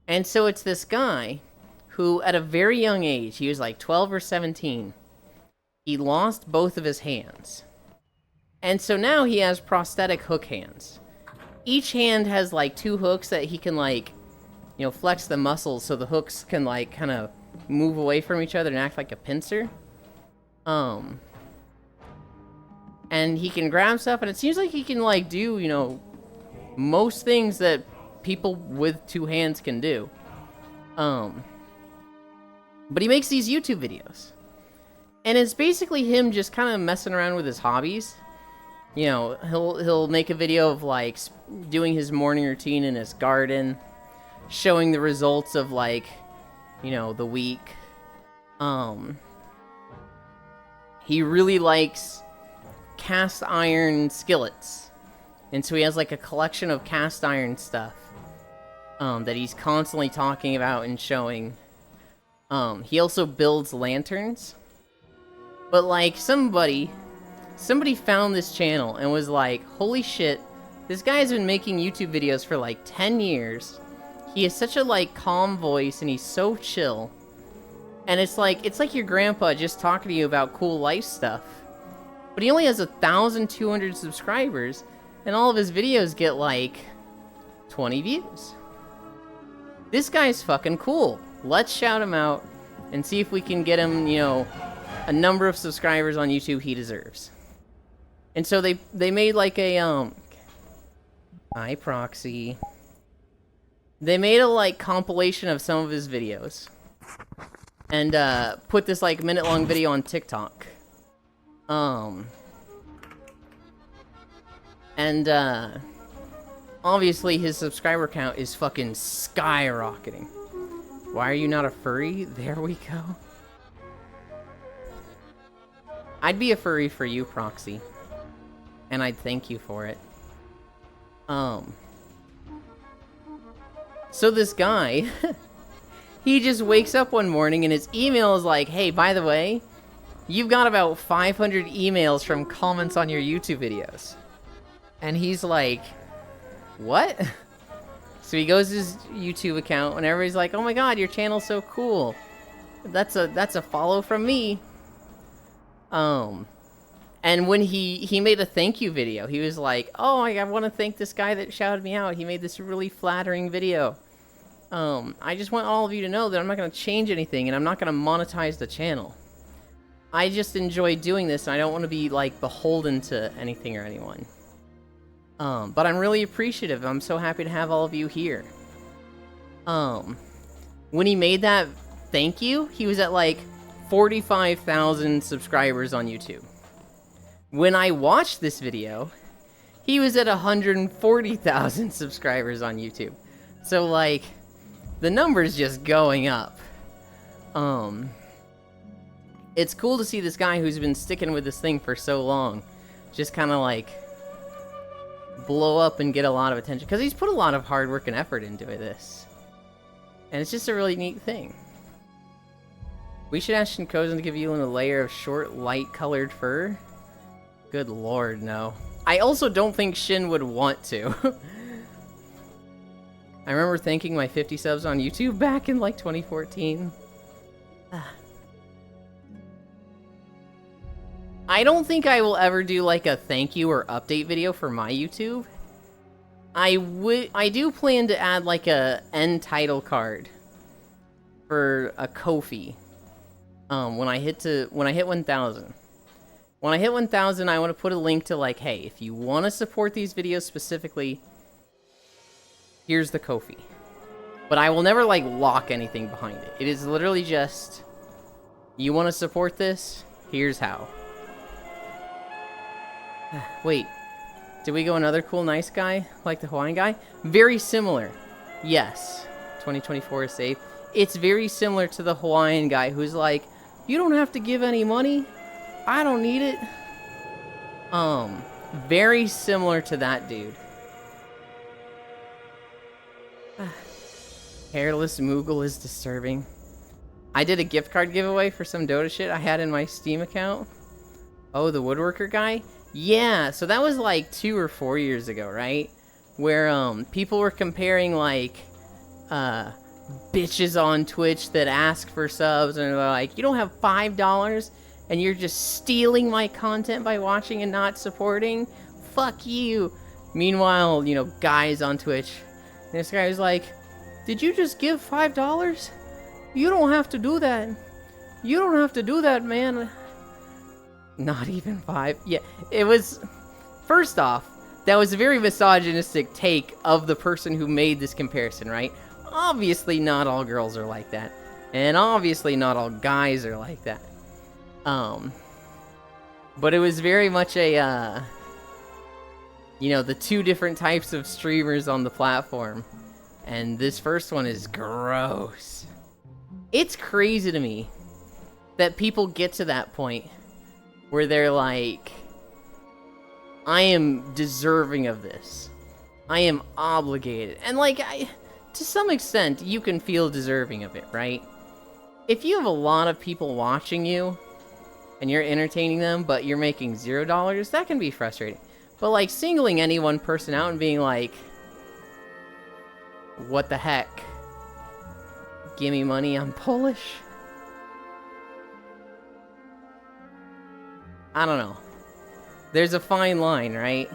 And so it's this guy who, at a very young age, he was like 12 or 17, he lost both of his hands. And so now he has prosthetic hook hands. Each hand has like 2 hooks that he can like, you know, flex the muscles so the hooks can like kind of move away from each other and act like a pincer. And he can grab stuff, and it seems like he can like do, you know, most things that people with 2 hands can do. But he makes these YouTube videos. And it's basically him just kind of messing around with his hobbies. You know, he'll make a video of like doing his morning routine in his garden, showing the results of like, you know, the week. He really likes cast iron skillets. And so he has like a collection of cast iron stuff that he's constantly talking about and showing. He also builds lanterns. But like somebody found this channel and was like, holy shit, this guy's been making YouTube videos for like 10 years. He has such a like calm voice and he's so chill. And it's like your grandpa just talking to you about cool life stuff. But he only has 1,200 subscribers, and all of his videos get like 20 views. This guy's fucking cool. Let's shout him out and see if we can get him, you know, a number of subscribers on YouTube he deserves. And so they made like a hi Proxy. They made a like compilation of some of his videos. And put this like minute-long video on TikTok. Obviously his subscriber count is fucking skyrocketing. Why are you not a furry? There we go. I'd be a furry for you, Proxy. And I'd thank you for it. So this guy, he just wakes up one morning and his email is like, hey, by the way, you've got about 500 emails from comments on your YouTube videos. And he's like, what? So he goes to his YouTube account and everybody's like, oh my god, your channel's so cool. That's a follow from me. And when he made a thank you video, he was like, oh, I want to thank this guy that shouted me out. He made this really flattering video. I just want all of you to know that I'm not going to change anything and I'm not going to monetize the channel. I just enjoy doing this and I don't want to be like beholden to anything or anyone. But I'm really appreciative. I'm so happy to have all of you here. When he made that thank you, he was at like 45,000 subscribers on YouTube. When I watched this video, he was at 140,000 subscribers on YouTube. So like, the number's just going up. It's cool to see this guy who's been sticking with this thing for so long just kind of like blow up and get a lot of attention, because he's put a lot of hard work and effort into this. And it's just a really neat thing. We should ask Shinkozen to give you a layer of short, light-colored fur. Good lord, no. I also don't think Shin would want to. I remember thanking my 50 subs on YouTube back in like 2014. I don't think I will ever do like a thank you or update video for my YouTube. I do plan to add like a end title card for a Ko-fi. When I hit 1,000. When I hit 1,000, I want to put a link to like, hey, if you want to support these videos specifically, here's the Ko-fi. But I will never like lock anything behind it. It is literally just, you want to support this? Here's how. Wait. Did we go another cool, nice guy like the Hawaiian guy? Very similar. Yes. 2024 is safe. It's very similar to the Hawaiian guy who's like, you don't have to give any money. I don't need it. Very similar to that dude. Hairless Moogle is disturbing. I did a gift card giveaway for some Dota shit I had in my Steam account. Oh, the woodworker guy? Yeah, so that was like 2 or 4 years ago, right? Where people were comparing like bitches on Twitch that ask for subs and they're like, you don't have $5 and you're just stealing my content by watching and not supporting? Fuck you. Meanwhile, you know, guys on Twitch, this guy was like, did you just give $5? You don't have to do that. You don't have to do that, man. Not even 5. Yeah, it was... First off, that was a very misogynistic take of the person who made this comparison, right? Obviously not all girls are like that. And obviously not all guys are like that. But it was very much a, you know, the two different types of streamers on the platform. And this first one is gross. It's crazy to me that people get to that point where they're like, I am deserving of this. I am obligated. And like, to some extent, you can feel deserving of it, right? If you have a lot of people watching you and you're entertaining them, but you're making $0, that can be frustrating. But like singling any one person out and being like, what the heck? Gimme money, I'm Polish? I don't know. There's a fine line, right?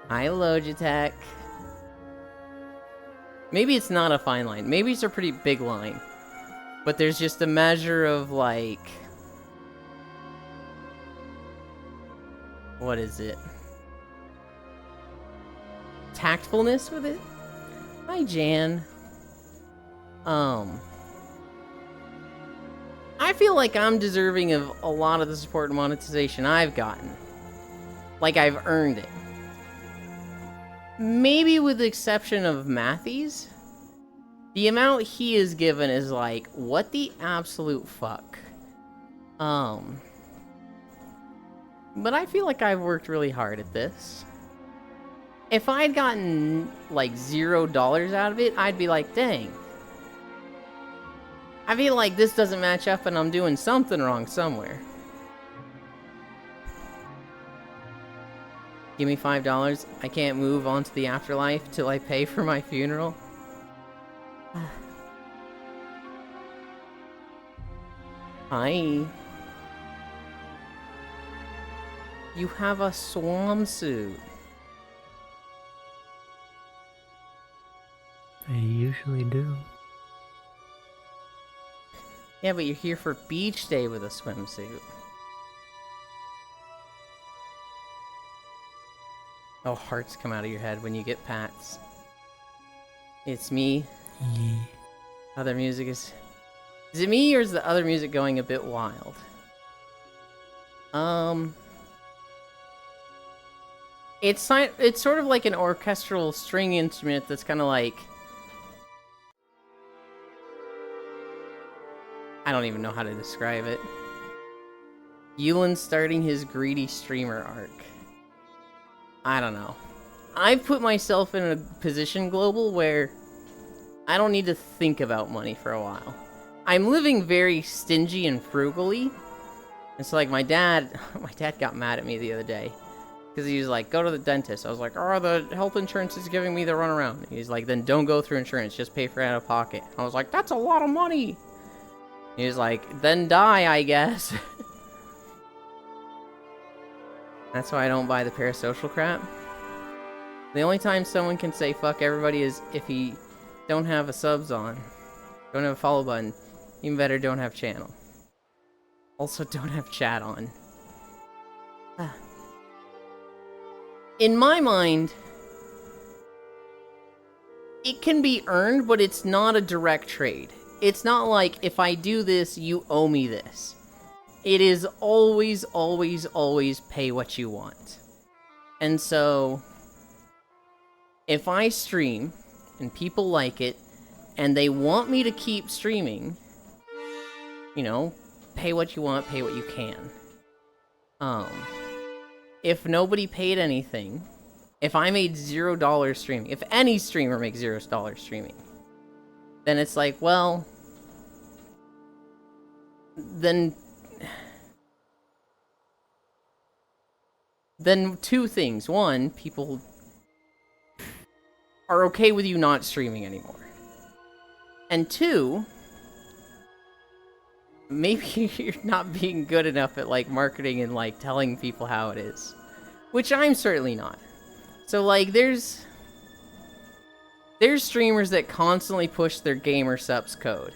Hi, Logitech. Maybe it's not a fine line. Maybe it's a pretty big line. But there's just a measure of, like... What is it? Tactfulness with it? Hi, Jan. I feel like I'm deserving of a lot of the support and monetization I've gotten. Like I've earned it. Maybe with the exception of Matthews. The amount he is given is like, what the absolute fuck? But I feel like I've worked really hard at this. If I'd gotten like $0 out of it, I'd be like, dang. I feel like this doesn't match up and I'm doing something wrong somewhere. Give me $5. I can't move on to the afterlife till I pay for my funeral. Hi. You have a swimsuit. I usually do. Yeah, but you're here for beach day with a swimsuit. Oh, hearts come out of your head when you get pats. It's me. Yeah. Other music is... Is it me or is the other music going a bit wild? It's sort of like an orchestral string instrument that's kind of like... I don't even know how to describe it. Yulin's starting his greedy streamer arc. I don't know. I've put myself in a position, Global, where I don't need to think about money for a while. I'm living very stingy and frugally. And so, like, my dad got mad at me the other day. Because he was like, go to the dentist. I was like, oh, the health insurance is giving me the runaround. He's like, then don't go through insurance. Just pay for it out of pocket. I was like, that's a lot of money. He was like, then die, I guess. That's why I don't buy the parasocial crap. The only time someone can say fuck everybody is if he don't have a subs on. Don't have a follow button. Even better, don't have channel. Also, don't have chat on. In my mind, it can be earned, but it's not a direct trade. It's not like, if I do this, you owe me this. it is always, always, always pay what you want. And so, if I stream and people like it and they want me to keep streaming, you know, pay what you want, pay what you can. If nobody paid anything, if I made $0 streaming, if any streamer makes $0 streaming, then it's like, well, then two things. One, people are okay with you not streaming anymore. And two, maybe you're not being good enough at, like, marketing and, like, telling people how it is. Which I'm certainly not. So, like, there's streamers that constantly push their gamer subs code.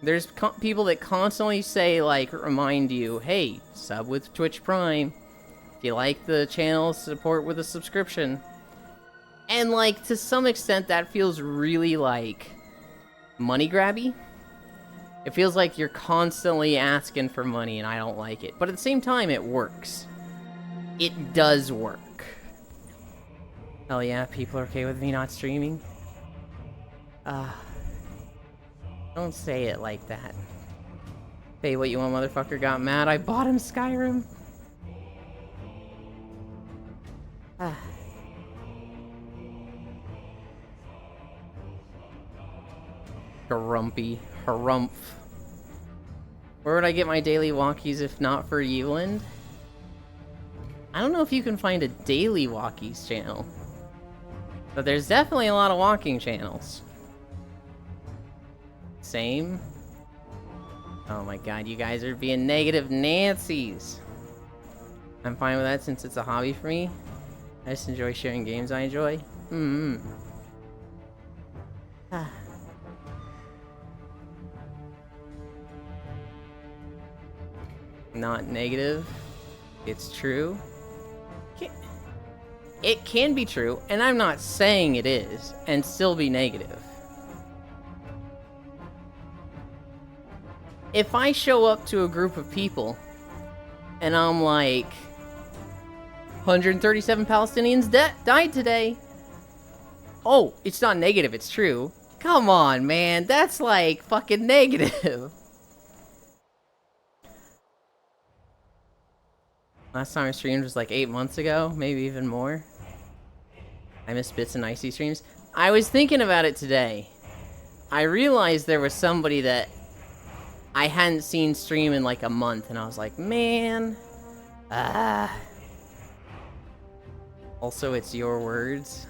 There's people that constantly say, like, remind you, hey, sub with Twitch Prime. If you like the channel, support with a subscription. And, like, to some extent, that feels really, like, money grabby. It feels like you're constantly asking for money, and I don't like it. But at the same time, it works. It does work. Hell yeah, people are okay with me not streaming. Don't say it like that. Hey, what you want, motherfucker? Got mad I bought him Skyrim? Grumpy. Harumph. Where would I get my daily walkies if not for Euland? I don't know if you can find a daily walkies channel. But there's definitely a lot of walking channels. Same. Oh my god, you guys are being negative Nancys. I'm fine with that since it's a hobby for me. I just enjoy sharing games I enjoy. Not negative. It's true. It can be true, and I'm not saying it is, and still be negative. If I show up to a group of people, and I'm like, 137 Palestinians died today. Oh, it's not negative, it's true. Come on, man, that's like fucking negative. Last time I streamed was like 8 months ago, maybe even more. I miss Bits and Icy streams. I was thinking about it today. I realized there was somebody that I hadn't seen stream in like a month, and I was like, man. Also, it's your words.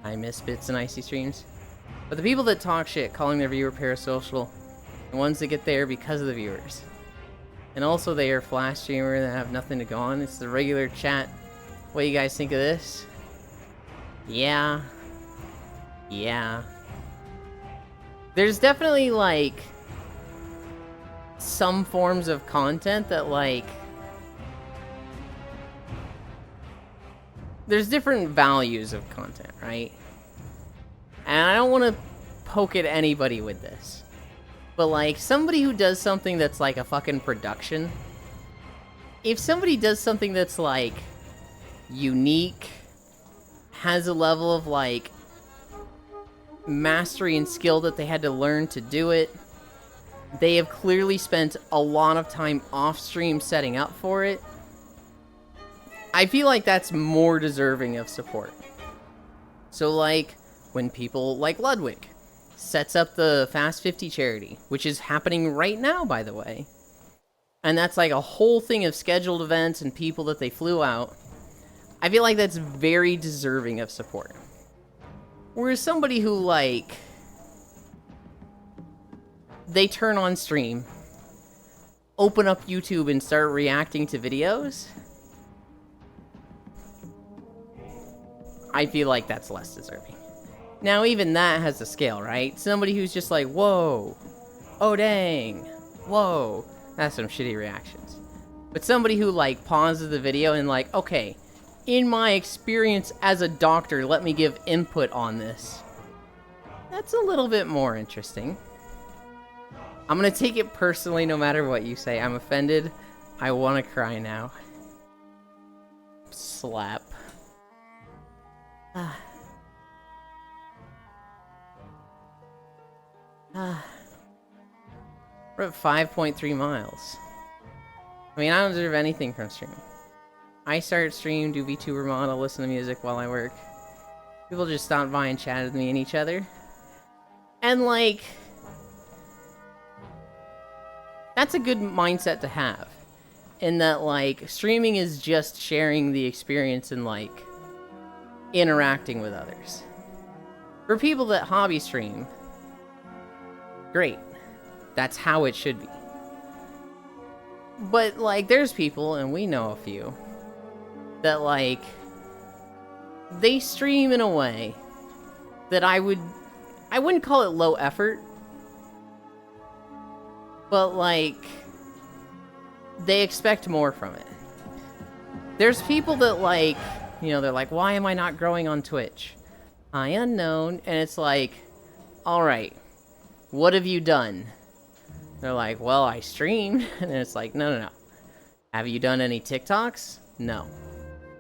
I miss Bits and Icy streams. But the people that talk shit, calling their viewer parasocial, the ones that get there because of the viewers. And also they are Flash streamer that have nothing to go on. It's the regular chat. What do you guys think of this? Yeah. Yeah. There's definitely, like, some forms of content that, like, there's different values of content, right? And I don't want to poke at anybody with this. But, like, somebody who does something that's like a fucking production, if somebody does something that's, like, unique, has a level of, like, mastery and skill that they had to learn to do it, they have clearly spent a lot of time off-stream setting up for it, I feel like that's more deserving of support. So, like, when people like Ludwig sets up the Fast 50 charity, which is happening right now, by the way. And that's like a whole thing of scheduled events and people that they flew out. I feel like that's very deserving of support. Whereas somebody who, like, they turn on stream, open up YouTube and start reacting to videos, I feel like that's less deserving. Now, even that has a scale, right? Somebody who's just like, whoa, oh dang, whoa, that's some shitty reactions. But somebody who, like, pauses the video and, like, okay, in my experience as a doctor, let me give input on this. That's a little bit more interesting. I'm gonna take it personally no matter what you say. I'm offended. I wanna cry now. Slap. We're at 5.3 miles. I mean, I don't deserve anything from streaming. I start stream, do VTuber model, listen to music while I work. People just stop by and chat with me and each other. And like, that's a good mindset to have. In that like, streaming is just sharing the experience and like, interacting with others. For people that hobby stream, great. That's how it should be. But like, there's people, and we know a few, that like, they stream in a way that I wouldn't call it low effort, but like, they expect more from it. There's people that like, you know, they're like, why am I not growing on Twitch? I unknown, and it's like, alright, what have you done? They're like, well, I streamed, and it's like, no. Have you done any TikToks? No.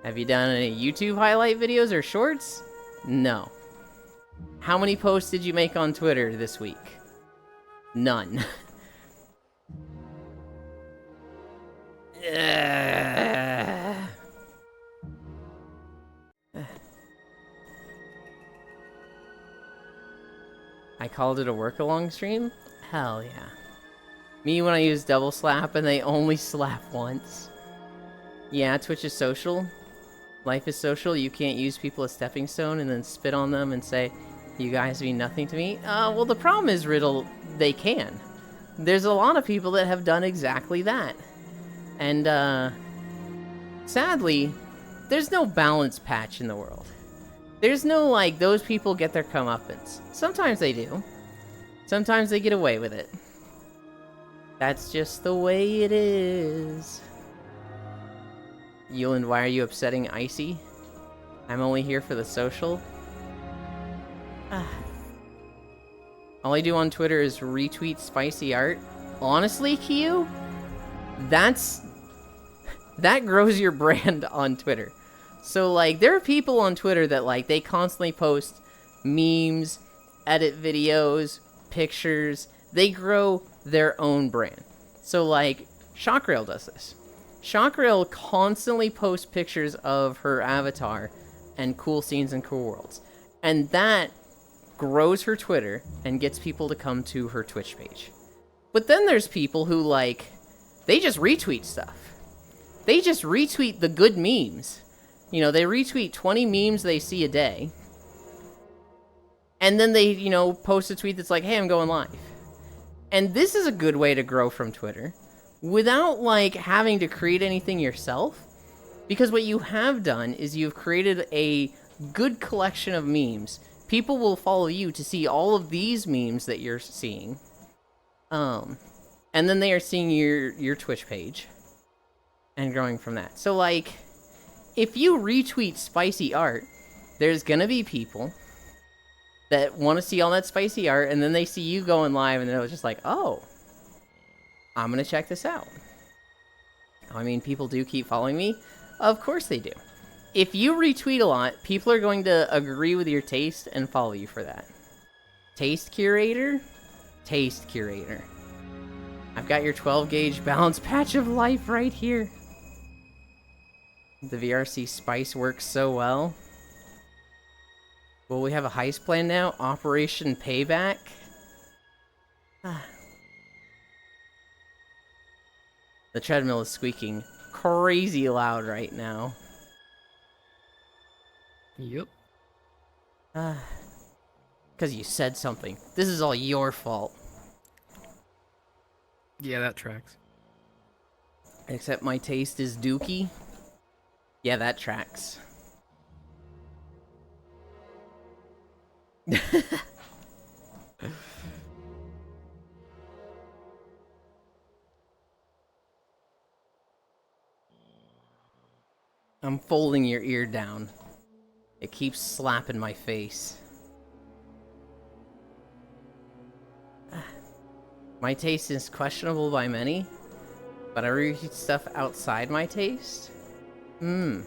Have you done any YouTube highlight videos or shorts? No. How many posts did you make on Twitter this week? None. I called it a work-along stream? Hell yeah. Me when I use double slap and they only slap once. Yeah, Twitch is social. Life is social. You can't use people as stepping stone and then spit on them and say, you guys mean nothing to me. Well, the problem is, Riddle, they can. There's a lot of people that have done exactly that. And, sadly, there's no balance patch in the world. There's no, like, those people get their comeuppance. Sometimes they do. Sometimes they get away with it. That's just the way it is. Yuland, why are you upsetting Icy? I'm only here for the social. All I do on Twitter is retweet spicy art. Honestly, Kyu, that grows your brand on Twitter. So, like, there are people on Twitter that, like, they constantly post memes, edit videos, pictures. They grow their own brand. So, like, Shockrail does this. Shockrail constantly posts pictures of her avatar and cool scenes and cool worlds. And that grows her Twitter and gets people to come to her Twitch page. But then there's people who, like, they just retweet stuff. They just retweet the good memes. You know, they retweet 20 memes they see a day. And then they, you know, post a tweet that's like, hey, I'm going live. And this is a good way to grow from Twitter without, like, having to create anything yourself. Because what you have done is you've created a good collection of memes. People will follow you to see all of these memes that you're seeing. And then they are seeing your Twitch page. And growing from that. So, like, if you retweet spicy art, there's gonna be people that want to see all that spicy art, and then they see you going live, and they're just like, oh, I'm gonna check this out. I mean, people do keep following me. Of course they do. If you retweet a lot, people are going to agree with your taste and follow you for that. Taste curator? Taste curator. I've got your 12 gauge balance patch of life right here. The VRC spice works so well. Well, we have a heist plan now. Operation Payback. The treadmill is squeaking crazy loud right now. Yep. Because you said something. This is all your fault. Yeah, that tracks. Except my taste is dookie. Yeah, that tracks. I'm folding your ear down. It keeps slapping my face. My taste is questionable by many, but I read stuff outside my taste. Oh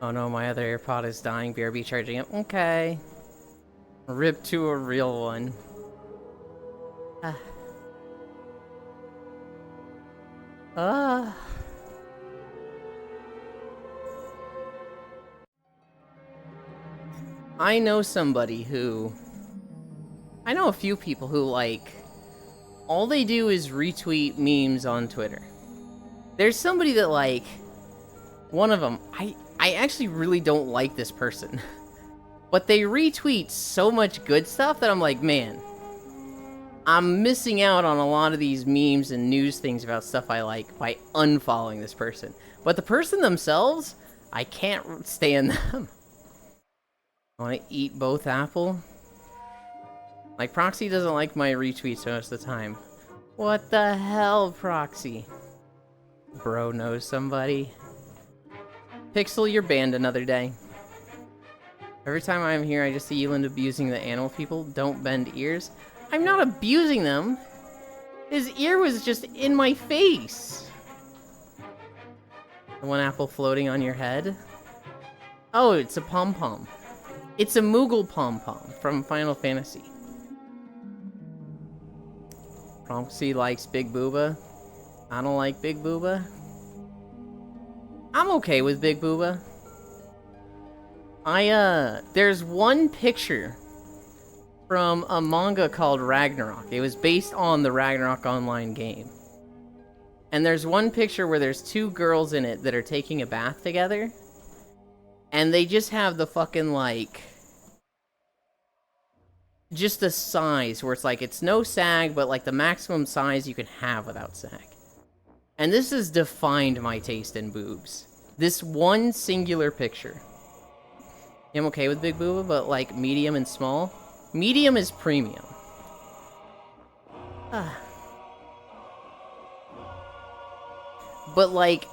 no, my other AirPod is dying. BRB charging it. Okay. Rip to a real one. I know somebody who... I know a few people who, like... all they do is retweet memes on Twitter. There's somebody that, like... one of them... I actually really don't like this person. But they retweet so much good stuff that I'm like, man... I'm missing out on a lot of these memes and news things about stuff I like by unfollowing this person. But the person themselves, I can't stand them. I want to eat both apple. Like, Proxy doesn't like my retweets most of the time. What the hell, Proxy? Bro knows somebody. Pixel, you're banned another day. Every time I'm here, I just see Eland abusing the animal people. Don't bend ears. I'm not abusing them. His ear was just in my face. The one apple floating on your head. Oh, it's a pom-pom. It's a Moogle pom-pom from Final Fantasy. Proxy likes Big Booba. I don't like Big Booba. I'm okay with Big Booba. There's one picture from a manga called Ragnarok. It was based on the Ragnarok Online game. And there's one picture where there's two girls in it that are taking a bath together. And they just have the fucking, like... just the size where it's like, it's no sag, but like the maximum size you can have without sag. And this has defined my taste in boobs. This one singular picture. I'm okay with Big Booba, but like medium and small. Medium is premium. But like,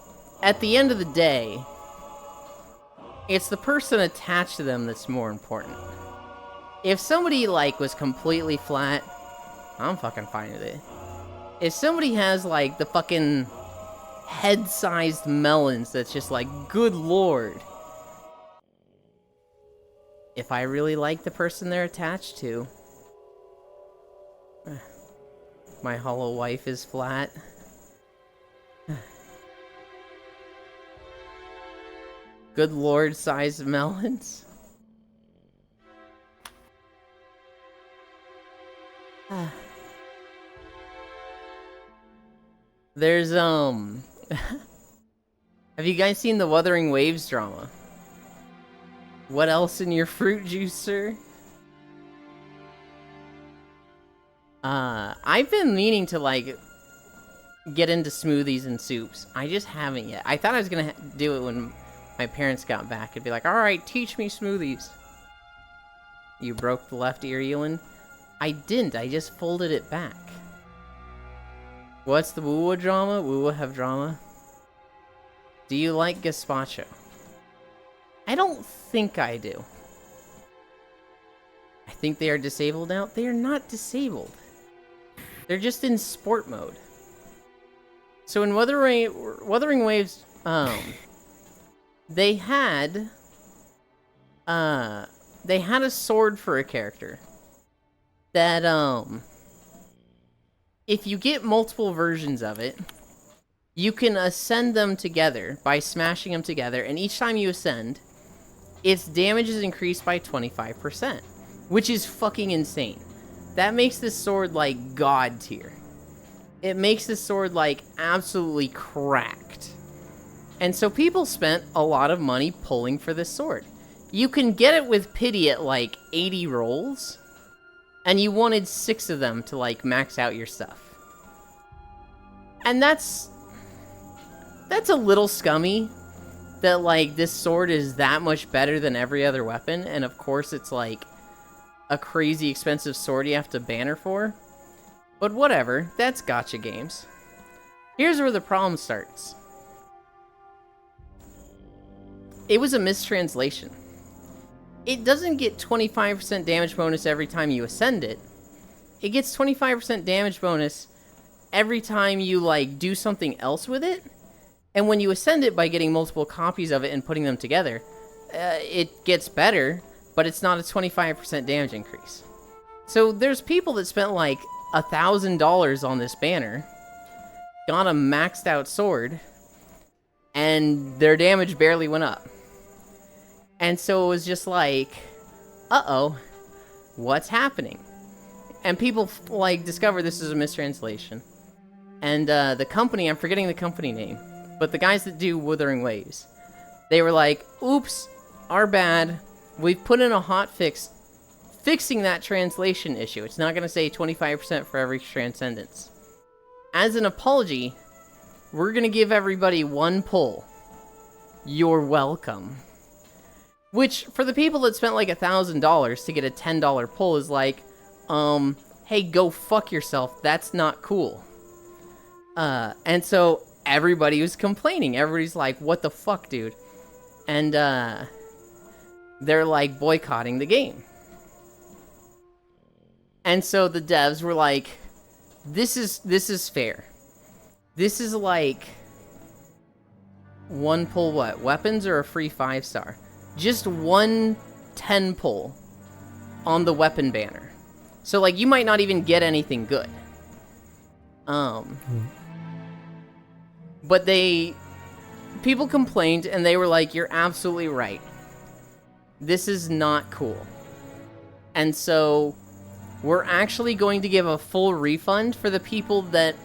at the end of the day, it's the person attached to them that's more important. If somebody like was completely flat, I'm fucking fine with it. If somebody has like the fucking head-sized melons that's just like, good lord. If I really like the person they're attached to. My hollow wife is flat. Good lord sized melons. There's, have you guys seen the Wuthering Waves drama? What else in your fruit juice, sir? I've been meaning to, like, get into smoothies and soups. I just haven't yet. I thought I was gonna do it when my parents got back. It'd be like, alright, teach me smoothies. You broke the left ear, Ewan? I didn't, I just folded it back. What's the Woowa drama? Woowa have drama? Do you like gazpacho? I don't think I do. I think they are disabled now. They are not disabled. They're just in sport mode. So in Wuthering Waves, they had a sword for a character that, if you get multiple versions of it, you can ascend them together by smashing them together, and each time you ascend, its damage is increased by 25%, which is fucking insane. That makes this sword, like, god tier. It makes this sword, like, absolutely cracked. And so people spent a lot of money pulling for this sword. You can get it with pity at, like, 80 rolls, and you wanted 6 of them to, like, max out your stuff. And that's a little scummy, that, like, this sword is that much better than every other weapon, and of course it's, like, a crazy expensive sword you have to banner for. But whatever, that's gacha games. Here's where the problem starts. It was a mistranslation. It doesn't get 25% damage bonus every time you ascend it. it gets 25% damage bonus every time you, like, do something else with it. And when you ascend it by getting multiple copies of it and putting them together, it gets better, but it's not a 25% damage increase. So there's people that spent, like, $1,000 on this banner, got a maxed out sword, and their damage barely went up. And so it was just like, uh-oh, what's happening? And people, like, discover this is a mistranslation. And the company, I'm forgetting the company name, but the guys that do Wuthering Waves, they were like, oops, our bad. We've put in a hotfix fixing that translation issue. It's not going to say 25% for every transcendence. As an apology, we're going to give everybody 1 pull. You're welcome. Which, for the people that spent like $1,000 to get a $10 pull is like, hey, go fuck yourself. That's not cool. And so everybody was complaining. Everybody's like, what the fuck, dude? And, they're like boycotting the game. And so the devs were like, this is fair. This is like 1 pull what? Weapons or a free 5-star? Just 1 10 pull on the weapon banner. So like you might not even get anything good. But people complained and they were like, you're absolutely right. This is not cool. And so we're actually going to give a full refund for the people that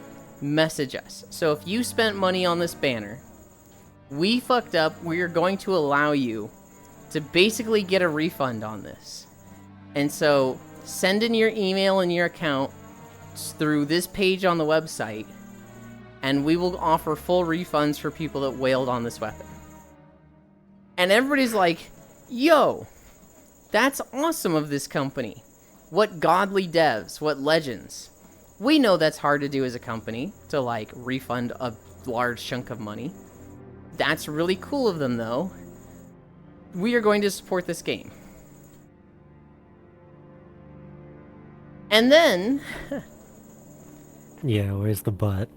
message us. So if you spent money on this banner, we fucked up, we are going to allow you to basically get a refund on this. And so send in your email and your account through this page on the website, and we will offer full refunds for people that wailed on this weapon. And everybody's like, yo, that's awesome of this company. What godly devs, what legends. We know that's hard to do as a company, to like refund a large chunk of money. That's really cool of them though. We are going to support this game. And then... Yeah, where's the butt?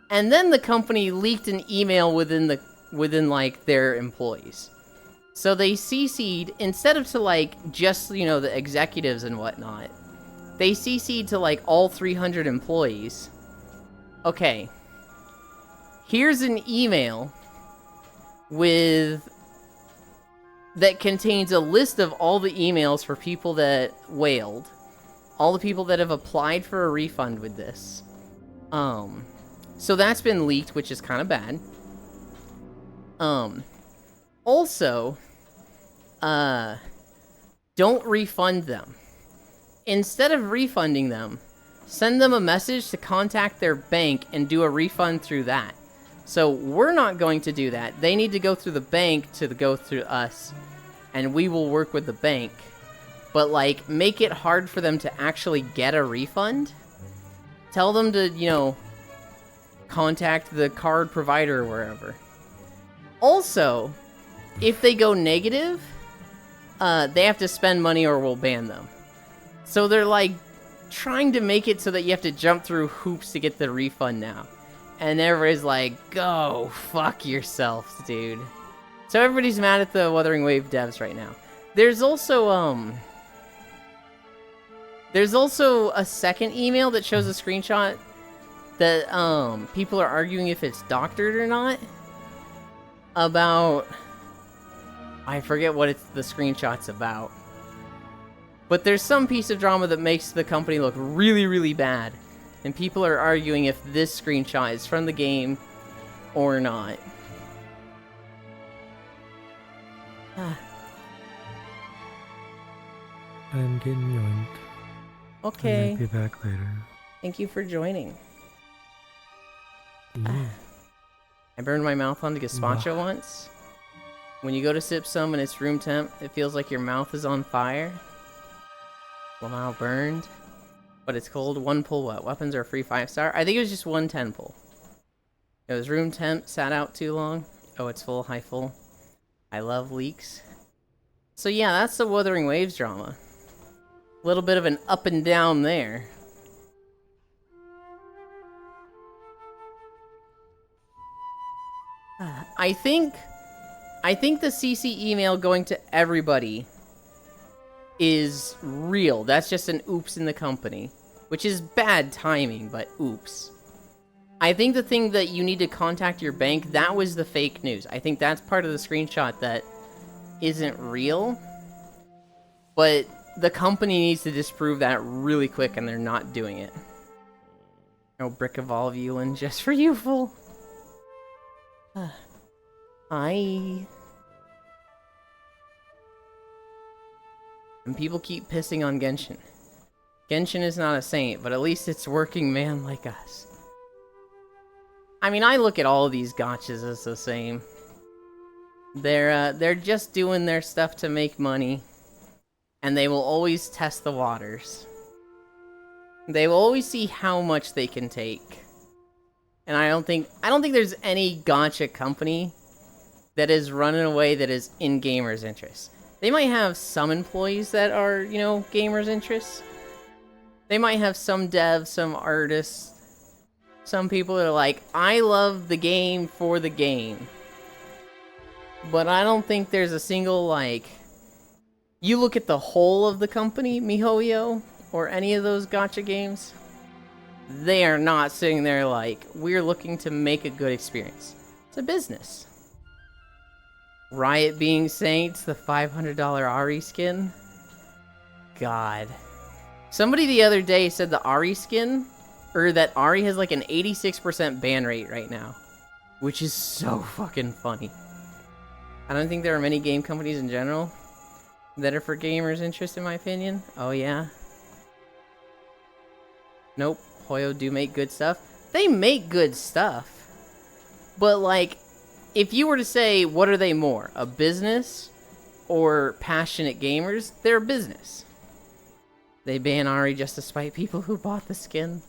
And then the company leaked an email within like their employees. So they CC'd, instead of to like just, you know, the executives and whatnot, they CC'd to like all 300 employees. Okay. Here's an email that contains a list of all the emails for people that wailed. All the people that have applied for a refund with this. So that's been leaked, which is kind of bad. Also, don't refund them. Instead of refunding them, send them a message to contact their bank and do a refund through that. So we're not going to do that. They need to go through the bank to go through us, and we will work with the bank. But, like, make it hard for them to actually get a refund. Tell them to, you know, contact the card provider or wherever. Also, if they go negative, they have to spend money or we'll ban them. So they're, like, trying to make it so that you have to jump through hoops to get the refund now. And everybody's like, go fuck yourselves, dude. So everybody's mad at the Wuthering Wave devs right now. There's also a second email that shows a screenshot that people are arguing if it's doctored or not. About, I forget what the screenshot's about. But there's some piece of drama that makes the company look really, really bad. And people are arguing if this screenshot is from the game or not. I'm getting yoinked. I Okay. might be back later. Thank you for joining. Yeah. I burned my mouth on the gazpacho once. When you go to sip some and it's room temp, it feels like your mouth is on fire. Well, now burned. But it's cold. 1 pull what? Weapons are a free 5-star? I think it was just 1 10 pull. It was room temp, sat out too long. Oh, it's full, high full. I love leaks. So yeah, that's the Wuthering Waves drama. A little bit of an up and down there. I think the CC email going to everybody is real. That's just an oops in the company, which is bad timing, but oops. I think the thing that you need to contact your bank, that was the fake news. I think that's part of the screenshot that isn't real, but the company needs to disprove that really quick, and they're not doing it. No Brick Evolve Yulin just for you, fool. Hi. And people keep pissing on Genshin. Genshin is not a saint, but at least it's working man like us. I mean, I look at all of these gotchas as the same. They're just doing their stuff to make money, and they will always test the waters. They will always see how much they can take. And I don't think there's any gacha company that is running away that is in gamers' interests. They might have some employees that are, you know, gamers' interests. They might have some devs, some artists, some people that are like, I love the game for the game. But I don't think there's a single, like, you look at the whole of the company, MiHoYo, or any of those gacha games, they are not sitting there like, we're looking to make a good experience. It's a business. Riot being Saints, the $500 Ari skin. God. Somebody the other day said the Ari skin, or that Ari has like an 86% ban rate right now, which is so fucking funny. I don't think there are many game companies in general that are for gamers' interest, in my opinion. Oh yeah. Nope. Hoyo do make good stuff. They make good stuff. But like, if you were to say, what are they more? A business or passionate gamers? They're a business. They ban Ari just to spite people who bought the skin.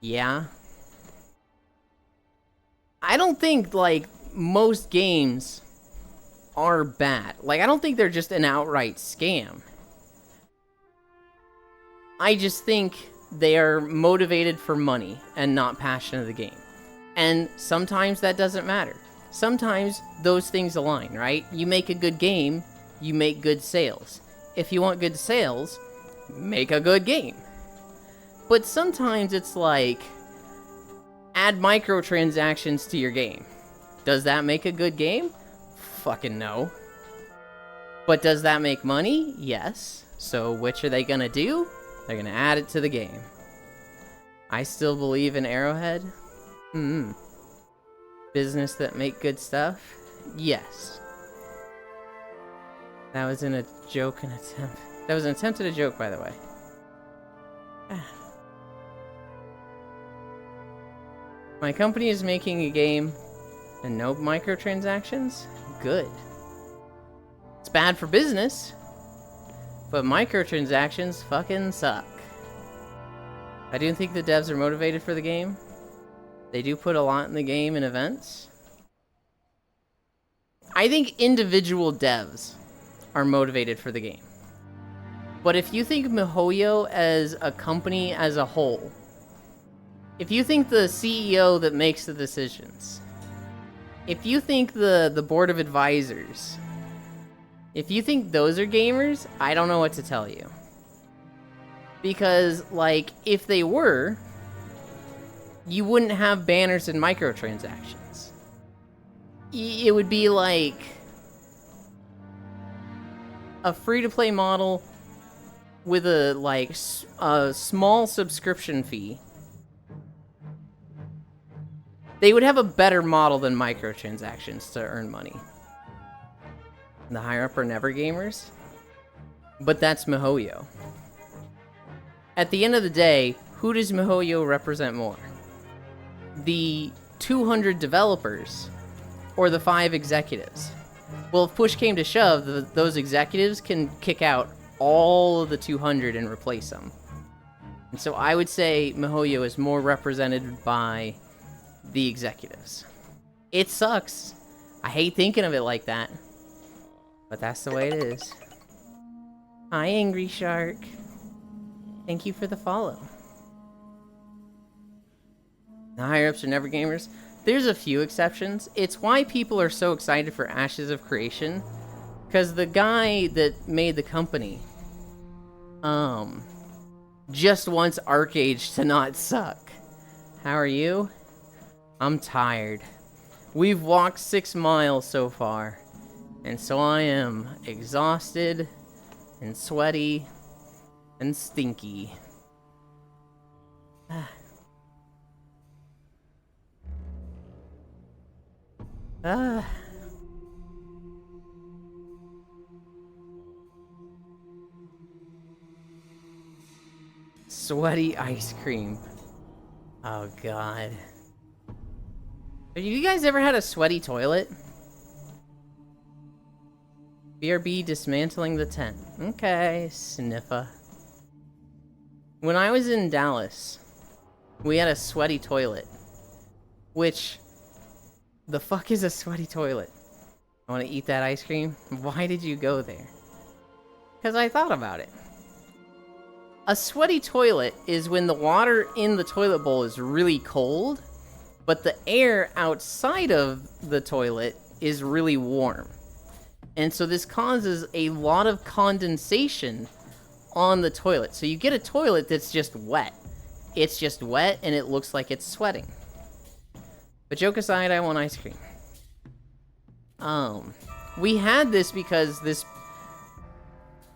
Yeah. I don't think, like, most games are bad. Like, I don't think they're just an outright scam. I just think they are motivated for money and not passion of the game. And sometimes that doesn't matter. Sometimes those things align, right? You make a good game, you make good sales. If you want good sales, make a good game. But sometimes it's like, add microtransactions to your game. Does that make a good game? Fucking no. But does that make money? Yes. So which are they gonna do? They're gonna add it to the game. I still believe in Arrowhead. Business that make good stuff? Yes. That was in a joke, an attempt. That was an attempt at a joke, by the way. My company is making a game and no microtransactions? Good. It's bad for business, but microtransactions fucking suck. I do think the devs are motivated for the game. They do put a lot in the game and events. I think individual devs are motivated for the game. But if you think MiHoYo as a company as a whole, if you think the CEO that makes the decisions, if you think the board of advisors, if you think those are gamers, I don't know what to tell you. Because, like, if they were, you wouldn't have banners and microtransactions. It would be like a free-to-play model with a, like, a small subscription fee. They would have a better model than microtransactions to earn money. The higher up are never gamers, but that's MiHoYo. At the end of the day, who does MiHoYo represent more? The 200 developers or the 5 executives? Well, if push came to shove, those executives can kick out all of the 200 and replace them. And so I would say MiHoYo is more represented by the executives. It sucks. I hate thinking of it like that. But that's the way it is. Hi, Angry Shark. Thank you for the follow. The higher-ups are never gamers. there's a few exceptions. It's why people are so excited for Ashes of Creation, because the guy that made the company, just wants ArcAge to not suck. How are you? I'm tired. We've walked 6 miles so far, and so I am exhausted and sweaty and stinky. Sweaty ice cream. Oh god. Have you guys ever had a sweaty toilet? BRB dismantling the tent. Okay, sniffa. When I was in Dallas, we had a sweaty toilet. Which, the fuck is a sweaty toilet? I want to eat that ice cream? Why did you go there? Because I thought about it. A sweaty toilet is when the water in the toilet bowl is really cold, but the air outside of the toilet is really warm. And so this causes a lot of condensation on the toilet. So you get a toilet that's just wet. It's just wet and it looks like it's sweating. But joke aside, I want ice cream. We had this because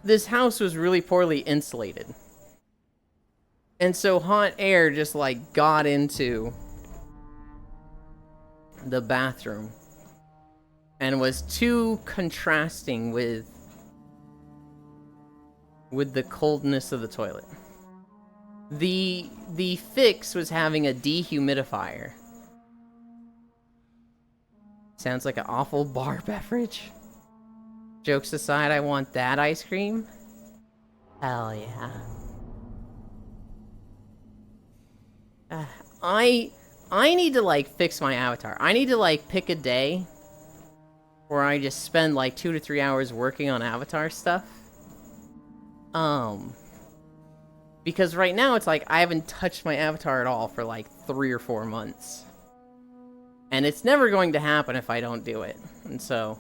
this house was really poorly insulated. And so hot air just like got into the bathroom and was too contrasting with the coldness of the toilet. The fix was having a dehumidifier. Sounds like an awful bar beverage. Jokes aside, I want that ice cream. Hell yeah. I need to like fix my avatar. I need to like pick a day where I just spend like 2 to 3 hours working on avatar stuff. Because right now it's like I haven't touched my avatar at all for like 3 or 4 months. And it's never going to happen if I don't do it. And so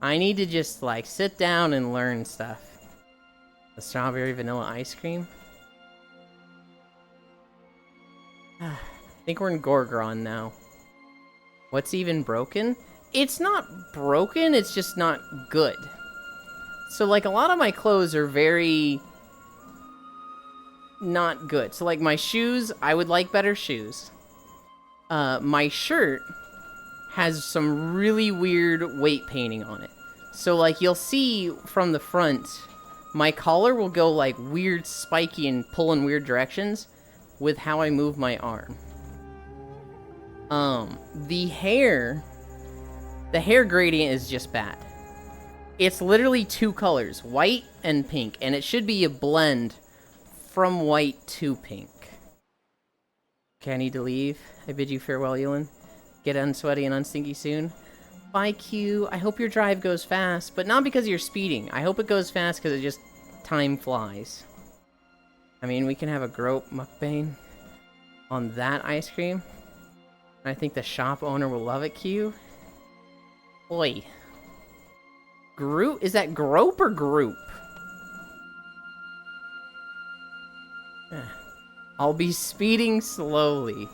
I need to just like sit down and learn stuff. The strawberry vanilla ice cream. I think we're in Gorgron now. What's even broken? It's not broken, it's just not good. So like a lot of my clothes are very not good. So like my shoes, I would like better shoes. My shirt has some really weird weight painting on it. So like you'll see from the front, my collar will go like weird spiky and pull in weird directions with how I move my arm. The hair gradient is just bad. It's literally 2 colors, white and pink, and it should be a blend from white to pink. Okay, I need to leave. I bid you farewell, Yulin. Get unsweaty and unstinky soon. Bye, Q. I hope your drive goes fast, but not because you're speeding. I hope it goes fast because it just time flies. I mean, we can have a grope mukbang on that ice cream. I think the shop owner will love it, Q. Oi. Groot? Is that grope or group? I'll be speeding slowly.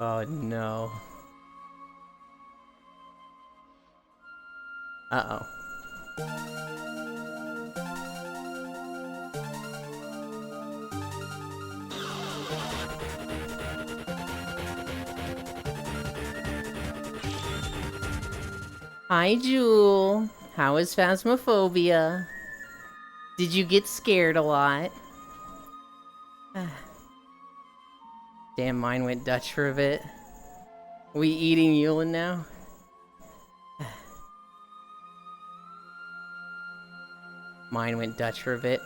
Oh no. Uh-oh. Hi, Jewel. How is Phasmophobia? Did you get scared a lot? Damn, mine went Dutch for a bit. We eating Yulin now? Mine went Dutch for a bit.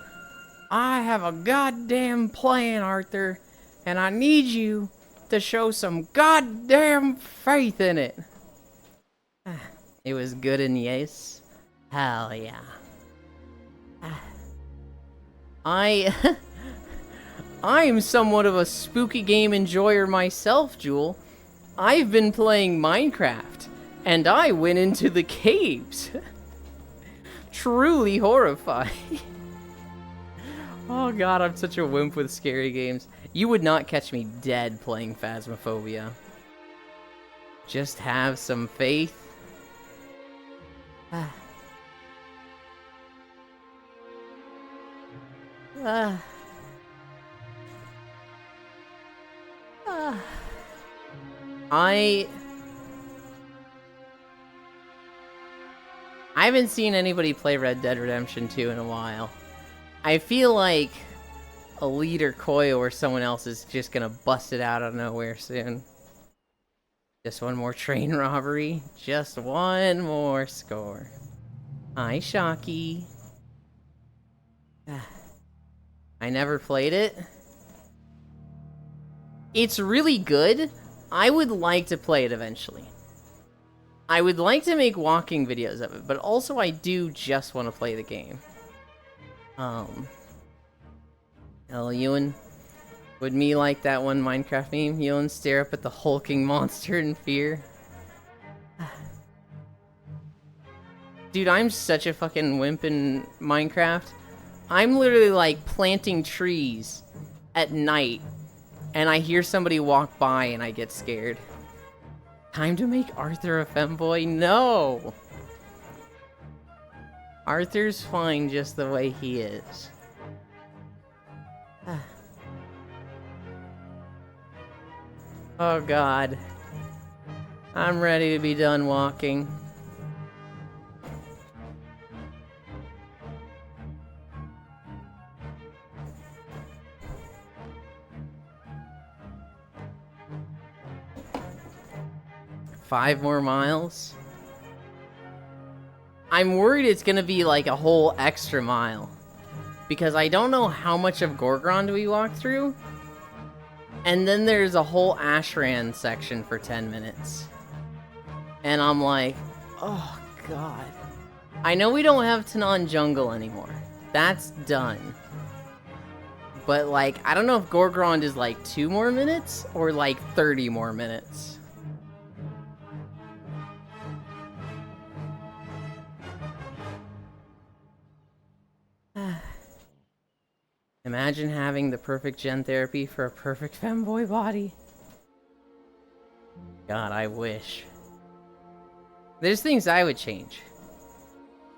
I have a goddamn plan, Arthur, and I need you to show some goddamn faith in it. It was good and yes. Hell yeah. I'm somewhat of a spooky game enjoyer myself, Jewel. I've been playing Minecraft, and I went into the caves. Truly horrifying. Oh god, I'm such a wimp with scary games. You would not catch me dead playing Phasmophobia. Just have some faith. I haven't seen anybody play Red Dead Redemption 2 in a while. I feel like Elite or Koyo or someone else is just gonna bust it out of nowhere soon. Just one more train robbery. Just one more score. Hi, Shocky. I never played it. It's really good. I would like to play it eventually. I would like to make walking videos of it, but also I do just want to play the game. Hello, Ewan. Would me like that one Minecraft meme? Ewan stare up at the hulking monster in fear. Dude, I'm such a fucking wimp in Minecraft. I'm literally like planting trees at night, and I hear somebody walk by and I get scared. Time to make Arthur a femboy? No! Arthur's fine just the way he is. Oh god. I'm ready to be done walking. Five more miles? I'm worried it's gonna be like a whole extra mile. Because I don't know how much of Gorgrond we walked through. And then there's a whole Ashran section for 10 minutes. And I'm like, oh god. I know we don't have Tanan Jungle anymore. That's done. But like, I don't know if Gorgrond is like 2 more minutes or like 30 more minutes. Imagine having the perfect gen therapy for a perfect femboy body. God, I wish. There's things I would change.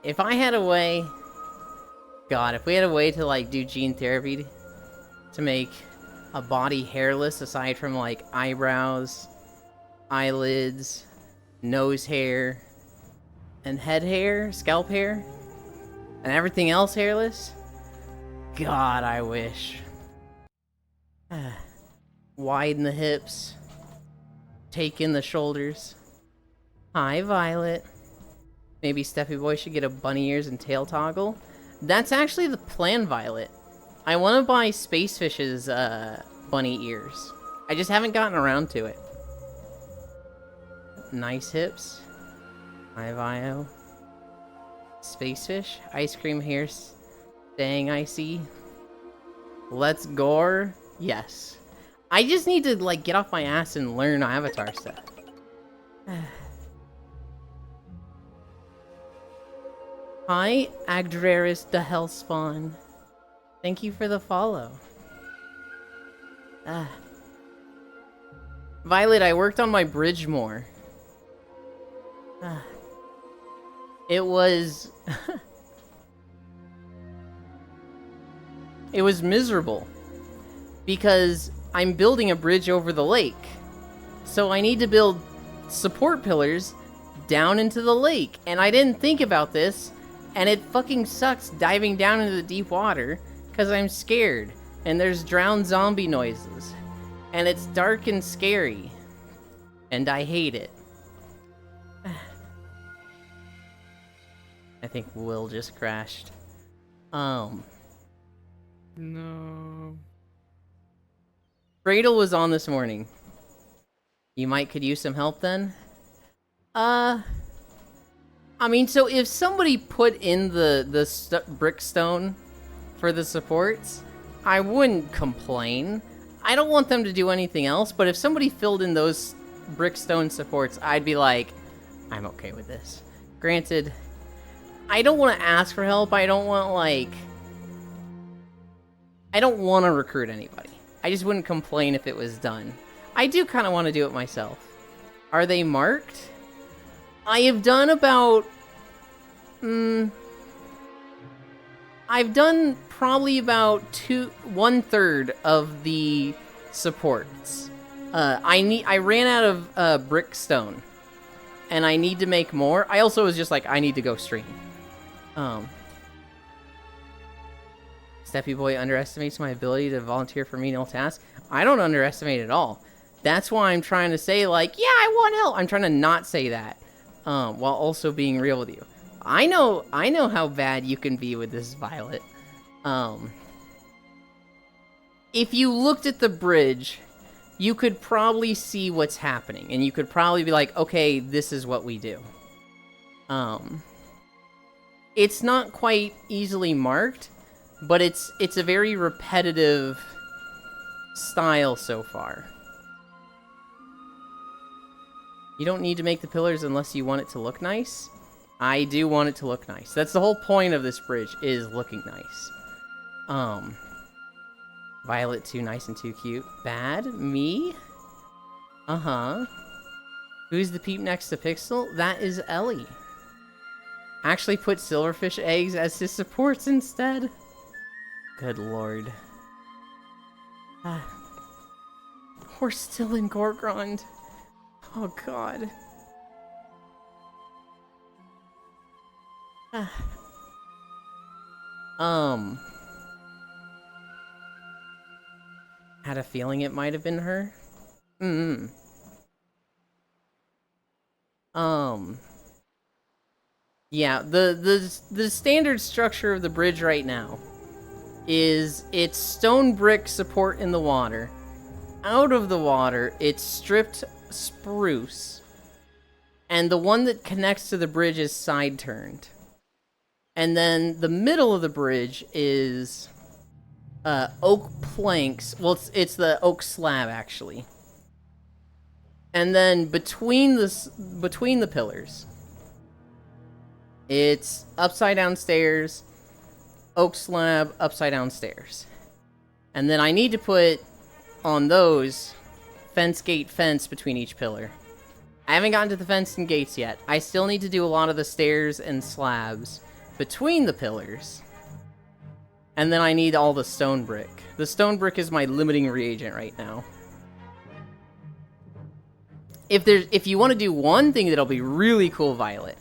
If I had a way... God, if we had a way to, like, do gene therapy to make a body hairless aside from, like, eyebrows, eyelids, nose hair, and head hair, scalp hair, and everything else hairless... God, I wish. Widen the hips. Take in the shoulders. Hi, Violet. Maybe Steffi Boy should get a bunny ears and tail toggle. That's actually the plan, Violet. I want to buy Spacefish's bunny ears. I just haven't gotten around to it. Nice hips. Hi, Vio. Spacefish. Ice cream hair. Dang, I see. Let's gore. Yes. I just need to, like, get off my ass and learn Avatar stuff. Hi, Agdraris the Hellspawn. Thank you for the follow. Violet, I worked on my bridge more. It was... It was miserable. Because I'm building a bridge over the lake. So I need to build support pillars down into the lake. And I didn't think about this. And it fucking sucks diving down into the deep water. Because I'm scared. And there's drowned zombie noises. And it's dark and scary. And I hate it. I think Will just crashed. No. Cradle was on this morning. You could use some help then? I mean, so if somebody put in the brickstone for the supports, I wouldn't complain. I don't want them to do anything else, but if somebody filled in those brickstone supports, I'd be like, I'm okay with this. Granted, I don't want to ask for help. I don't want, like... I don't want to recruit anybody. I just wouldn't complain if it was done. I do kind of want to do it myself. Are they marked? I have done about... I've done probably about 1/3 of the supports. I ran out of brickstone, and I need to make more. I also was just like, I need to go stream. Steppy Boy underestimates my ability to volunteer for menial tasks. I don't underestimate it at all. That's why I'm trying to say, like, yeah, I want help. I'm trying to not say that, while also being real with you. I know how bad you can be with this, Violet. If you looked at the bridge, you could probably see what's happening, and you could probably be like, okay, this is what we do. It's not quite easily marked, but it's a very repetitive style so far. You don't need to make the pillars unless you want it to look nice. I do want it to look nice. That's the whole point of this bridge, is looking nice. Violet too nice and too cute. Bad? Me? Uh-huh. Who's the peep next to Pixel? That is Ellie. Actually put silverfish eggs as his supports instead. Good lord. We're still in Gorgrond. Oh god. Had a feeling it might have been her. Yeah, the standard structure of the bridge right now is it's stone brick support in the water. Out of the water, it's stripped spruce. And the one that connects to the bridge is side turned. And then the middle of the bridge is oak planks. Well, it's the oak slab, actually. And then between the pillars, it's upside down stairs, oak slab, upside down stairs. And then I need to put on those fence gate fence between each pillar. I haven't gotten to the fence and gates yet. I still need to do a lot of the stairs and slabs between the pillars. And then I need all the stone brick. The stone brick is my limiting reagent right now. If you want to do one thing that'll be really cool, Violet,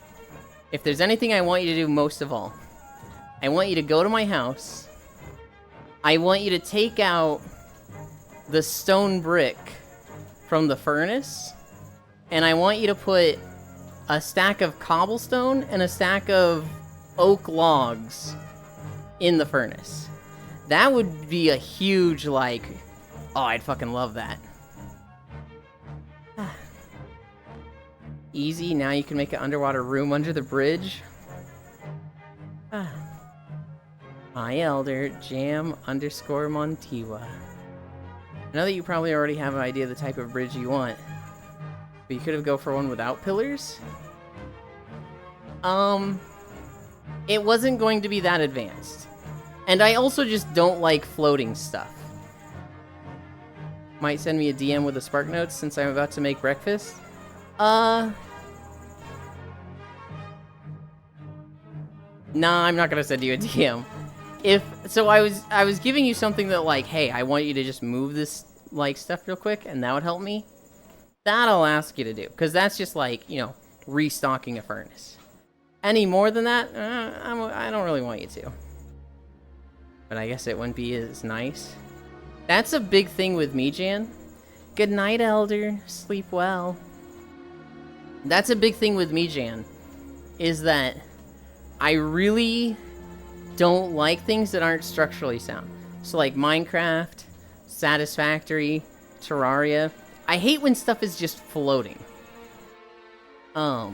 if there's anything I want you to do most of all, I want you to go to my house. I want you to take out the stone brick from the furnace, and I want you to put a stack of cobblestone and a stack of oak logs in the furnace. That would be a huge, like, oh, I'd fucking love that. Easy, now you can make an underwater room under the bridge. My elder, Jam_Montiwa. I know that you probably already have an idea of the type of bridge you want, but you could have go for one without pillars. It wasn't going to be that advanced. And I also just don't like floating stuff. Might send me a DM with the spark notes since I'm about to make breakfast. Nah, I'm not gonna send you a DM. I was giving you something that, like, hey, I want you to just move this, like, stuff real quick, and that would help me. That I'll ask you to do, because that's just, like, you know, restocking a furnace. Any more than that, I don't really want you to. But I guess it wouldn't be as nice. That's a big thing with me, Jan. Good night, Elder. Sleep well. That's a big thing with me, Jan, is that I really don't like things that aren't structurally sound. So like Minecraft, Satisfactory, Terraria. I hate when stuff is just floating. I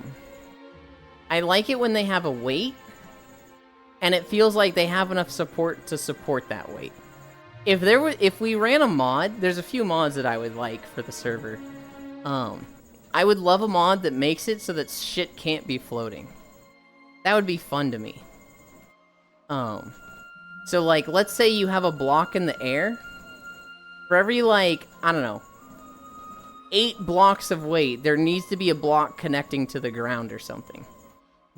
like it when they have a weight, and it feels like they have enough support to support that weight. If we ran a mod, there's a few mods that I would like for the server. I would love a mod that makes it so that shit can't be floating. That would be fun to me. So like, let's say you have a block in the air. For every like, I don't know, 8 blocks of weight, there needs to be a block connecting to the ground or something.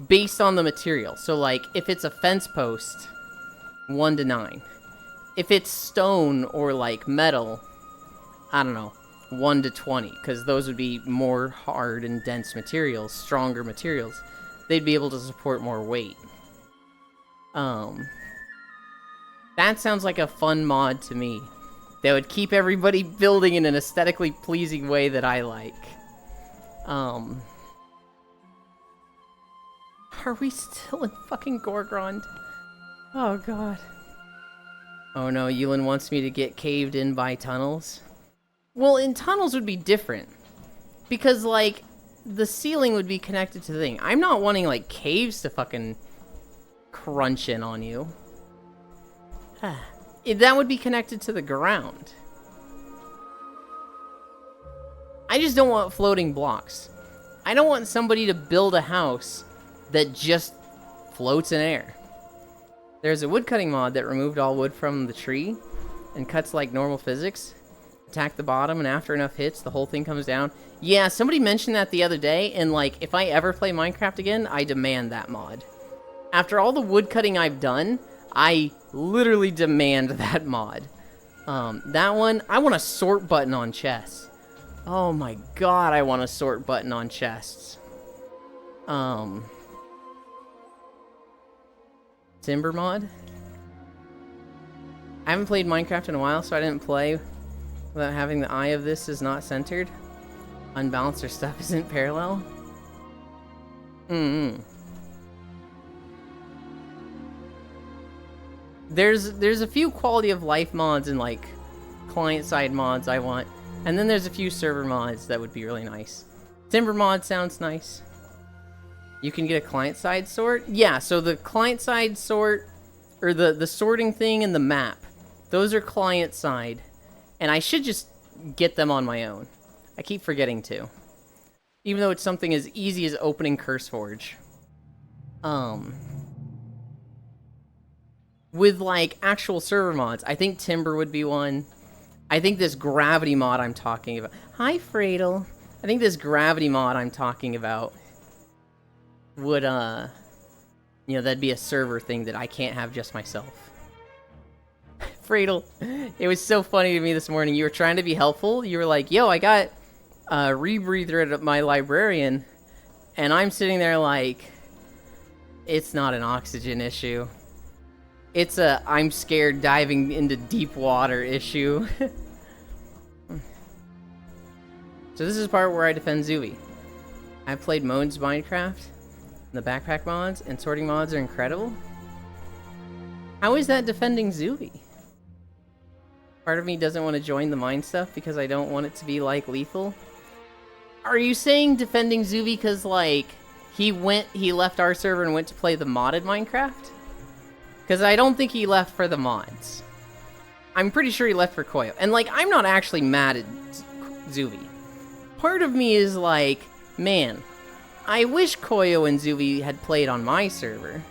Based on the material. So like, if it's a fence post, 1 to 9. If it's stone or like metal, I don't know, 1 to 20, because those would be more hard and dense materials, stronger materials. They'd be able to support more weight. That sounds like a fun mod to me. That would keep everybody building in an aesthetically pleasing way that I like. Are we still in fucking Gorgrond? Oh god. Oh no, Yulin wants me to get caved in by tunnels. Well, in tunnels would be different. Because, like, the ceiling would be connected to the thing. I'm not wanting, like, caves to fucking crunch in on you. That would be connected to the ground. I just don't want floating blocks. I don't want somebody to build a house that just floats in air. There's a woodcutting mod that removed all wood from the tree and cuts like normal physics. Attack the bottom, and after enough hits, the whole thing comes down. Yeah, somebody mentioned that the other day, and like, if I ever play Minecraft again, I demand that mod. After all the woodcutting I've done, I literally demand that mod. That one, I want a sort button on chests. Oh my god, I want a sort button on chests. Timber mod? I haven't played Minecraft in a while, so I didn't play without having the eye of this is not centered. Unbalanced or stuff isn't parallel. There's a few quality of life mods and like client side mods I want. And then there's a few server mods that would be really nice. Timber mod sounds nice. You can get a client-side sort? Yeah, so the client-side sort, or the sorting thing and the map, those are client-side. And I should just get them on my own. I keep forgetting to. Even though it's something as easy as opening CurseForge. With, like, actual server mods, I think Timber would be one. I think this Gravity mod I'm talking about... Hi, Fradel. I think this Gravity mod I'm talking about would, you know, that'd be a server thing that I can't have just myself. Fradel, it was so funny to me this morning. You were trying to be helpful. You were like, yo, I got a rebreather at my librarian, and I'm sitting there like, it's not an oxygen issue. It's a I'm scared diving into deep water issue. So this is the part where I defend Zuvi. I've played Moan's Minecraft. The backpack mods and sorting mods are incredible. How is that defending Zuvi? Part of me doesn't want to join the mine stuff because I don't want it to be like lethal. Are you saying defending Zuvi because like he left our server and went to play the modded Minecraft? Because I don't think he left for the mods. I'm pretty sure he left for Koyo. And like, I'm not actually mad at Zuvi. Part of me is like, man, I wish Koyo and Zuvi had played on my server.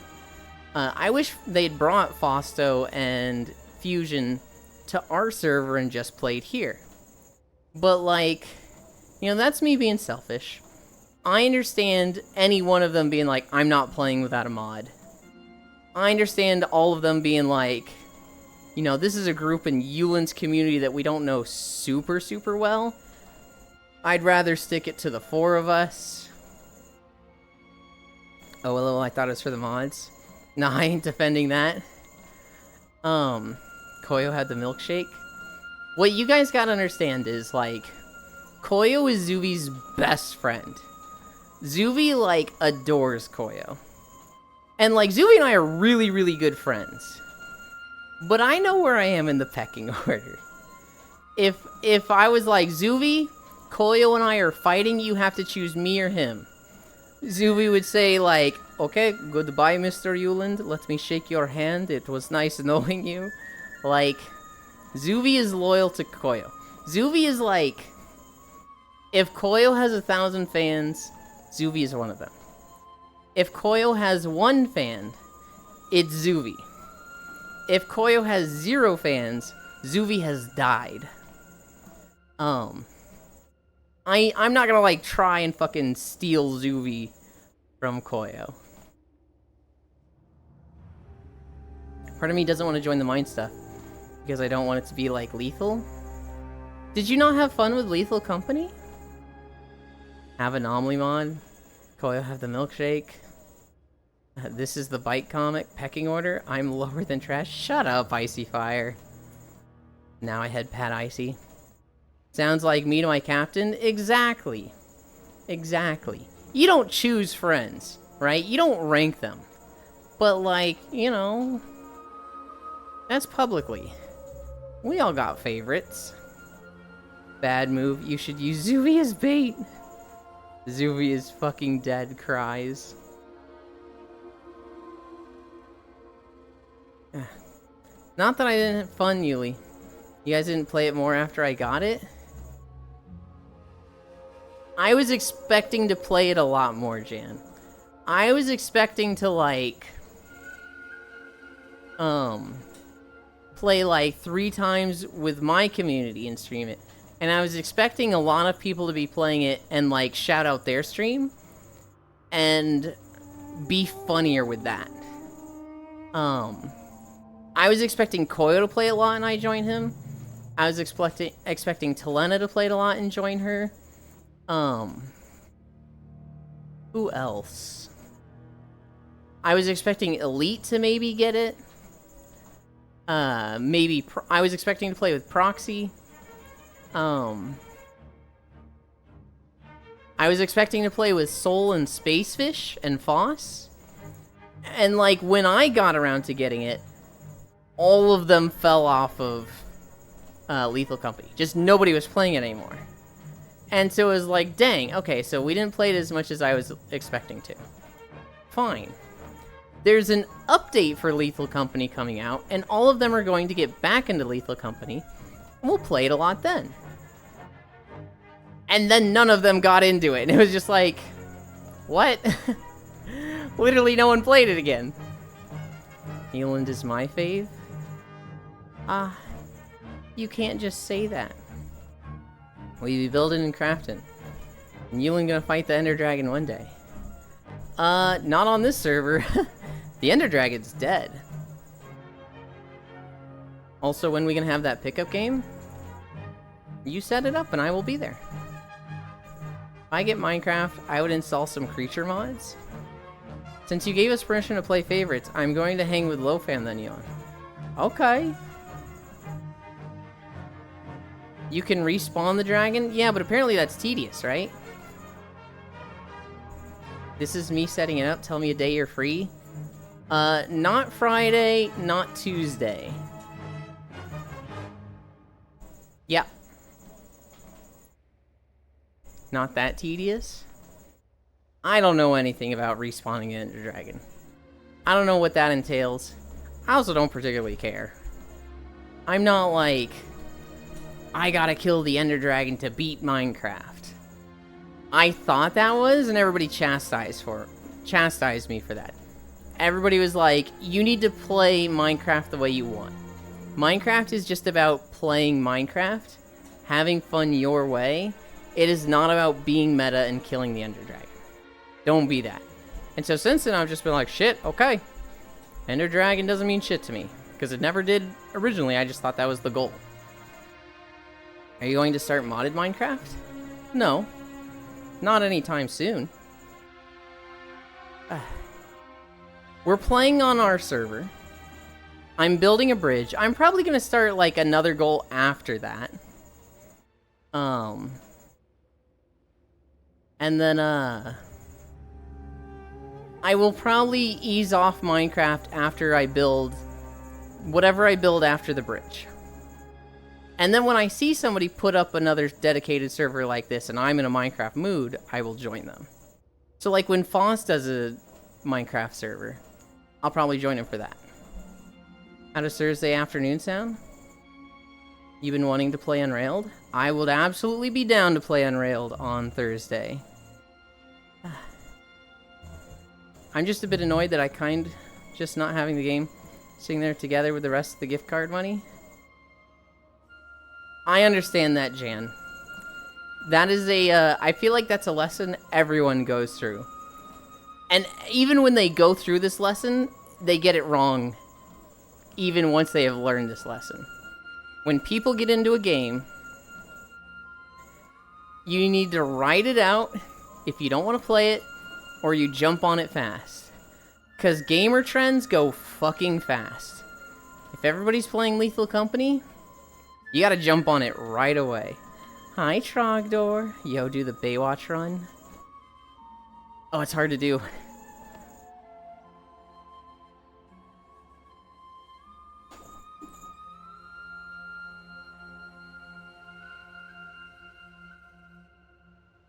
I wish they'd brought Fausto and Fusion to our server and just played here. But like, you know, that's me being selfish. I understand any one of them being like, I'm not playing without a mod. I understand all of them being like, you know, this is a group in Yulin's community that we don't know super well. I'd rather stick it to the 4 of us. Oh, well, I thought it was for the mods. No, I ain't defending that. Koyo had the milkshake. What you guys gotta understand is, like, Koyo is Zuvi's best friend. Zuvi, like, adores Koyo. And, like, Zuvi and I are really good friends. But I know where I am in the pecking order. If I was like, Zuvi, Koyo and I are fighting, you have to choose me or him. Zuvi would say, like, okay, goodbye, Mr. Yuland. Let me shake your hand. It was nice knowing you. Like, Zuvi is loyal to Koyo. Zuvi is like, If Koyo has 1,000 fans, Zuvi is one of them. If Koyo has 1 fan, it's Zuvi. If Koyo has 0 fans, Zuvi has died. I'm not gonna like try and fucking steal Zuvi from Koyo. Part of me doesn't want to join the mine stuff because I don't want it to be like lethal. Did you not have fun with Lethal Company? Have Anomaly Mod. Koyo have the milkshake. This is the bite comic. Pecking order. I'm lower than trash. Shut up, Icy Fire. Now I head Pat Icy. Sounds like me to my captain? Exactly. Exactly. You don't choose friends, right? You don't rank them. But like, you know, that's publicly. We all got favorites. Bad move. You should use Zuvi as bait. Zuvi is fucking dead, cries. Not that I didn't have fun, Yuli. You guys didn't play it more after I got it? I was expecting to play it a lot more, Jan. I was expecting to, like... play, like, 3 times with my community and stream it. And I was expecting a lot of people to be playing it and, like, shout out their stream. And be funnier with that. I was expecting Koyo to play a lot and I join him. I was expecting Telena to play it a lot and join her. Who else? I was expecting Elite to maybe get it. Maybe I was expecting to play with Proxy. I was expecting to play with Soul and Spacefish and Foss. And like when I got around to getting it, all of them fell off of Lethal Company. Just nobody was playing it anymore. And so it was like, dang, okay, so we didn't play it as much as I was expecting to. Fine. There's an update for Lethal Company coming out, and all of them are going to get back into Lethal Company. We'll play it a lot then. And then none of them got into it, and it was just like, what? Literally no one played it again. Healand is my fave? You can't just say that. We be building and crafting. And Yulin gonna fight the Ender Dragon one day. Not on this server. The Ender Dragon's dead. Also, when we gonna have that pickup game? You set it up and I will be there. If I get Minecraft, I would install some creature mods. Since you gave us permission to play favorites, I'm going to hang with Lofan then, Yon. Okay. You can respawn the dragon? Yeah, but apparently that's tedious, right? This is me setting it up. Tell me a day you're free. Not Friday, not Tuesday. Yeah. Not that tedious? I don't know anything about respawning an Ender Dragon. I don't know what that entails. I also don't particularly care. I'm not like, I gotta kill the Ender Dragon to beat Minecraft. I thought that was, and everybody chastised me for that. Everybody was like, you need to play Minecraft the way you want. Minecraft is just about playing Minecraft, having fun your way. It is not about being meta and killing the Ender Dragon. Don't be that. And so since then, I've just been like, shit, okay. Ender Dragon doesn't mean shit to me. Because it never did originally, I just thought that was the goal. Are you going to start modded Minecraft? No. Not anytime soon. We're playing on our server. I'm building a bridge. I'm probably going to start, like, another goal after that. And then, I will probably ease off Minecraft after I build whatever I build after the bridge. And then when I see somebody put up another dedicated server like this and I'm in a Minecraft mood, I will join them. So like when Foss does a Minecraft server, I'll probably join him for that. How does Thursday afternoon sound? You've been wanting to play Unrailed? I would absolutely be down to play Unrailed on Thursday. I'm just a bit annoyed that just not having the game sitting there together with the rest of the gift card money. I understand that, Jan. That is I feel like that's a lesson everyone goes through. And even when they go through this lesson, they get it wrong. Even once they have learned this lesson. When people get into a game, you need to write it out if you don't want to play it, or you jump on it fast. Because gamer trends go fucking fast. If everybody's playing Lethal Company, you gotta jump on it right away. Hi, Trogdor. Yo, do the Baywatch run. Oh, it's hard to do.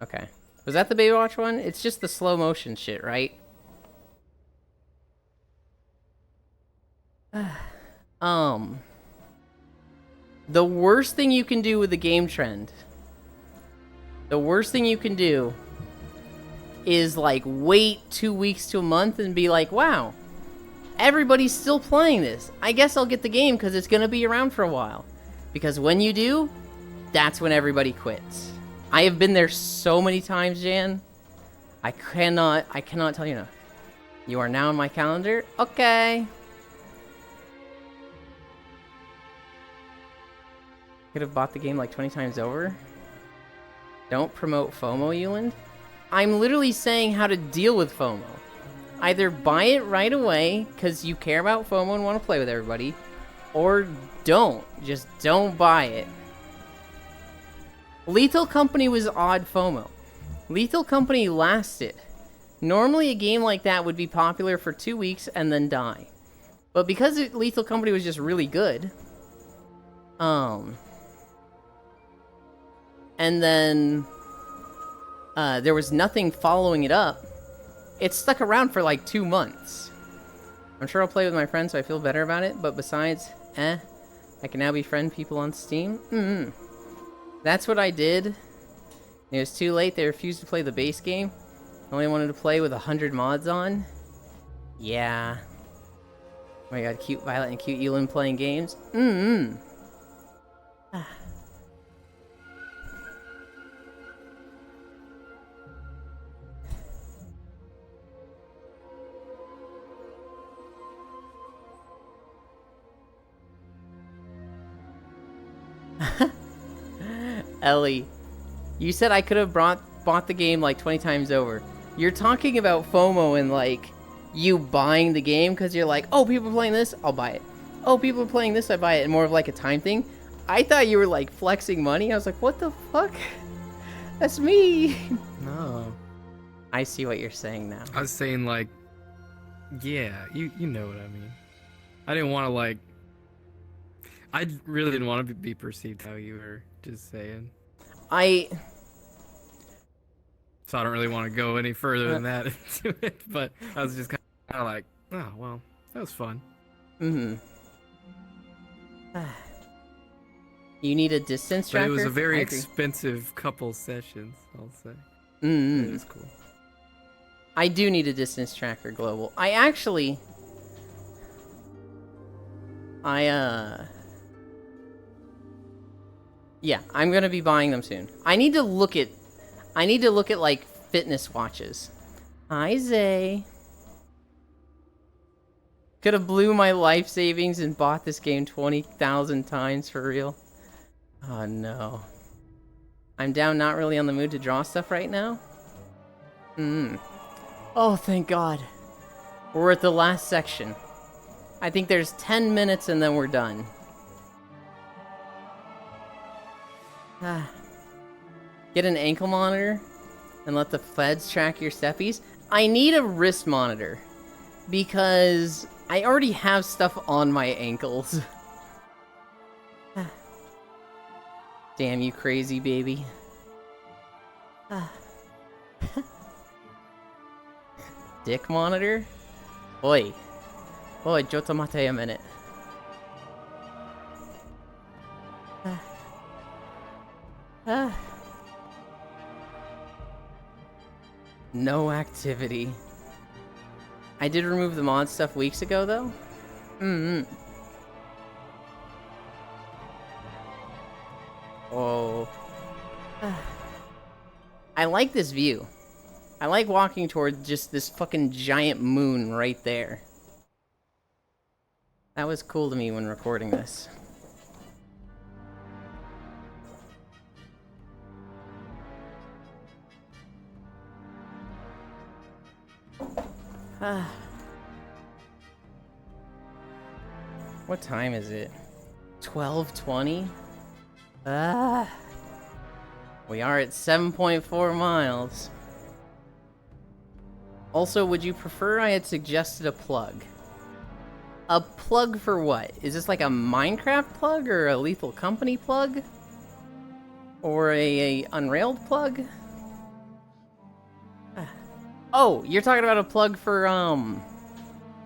Okay. Was that the Baywatch one? It's just the slow motion shit, right? The worst thing you can do with the game trend, the worst thing you can do is like wait 2 weeks to a month and be like, wow, everybody's still playing this. I guess I'll get the game because it's going to be around for a while. Because when you do, that's when everybody quits. I have been there so many times, Jan. I cannot tell you enough. You are now on my calendar? Okay. Could have bought the game like 20 times over. Don't promote FOMO, Euland. I'm literally saying how to deal with FOMO. Either buy it right away, because you care about FOMO and want to play with everybody, or don't. Just don't buy it. Lethal Company was odd FOMO. Lethal Company lasted. Normally a game like that would be popular for 2 weeks and then die. But because Lethal Company was just really good, and then there was nothing following it up, it stuck around for like 2 months. I'm sure I'll play with my friends so I feel better about it, but besides, I can now befriend people on Steam. That's what I did. It was too late, they refused to play the base game. Only wanted to play with 100 mods on. Yeah. Oh my god, cute Violet and cute Euland playing games. Ellie, you said I could have bought the game like 20 times over. You're talking about FOMO and like you buying the game because you're like, oh, people are playing this, I'll buy it. Oh, people are playing this, I buy it. And more of like a time thing. I thought you were like flexing money. I was like, what the fuck? That's me. No. I see what you're saying now. I was saying like, yeah, you know what I mean. I didn't want to like. I really didn't want to be perceived how you were just saying. So I don't really want to go any further than that into it, but I was just kind of like, oh, well, that was fun. You need a distance tracker? But it was a very expensive couple sessions, I'll say. It was cool. I do need a distance tracker, Global. Yeah, I'm gonna be buying them soon. I need to look at like fitness watches. Hi, Zay. Could have blew my life savings and bought this game 20,000 times for real. Oh no. I'm down, not really on the mood to draw stuff right now. Oh, thank God. We're at the last section. I think there's 10 minutes and then we're done. Get an ankle monitor and let the feds track your steppies. I need a wrist monitor because I already have stuff on my ankles. Damn you crazy baby. Dick monitor? Oi, jotomate a minute. No activity. I did remove the mod stuff weeks ago, though. Oh. I like this view. I like walking toward just this fucking giant moon right there. That was cool to me when recording this. What time is it? 12:20? We are at 7.4 miles. Also, would you prefer I had suggested a plug? A plug for what? Is this like a Minecraft plug or a Lethal Company plug? Or a Unrailed plug? Oh, you're talking about a plug for,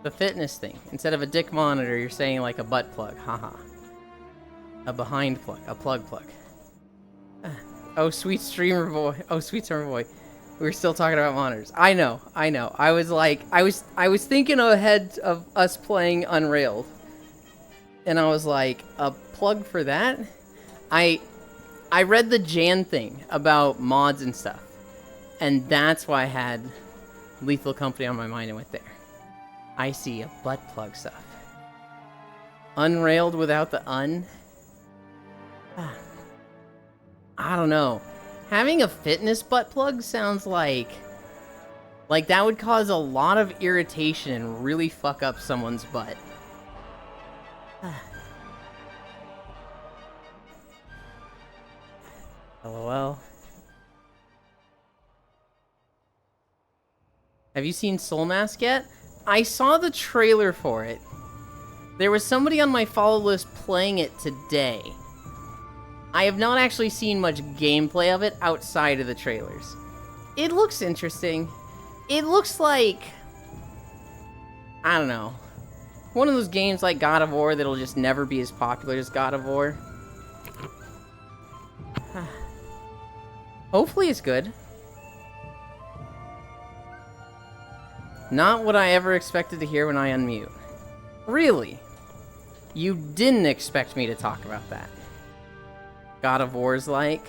the fitness thing. Instead of a dick monitor, you're saying like a butt plug. Haha. A behind plug. A plug. Oh, sweet streamer boy. Oh, sweet streamer boy. We were still talking about monitors. I know. I was like, I was thinking ahead of us playing Unrailed. And I was like, a plug for that? I read the Jan thing about mods and stuff. And that's why I had Lethal Company on my mind and went there. I see a butt plug stuff. Unrailed without the un? I don't know. Having a fitness butt plug sounds like that would cause a lot of irritation and really fuck up someone's butt. LOL. Have you seen Soul Mask yet? I saw the trailer for it. There was somebody on my follow list playing it today. I have not actually seen much gameplay of it outside of the trailers. It looks interesting. It looks like, I don't know, one of those games like God of War that'll just never be as popular as God of War. Hopefully it's good. Not what I ever expected to hear when I unmute. Really? You didn't expect me to talk about that. God of War's like.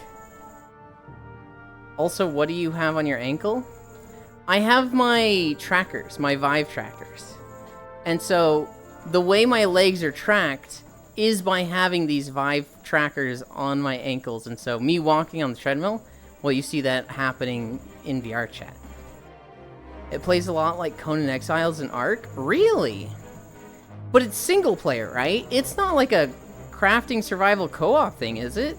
Also, what do you have on your ankle? I have my trackers, my Vive trackers. And so, the way my legs are tracked is by having these Vive trackers on my ankles. And so, me walking on the treadmill, well, you see that happening in VR chat. It plays a lot like Conan Exiles and Ark? Really? But it's single player, right? It's not like a crafting survival co-op thing, is it?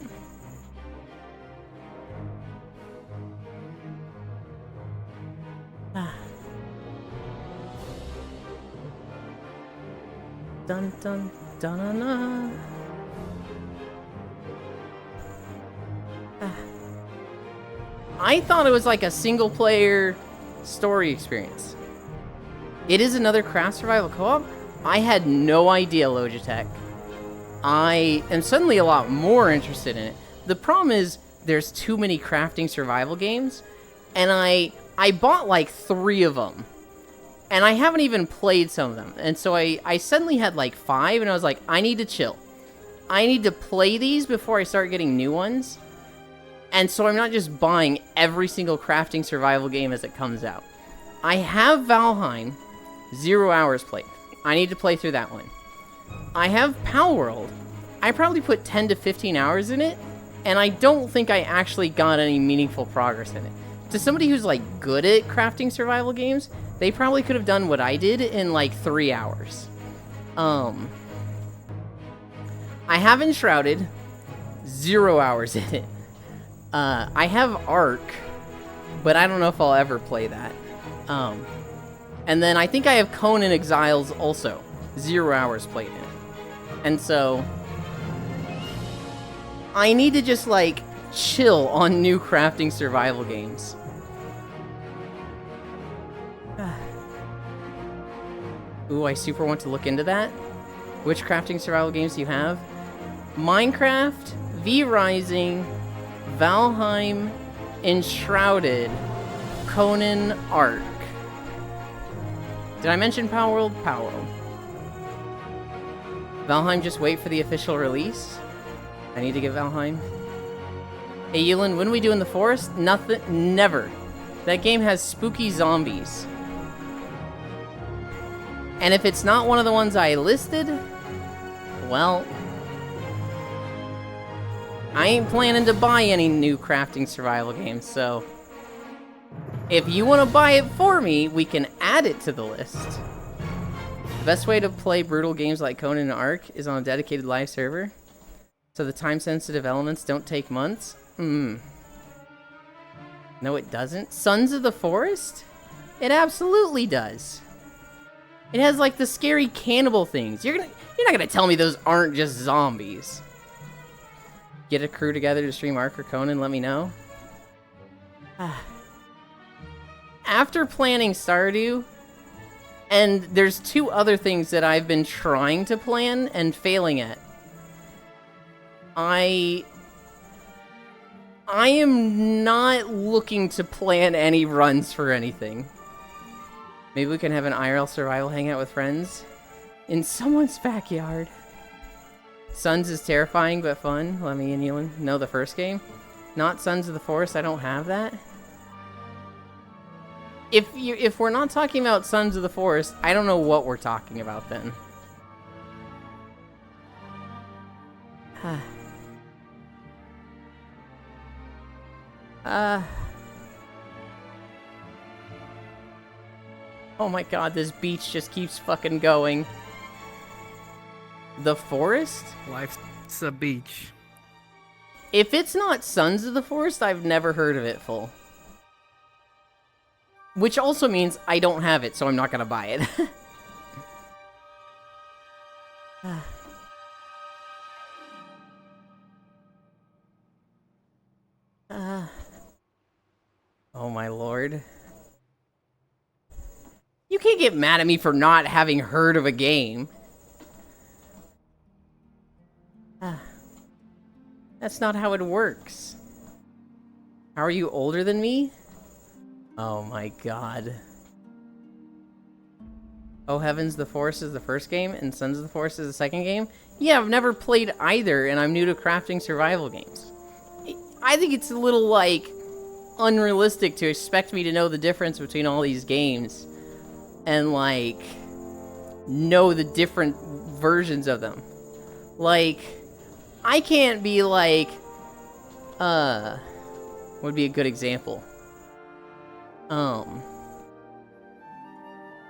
Dun dun dun dun dun. I thought it was like a single player story experience. It is another craft survival co-op? I had no idea, Logitech. I am suddenly a lot more interested in it. The problem is there's too many crafting survival games, and I bought like 3 of them, and I haven't even played some of them. And so I suddenly had like 5, and I was like, I need to chill. I need to play these before I start getting new ones. And so I'm not just buying every single crafting survival game as it comes out. I have Valheim, 0 hours played. I need to play through that one. I have Palworld. I probably put 10 to 15 hours in it, and I don't think I actually got any meaningful progress in it. To somebody who's like good at crafting survival games, they probably could have done what I did in like 3 hours. I have Enshrouded, 0 hours in it. I have Ark, but I don't know if I'll ever play that. And then I think I have Conan Exiles also, 0 hours played in it. And so, I need to just like chill on new crafting survival games. Ooh, I super want to look into that. Which crafting survival games do you have? Minecraft, V Rising, Valheim Enshrouded Conan Arc. Did I mention Power World? Power World. Valheim, just wait for the official release. I need to get Valheim. Hey, Yulin, when are we do in the forest? Nothing. Never. That game has spooky zombies. And if it's not one of the ones I listed, well, I ain't planning to buy any new crafting survival games, so if you want to buy it for me, we can add it to the list. The best way to play brutal games like Conan and Ark is on a dedicated live server, so the time-sensitive elements don't take months. No, it doesn't. Sons of the Forest? It absolutely does. It has like the scary cannibal things. You're not gonna tell me those aren't just zombies. Get a crew together to stream Ark or Conan, let me know. After planning Stardew, and there's 2 other things that I've been trying to plan and failing at. I am not looking to plan any runs for anything. Maybe we can have an IRL survival hangout with friends in someone's backyard. Sons is terrifying but fun. Let me and you know the first game. Not Sons of the Forest, I don't have that. If we're not talking about Sons of the Forest, I don't know what we're talking about then. Oh my god, this beach just keeps fucking going. The forest? Life's a beach. If it's not Sons of the Forest, I've never heard of it full. Which also means I don't have it, so I'm not gonna buy it. Oh my lord. You can't get mad at me for not having heard of a game. That's not how it works. How are you older than me? Oh my god. Oh Heavens, the Forest is the first game, and Sons of the Forest is the second game? Yeah, I've never played either, and I'm new to crafting survival games. I think it's a little, like, unrealistic to expect me to know the difference between all these games. And, like, know the different versions of them. Like, I can't be like, what would be a good example?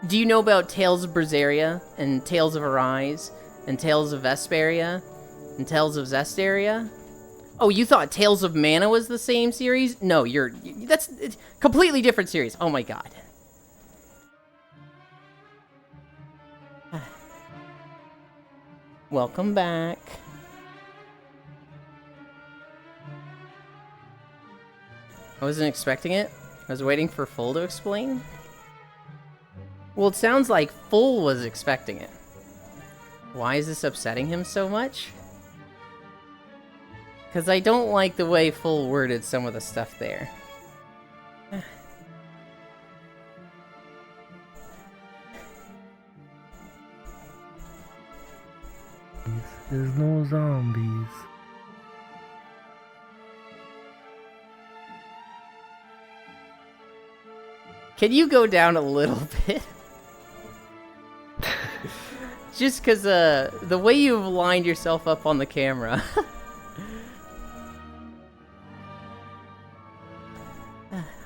Do you know about Tales of Berseria, and Tales of Arise, and Tales of Vesperia, and Tales of Zestiria? Oh, you thought Tales of Mana was the same series? No, that's a completely different series. Oh my god. Welcome back. I wasn't expecting it. I was waiting for Full to explain. Well, it sounds like Full was expecting it. Why is this upsetting him so much? Because I don't like the way Full worded some of the stuff there. There's no zombies. Can you go down a little bit? Just because, the way you've lined yourself up on the camera.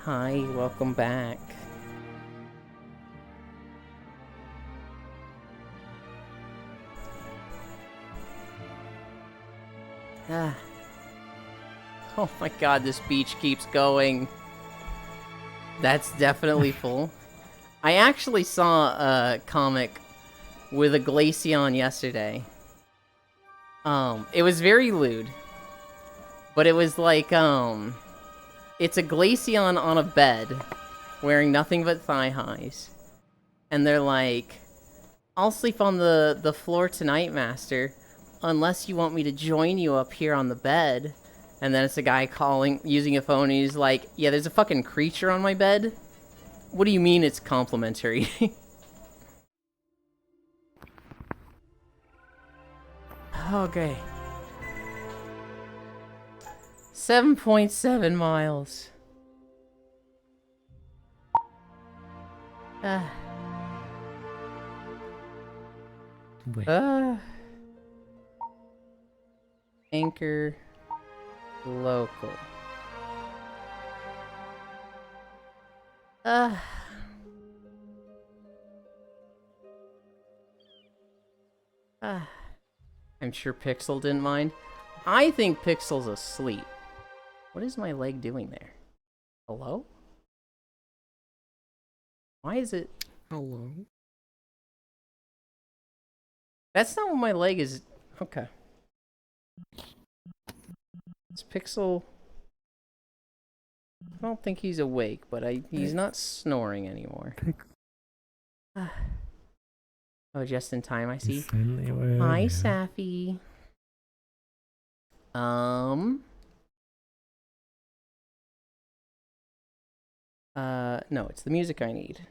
Hi, welcome back. Oh my god, this beach keeps going. That's definitely full. I actually saw a comic with a Glaceon yesterday. It was very lewd. But it was like, it's a Glaceon on a bed, wearing nothing but thigh highs. And they're like, I'll sleep on the floor tonight, master, unless you want me to join you up here on the bed. And then it's a guy using a phone, and he's like, yeah, there's a fucking creature on my bed. What do you mean it's complimentary? Okay. 7.7 miles. Wait. Anchor local. I'm sure Pixel didn't mind. I think Pixel's asleep. What is my leg doing there? Hello? Why is it... Hello. That's not what my leg is... Okay. Is Pixel... I don't think he's awake, but he's not snoring anymore. Oh, just in time, I see. Hi, Safi. No, it's the music I need.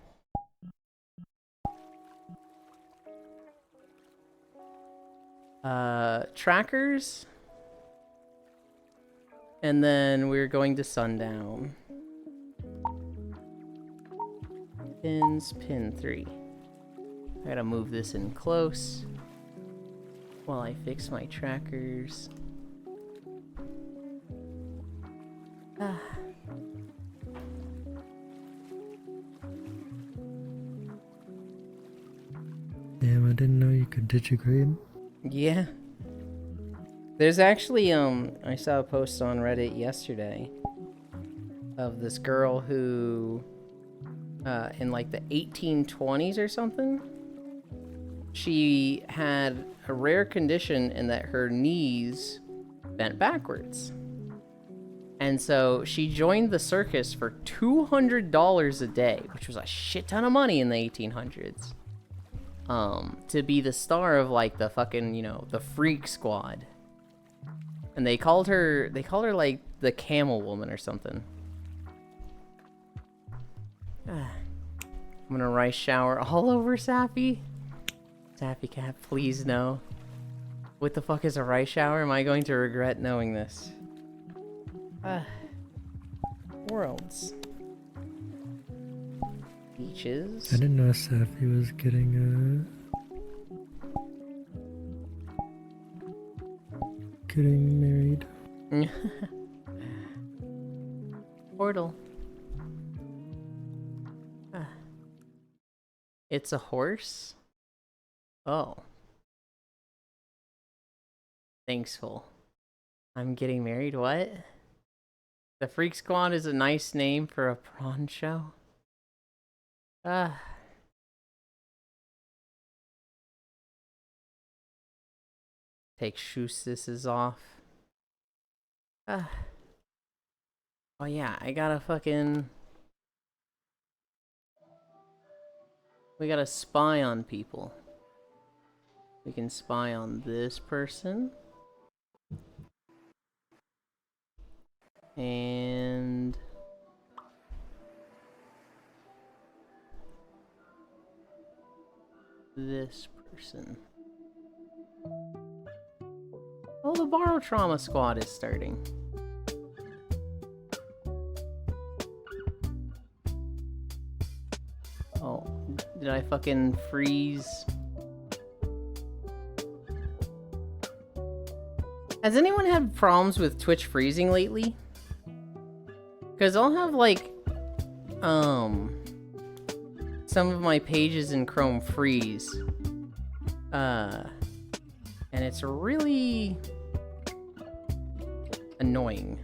Trackers. And then we're going to Sundown. Pins, pin 3. I gotta move this in close while I fix my trackers. Damn, I didn't know you could digigrade. Yeah. There's actually, I saw a post on Reddit yesterday of this girl who, in like the 1820s or something, she had a rare condition in that her knees bent backwards. And so she joined the circus for $200 a day, which was a shit ton of money in the 1800s. To be the star of like the fucking, you know, the Freak Squad. And they called her like the Camel Woman or something. I'm gonna rice shower all over Sappy. Sappy Cat, please no. What the fuck is a rice shower? Am I going to regret knowing this? Worlds. Beaches. I didn't know Safi was getting married. Portal. It's a horse? Oh. Thanksful. I'm getting married, what? The Freak Squad is a nice name for a prawn show? Take shoelaces off. Oh yeah, I gotta fucking... We gotta spy on people. We can spy on this person. And... this person. Oh, the Borrow Trauma Squad is starting. Oh, did I fucking freeze? Has anyone had problems with Twitch freezing lately? Because I'll have like, some of my pages in Chrome freeze. And it's really annoying.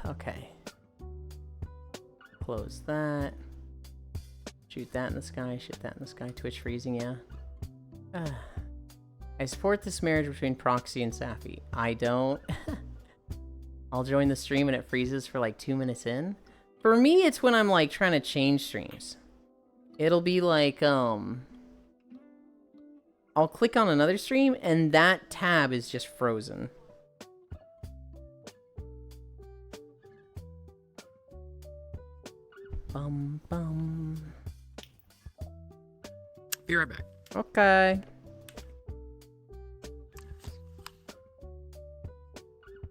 Okay. Close that. Shoot that in the sky, shoot that in the sky. Twitch freezing, yeah. I support this marriage between Proxy and Safi. I don't. I'll join the stream and it freezes for like 2 minutes in. For me, it's when I'm like trying to change streams. It'll be like, I'll click on another stream and that tab is just frozen. Bum bum. Be right back. Okay.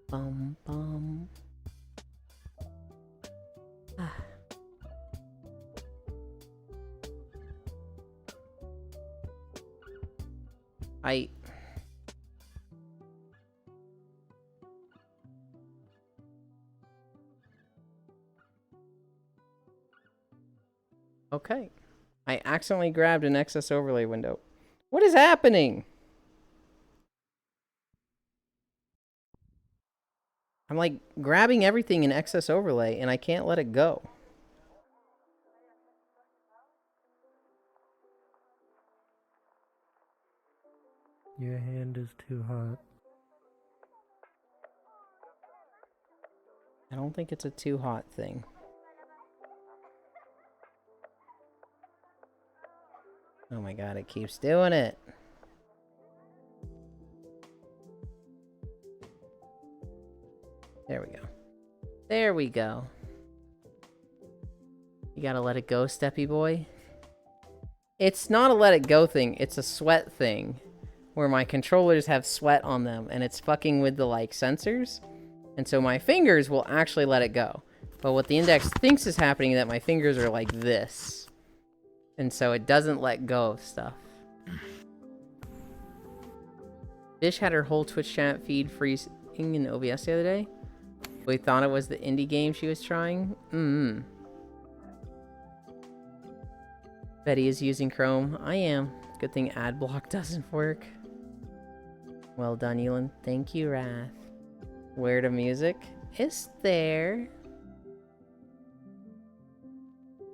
Bum bum. Ah. Okay. I accidentally grabbed an excess overlay window. What is happening? I'm like grabbing everything in excess overlay and I can't let it go. Your hand is too hot. I don't think it's a too hot thing. Oh my god, it keeps doing it. There we go. There we go. You gotta let it go, Steppy boy. It's not a let it go thing, it's a sweat thing. Where my controllers have sweat on them and it's fucking with the like sensors. And so my fingers will actually let it go. But what the index thinks is happening is that my fingers are like this. And so it doesn't let go of stuff. Fish had her whole Twitch chat feed freezing in OBS the other day. We thought it was the indie game she was trying. Betty is using Chrome. I am. Good thing AdBlock doesn't work. Well done, Elon. Thank you, Wrath. Where to music? Is there?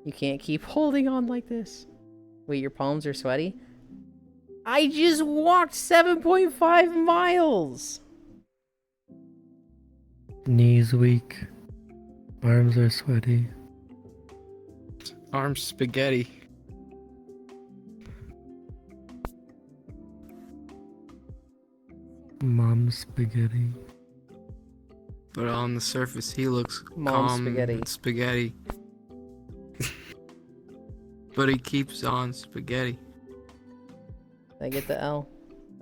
You can't keep holding on like this. Wait, your palms are sweaty? I just walked 7.5 miles! Knees weak. Arms are sweaty. Arms spaghetti. Mom's spaghetti. But on the surface, he looks Mom's calm spaghetti. Spaghetti. But he keeps on spaghetti. Did I get the L?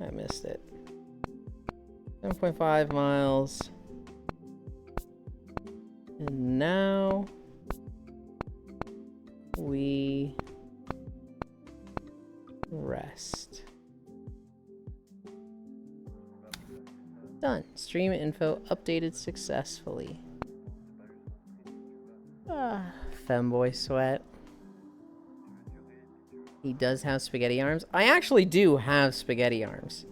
I missed it. 7.5 miles. And now we rest. Done. Stream info updated successfully. Femboy sweat. He does have spaghetti arms. I actually do have spaghetti arms.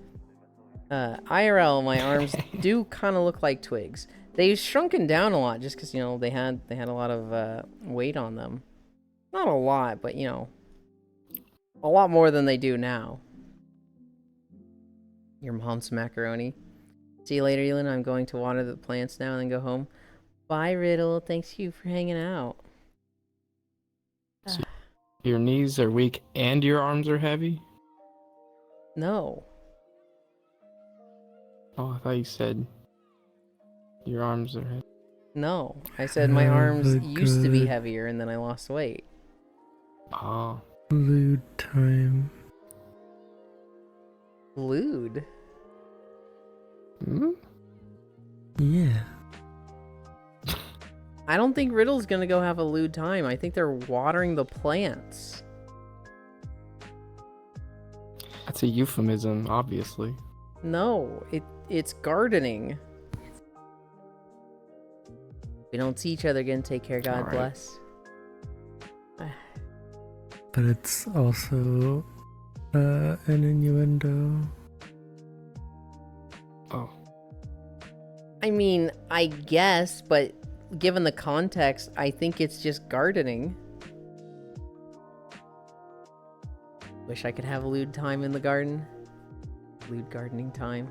IRL, my arms do kind of look like twigs. They've shrunken down a lot just because, you know, they had a lot of weight on them. Not a lot, but, you know, a lot more than they do now. Your mom's macaroni. See you later, Elin. I'm going to water the plants now and then go home. Bye, Riddle. Thanks you for hanging out. So your knees are weak and your arms are heavy? No. Oh, I thought you said your arms are heavy. No. I said my Have arms a used to be good heavier and then I lost weight. Oh. Lewd time. Lewd? Hmm? Yeah. I don't think Riddle's gonna go have a lewd time. I think they're watering the plants. That's a euphemism, obviously. No, it's gardening. We don't see each other again. Take care. God Alright. bless. But it's also an innuendo. Oh. I mean, I guess, but given the context, I think it's just gardening. Wish I could have a lewd time in the garden. Lewd gardening time.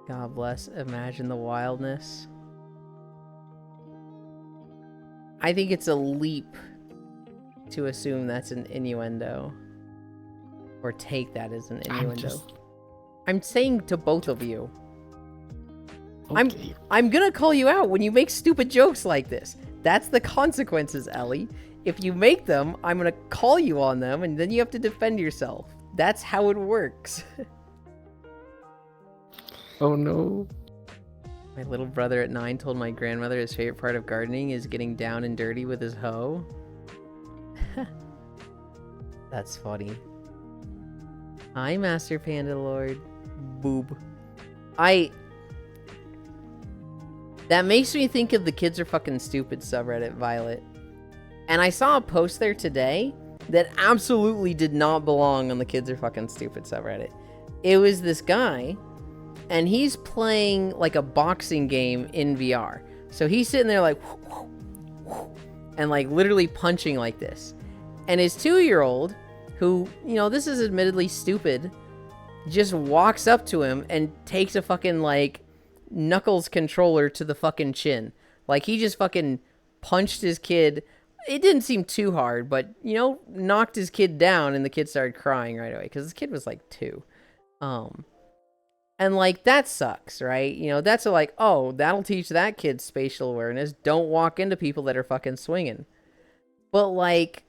God bless. Imagine the wildness. I think it's a leap to assume that's an innuendo. Or take that as an innuendo. I'm saying to both of you. Okay. I'm gonna call you out when you make stupid jokes like this. That's the consequences, Ellie. If you make them, I'm gonna call you on them, and then you have to defend yourself. That's how it works. Oh no. My little brother at 9 told my grandmother his favorite part of gardening is getting down and dirty with his hoe. That's funny. Hi, Master Panda Lord. Boob. That makes me think of the Kids Are Fucking Stupid subreddit, Violet. And I saw a post there today that absolutely did not belong on the Kids Are Fucking Stupid subreddit. It was this guy, and he's playing like a boxing game in VR. So he's sitting there like, and like literally punching like this. And his 2-year-old, who, you know, this is admittedly stupid, just walks up to him and takes a fucking like Knuckles controller to the fucking chin. Like he just fucking punched his kid. It didn't seem too hard, but, you know, knocked his kid down, and the kid started crying right away because the kid was like 2. And like that sucks, right? You know, that's like, oh, that'll teach that kid spatial awareness. Don't walk into people that are fucking swinging. But like,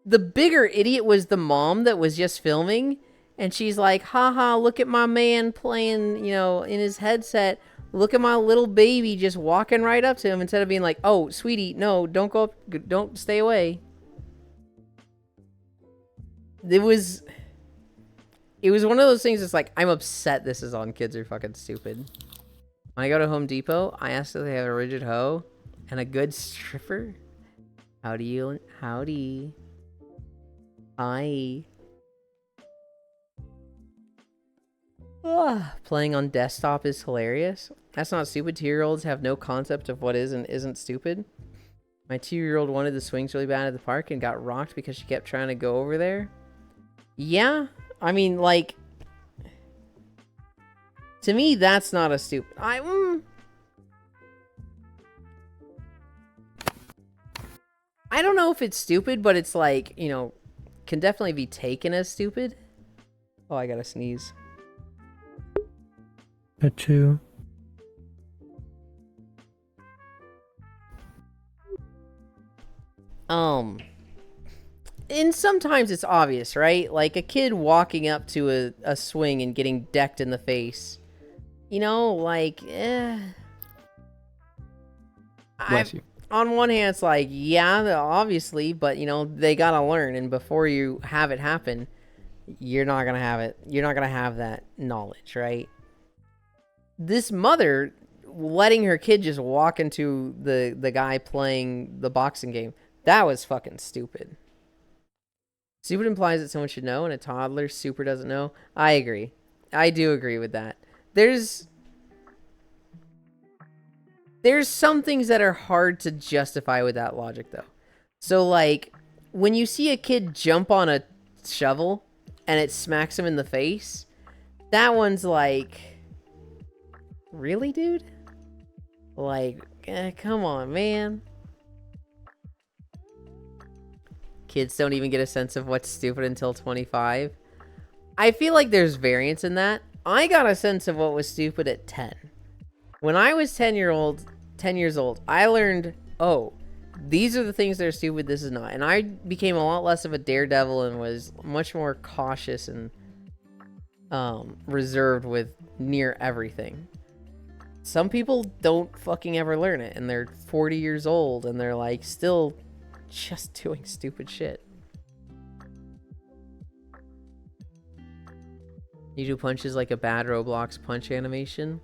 the bigger idiot was the mom that was just filming, and she's like, haha, look at my man playing, you know, in his headset. Look at my little baby just walking right up to him, instead of being like, oh, sweetie, no, don't go up, don't stay away. It was one of those things that's like, I'm upset this is on Kids Are Fucking Stupid. When I go to Home Depot, I ask if they have a rigid hoe and a good stripper. Howdy. Hi. Ugh, playing on desktop is hilarious. That's not stupid. 2-year-olds have no concept of what is and isn't stupid. My 2-year-old wanted the swings really bad at the park and got rocked because she kept trying to go over there. Yeah, I mean, like, to me, that's not a stupid. I don't know if it's stupid, but it's like, you know, can definitely be taken as stupid. Oh, I gotta sneeze. Achoo. And sometimes it's obvious, right? Like a kid walking up to a swing and getting decked in the face. You know, like, Bless you. On one hand, it's like, yeah, obviously, but, you know, they gotta learn, and before you have it happen, you're not gonna have it. You're not gonna have that knowledge, right? This mother letting her kid just walk into the guy playing the boxing game, that was fucking stupid. Stupid implies that someone should know, and a toddler super doesn't know. I agree. I do agree with that. There's some things that are hard to justify with that logic, though. So, like, when you see a kid jump on a shovel and it smacks him in the face, that one's like, really, dude? Like, come on, man. Kids don't even get a sense of what's stupid until 25. I feel like there's variance in that. I got a sense of what was stupid at 10. When I was 10 years old, I learned, oh, these are the things that are stupid, this is not. And I became a lot less of a daredevil and was much more cautious and reserved with near everything. Some people don't fucking ever learn it, and they're 40 years old and they're like still just doing stupid shit. You do punches like a bad Roblox punch animation.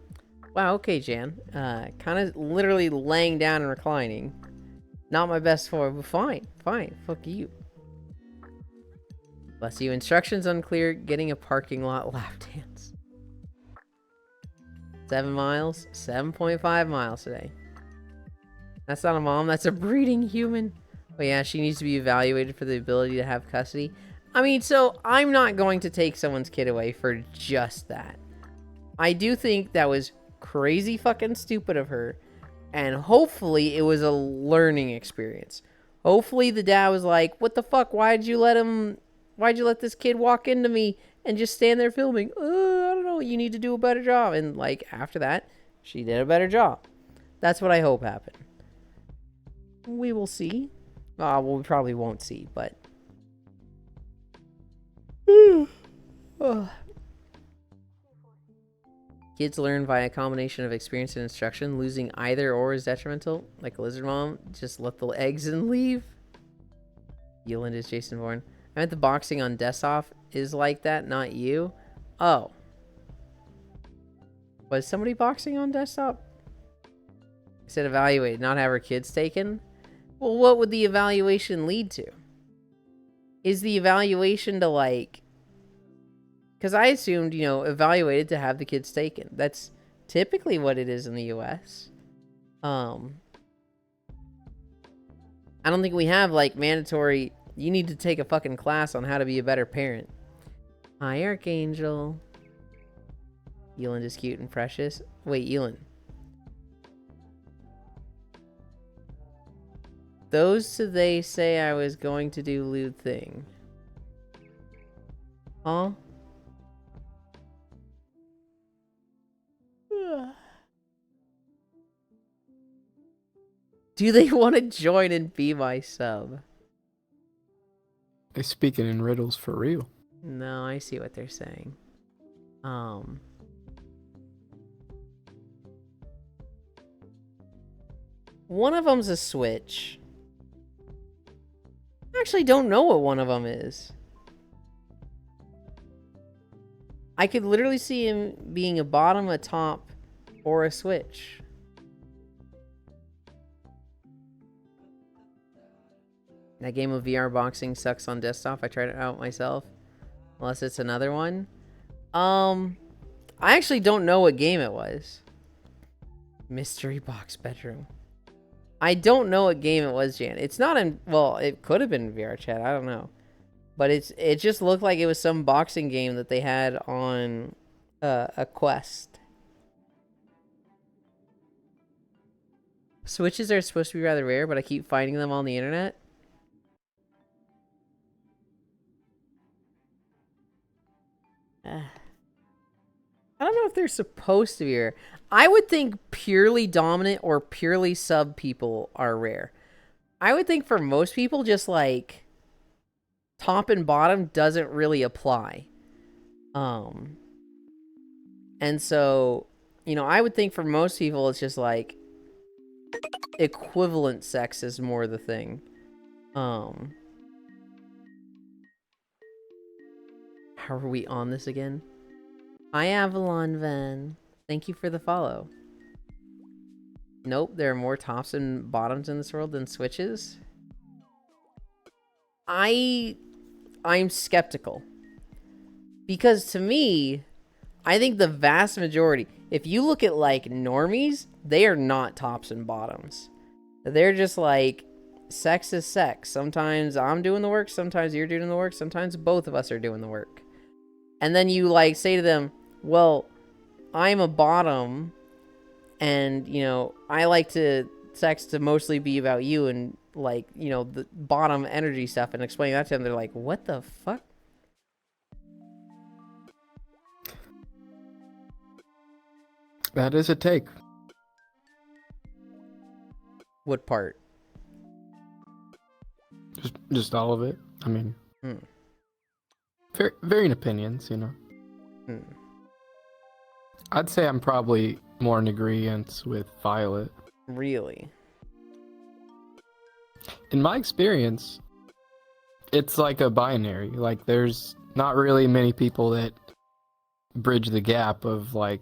Wow, okay, Jan. Kind of literally laying down and reclining. Not my best form, but fine. Fuck you. Bless you. Instructions unclear. Getting a parking lot lap dance. 7 miles. 7.5 miles today. That's not a mom. That's a breeding human. But yeah, she needs to be evaluated for the ability to have custody. I mean, so I'm not going to take someone's kid away for just that. I do think that was crazy fucking stupid of her. And hopefully it was a learning experience. Hopefully the dad was like, what the fuck? Why'd you let this kid walk into me and just stand there filming? I don't know. You need to do a better job. And like after that, she did a better job. That's what I hope happened. We will see. Well, we probably won't see, but kids learn via a combination of experience and instruction. Losing either or is detrimental. Like a lizard mom, just let the eggs and leave. Yoland is Jason Bourne. I meant the boxing on desktop is like that, not you. Oh. Was somebody boxing on desktop? I said evaluate, not have her kids taken. Well, what would the evaluation lead to? Is the evaluation to like... Because I assumed, evaluated to have the kids taken. That's typically what it is in the US. I don't think we have, like, mandatory... You need to take a fucking class on how to be a better parent. Hi, Archangel. Eland is cute and precious. Wait, Eland. Those they say I was going to do lewd thing. Huh? Do they want to join and be my sub? They speaking in riddles for real. No, I see what they're saying. One of them's a Switch. I actually don't know what one of them is. I could literally see him being a bottom, a top, or a Switch. That game of VR boxing sucks on desktop. I tried it out myself. Unless it's another one. I actually don't know what game it was. Mystery box bedroom. I don't know what game it was, Jan. It's not in... Well, it could have been VR chat. I don't know. But it just looked like it was some boxing game that they had on a Quest. Switches are supposed to be rather rare, but I keep finding them on the internet. I don't know if they're supposed to be rare. I would think purely dominant or purely sub people are rare. I would think for most people, just like top and bottom doesn't really apply. And so, I would think for most people, it's just like equivalent sex is more the thing. How are we on this again? Hi, Avalon Ven. Thank you for the follow. Nope, there are more tops and bottoms in this world than switches. I'm skeptical. Because to me, I think the vast majority, if you look at like normies, they are not tops and bottoms. They're just like, sex is sex. Sometimes I'm doing the work, sometimes you're doing the work, sometimes both of us are doing the work. And then you like say to them, well, I'm a bottom and, I like sex to mostly be about you and like, the bottom energy stuff, and explain that to them. They're like, what the fuck? That is a take. What part? Just all of it. I mean, varying opinions, I'd say I'm probably more in agreement with Violet. Really? In my experience, it's like a binary. Like, there's not really many people that bridge the gap of like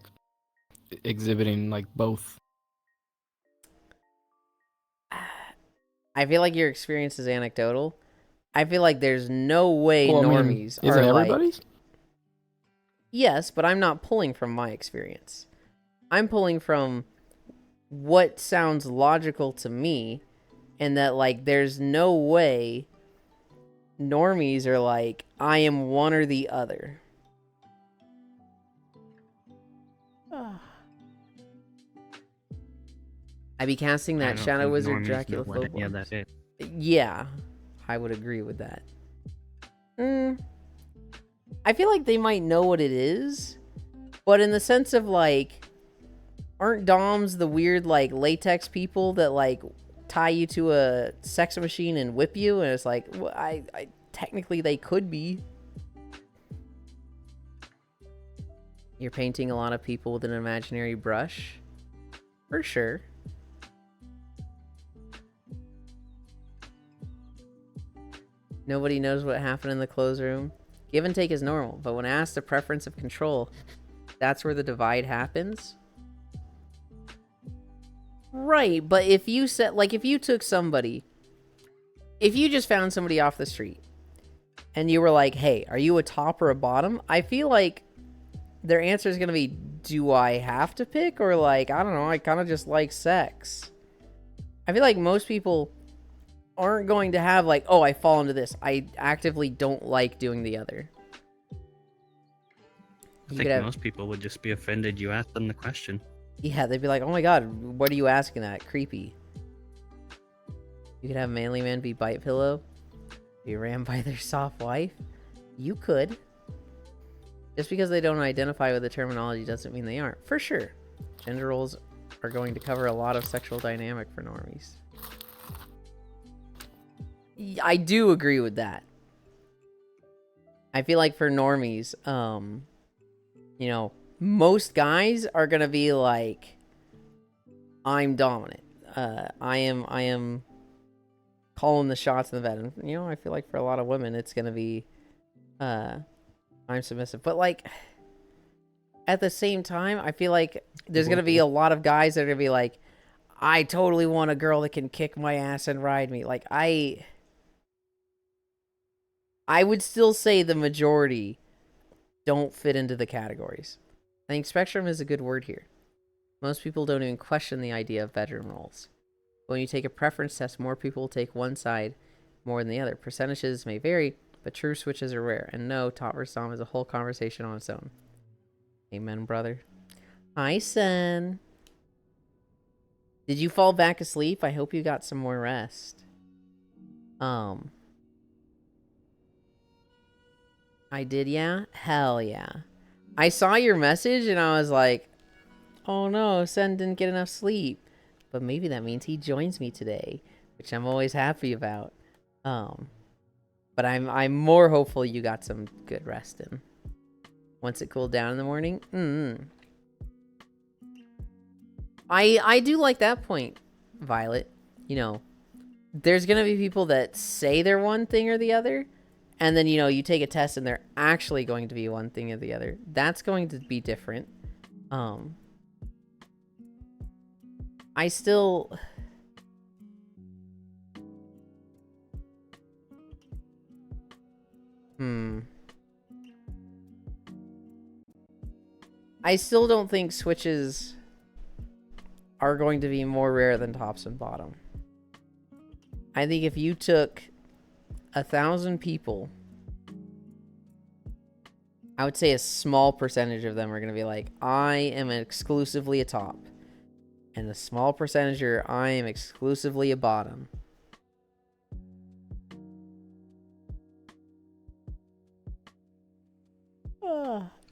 exhibiting like both. I feel like your experience is anecdotal. I feel like there's no way normies isn't are everybody's? like... Yes, but I'm not pulling from my experience. I'm pulling from what sounds logical to me, and that like there's no way normies are like, I am one or the other. I'd be casting I that don't Shadow think Wizard normies Dracula know what any of Phobos. that is. Yeah, I would agree with that. I feel like they might know what it is, but in the sense of like, aren't Doms the weird like latex people that like tie you to a sex machine and whip you? And it's like, well, I technically they could be. You're painting a lot of people with an imaginary brush, for sure. Nobody knows what happened in the clothes room. Give and take is normal, but when asked a preference of control, that's where the divide happens. Right, but if you said, like, if you took somebody, if you just found somebody off the street, and you were like, hey, are you a top or a bottom? I feel like their answer is going to be, do I have to pick? Or like, I don't know, I kind of just like sex. I feel like most people aren't going to have like, oh, I fall into this. I actively don't like doing the other. I think most people would just be offended you asked them the question. Yeah, they'd be like, oh my god, what are you asking that? Creepy. You could have Manly Man be Bite Pillow. Be ran by their soft wife. You could. Just because they don't identify with the terminology doesn't mean they aren't. For sure. Gender roles are going to cover a lot of sexual dynamic for normies. I do agree with that. I feel like for normies, you know, most guys are gonna be like, I'm dominant. I am calling the shots in the bed. And, you know, I feel like for a lot of women, it's gonna be, I'm submissive. But like, at the same time, I feel like there's gonna be a lot of guys that are gonna be like, I totally want a girl that can kick my ass and ride me. Like, I would still say the majority don't fit into the categories. I think spectrum is a good word here. Most people don't even question the idea of bedroom roles. When you take a preference test, more people will take one side more than the other. Percentages may vary, but true switches are rare. And no, top versus dom is a whole conversation on its own. Amen, brother. Hi, son. Did you fall back asleep? I hope you got some more rest. I did, yeah? Hell yeah. I saw your message and I was like, oh no, Sen didn't get enough sleep. But maybe that means he joins me today, which I'm always happy about. But I'm more hopeful you got some good rest in. Once it cooled down in the morning. I do like that point, Violet. You know, there's gonna be people that say they're one thing or the other, and then, you know, you take a test and they're actually going to be one thing or the other. That's going to be different. I still... I still don't think switches are going to be more rare than tops and bottom. I think if you took 1,000 people, I would say a small percentage of them are going to be like, I am exclusively a top. And a small percentage are, I am exclusively a bottom.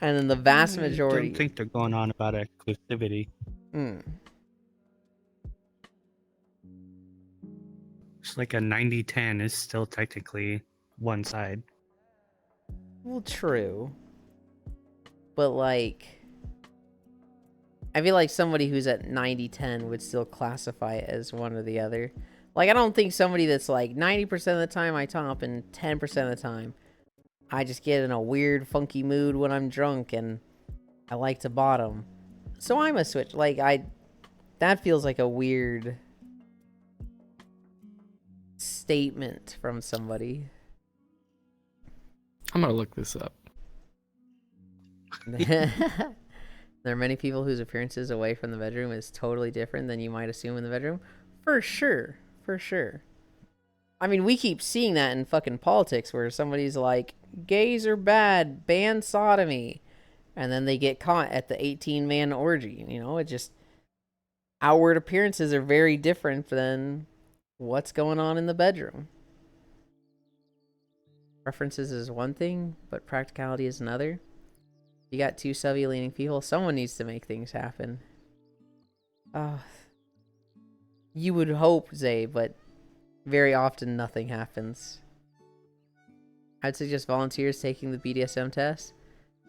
And then the vast majority... I don't think they're going on about exclusivity. It's like a 90-10 is still technically one side. Well, true. But, like... I feel like somebody who's at 90-10 would still classify it as one or the other. Like, I don't think somebody that's like 90% of the time I top and 10% of the time I just get in a weird, funky mood when I'm drunk and I like to bottom. So I'm a switch. Like, that feels like a weird statement from somebody. I'm gonna look this up. There are many people whose appearances away from the bedroom is totally different than you might assume in the bedroom. For sure. For sure. I mean, we keep seeing that in fucking politics where somebody's like, gays are bad, ban sodomy. And then they get caught at the 18-man orgy. You know, it just... outward appearances are very different than what's going on in the bedroom. Preferences is one thing, but practicality is another. You got two subby leaning people. Someone needs to make things happen. You would hope, Zay, but very often nothing happens. I'd suggest volunteers taking the BDSM test,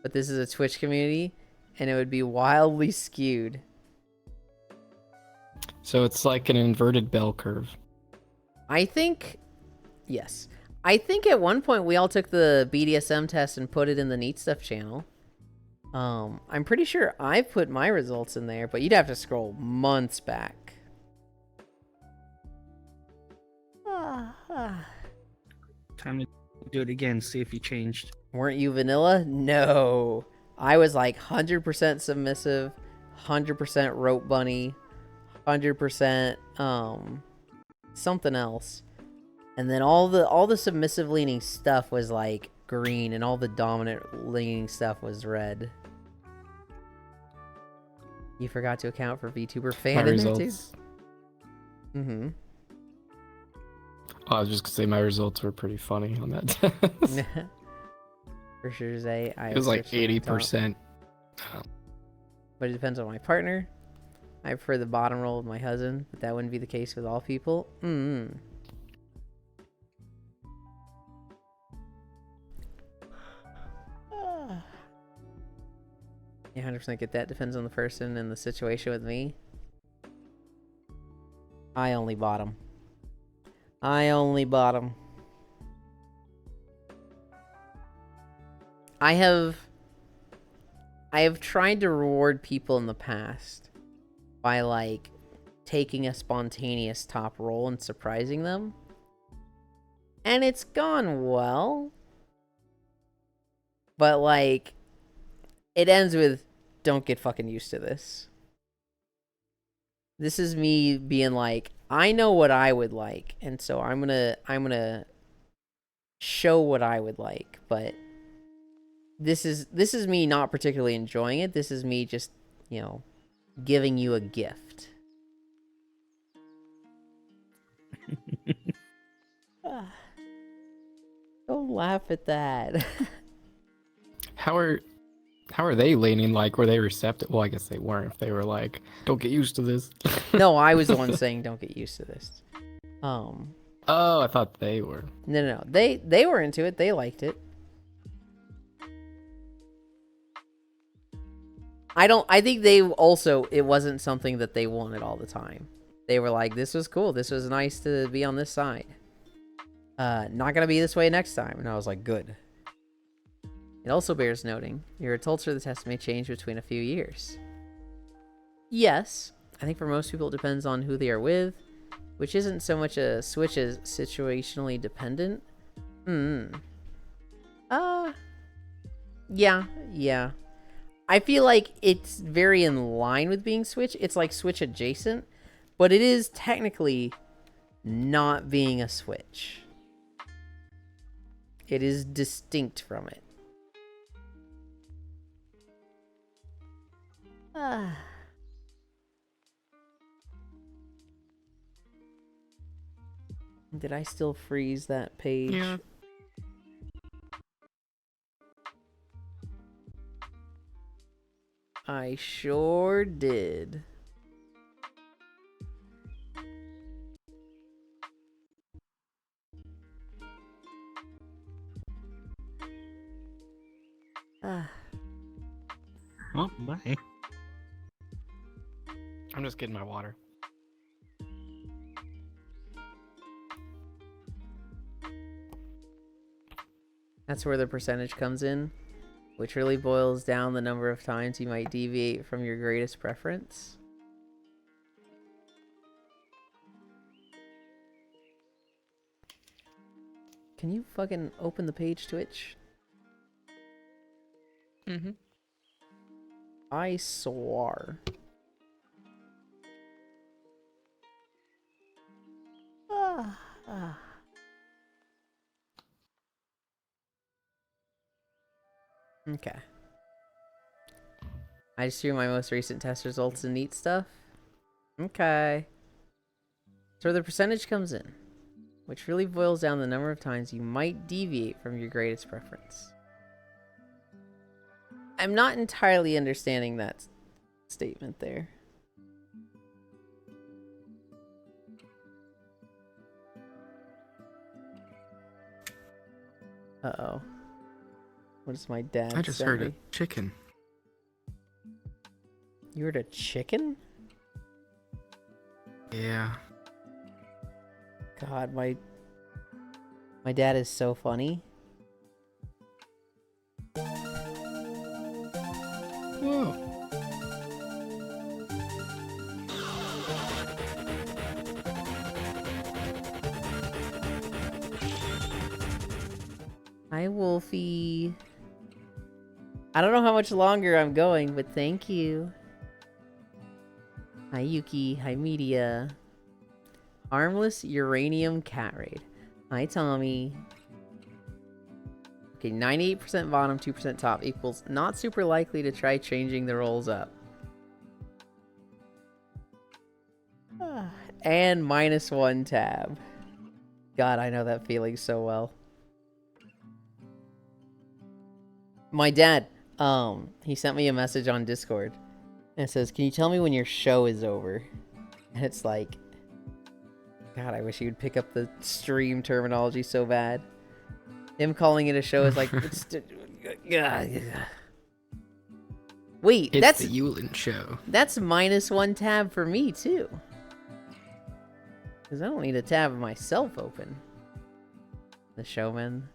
but this is a Twitch community, and it would be wildly skewed. So it's like an inverted bell curve. I think, yes. I think at one point we all took the BDSM test and put it in the Neat Stuff channel. I'm pretty sure I've put my results in there, but you'd have to scroll months back. Time to do it again, see if you changed. Weren't you vanilla? No. I was like 100% submissive, 100% rope bunny, 100% something else. And then all the submissive leaning stuff was like green, and all the dominant leaning stuff was red. You forgot to account for VTuber fan My in there too? results. Mm-hmm. Oh, I was just gonna say my results were pretty funny on that test. For sure, Zay. It was like 80%. But it depends on my partner. I prefer the bottom roll with my husband, but that wouldn't be the case with all people. Yeah, 100% get that. Depends on the person and the situation with me. I only bottom. I have tried to reward people in the past by like taking a spontaneous top roll and surprising them. And it's gone well. But like it ends with, don't get fucking used to this. This is me being like, I know what I would like, and so I'm gonna show what I would like, but this is me not particularly enjoying it. This is me just, you know, giving you a gift. Don't laugh at that. How are they leaning? Like, were they receptive? Well, I guess they weren't. If they were like, don't get used to this. No, I was the one saying don't get used to this. Oh, I thought they were. No. They were into it. They liked it. I think they also, it wasn't something that they wanted all the time. They were like, this was cool. This was nice to be on this side. Not gonna be this way next time. And I was like, good. It also bears noting, your results for the test may change between a few years. Yes, I think for most people it depends on who they are with, which isn't so much a switch as situationally dependent. Yeah. I feel like it's very in line with being switch. It's like switch adjacent, but it is technically not being a switch. It is distinct from it. Did I still freeze that page? Yeah. I sure did. Oh, bye. I'm just getting my water. That's where the percentage comes in, which really boils down the number of times you might deviate from your greatest preference. Can you fucking open the page, Twitch? Mm-hmm. I swore. Okay. I just threw my most recent test results in Neat Stuff. Okay. So the percentage comes in, which really boils down the number of times you might deviate from your greatest preference. I'm not entirely understanding that statement there. Uh-oh. What does my dad I just send heard me? a chicken. You heard a chicken? Yeah. God, my dad is so funny. Whoa. Hi, Wolfie. I don't know how much longer I'm going, but thank you. Hi, Yuki. Hi, Media. Armless Uranium Cat Raid. Hi, Tommy. Okay, 98% bottom, 2% top equals not super likely to try changing the rolls up. And -1 tab. God, I know that feeling so well. My dad, he sent me a message on Discord. And it says, "Can you tell me when your show is over?" And it's like, God, I wish he would pick up the stream terminology so bad. Him calling it a show is like, wait, It's that's the Yulin show. that's -1 tab for me too. Because I don't need a tab of myself open. The showman,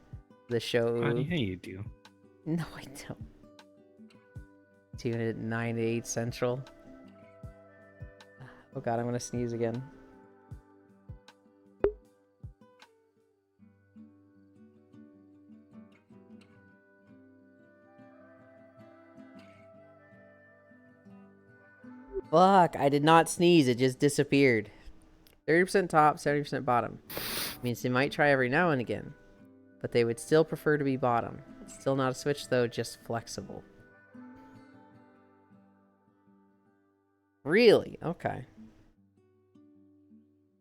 the show. Honey, yeah, you do. No, I don't. Tune in at 9 to 8 Central. Oh God, I'm gonna sneeze again. Fuck, I did not sneeze, it just disappeared. 30% top, 70% bottom. Means they might try every now and again, but they would still prefer to be bottom. It's still not a switch though, just flexible. Really? Okay.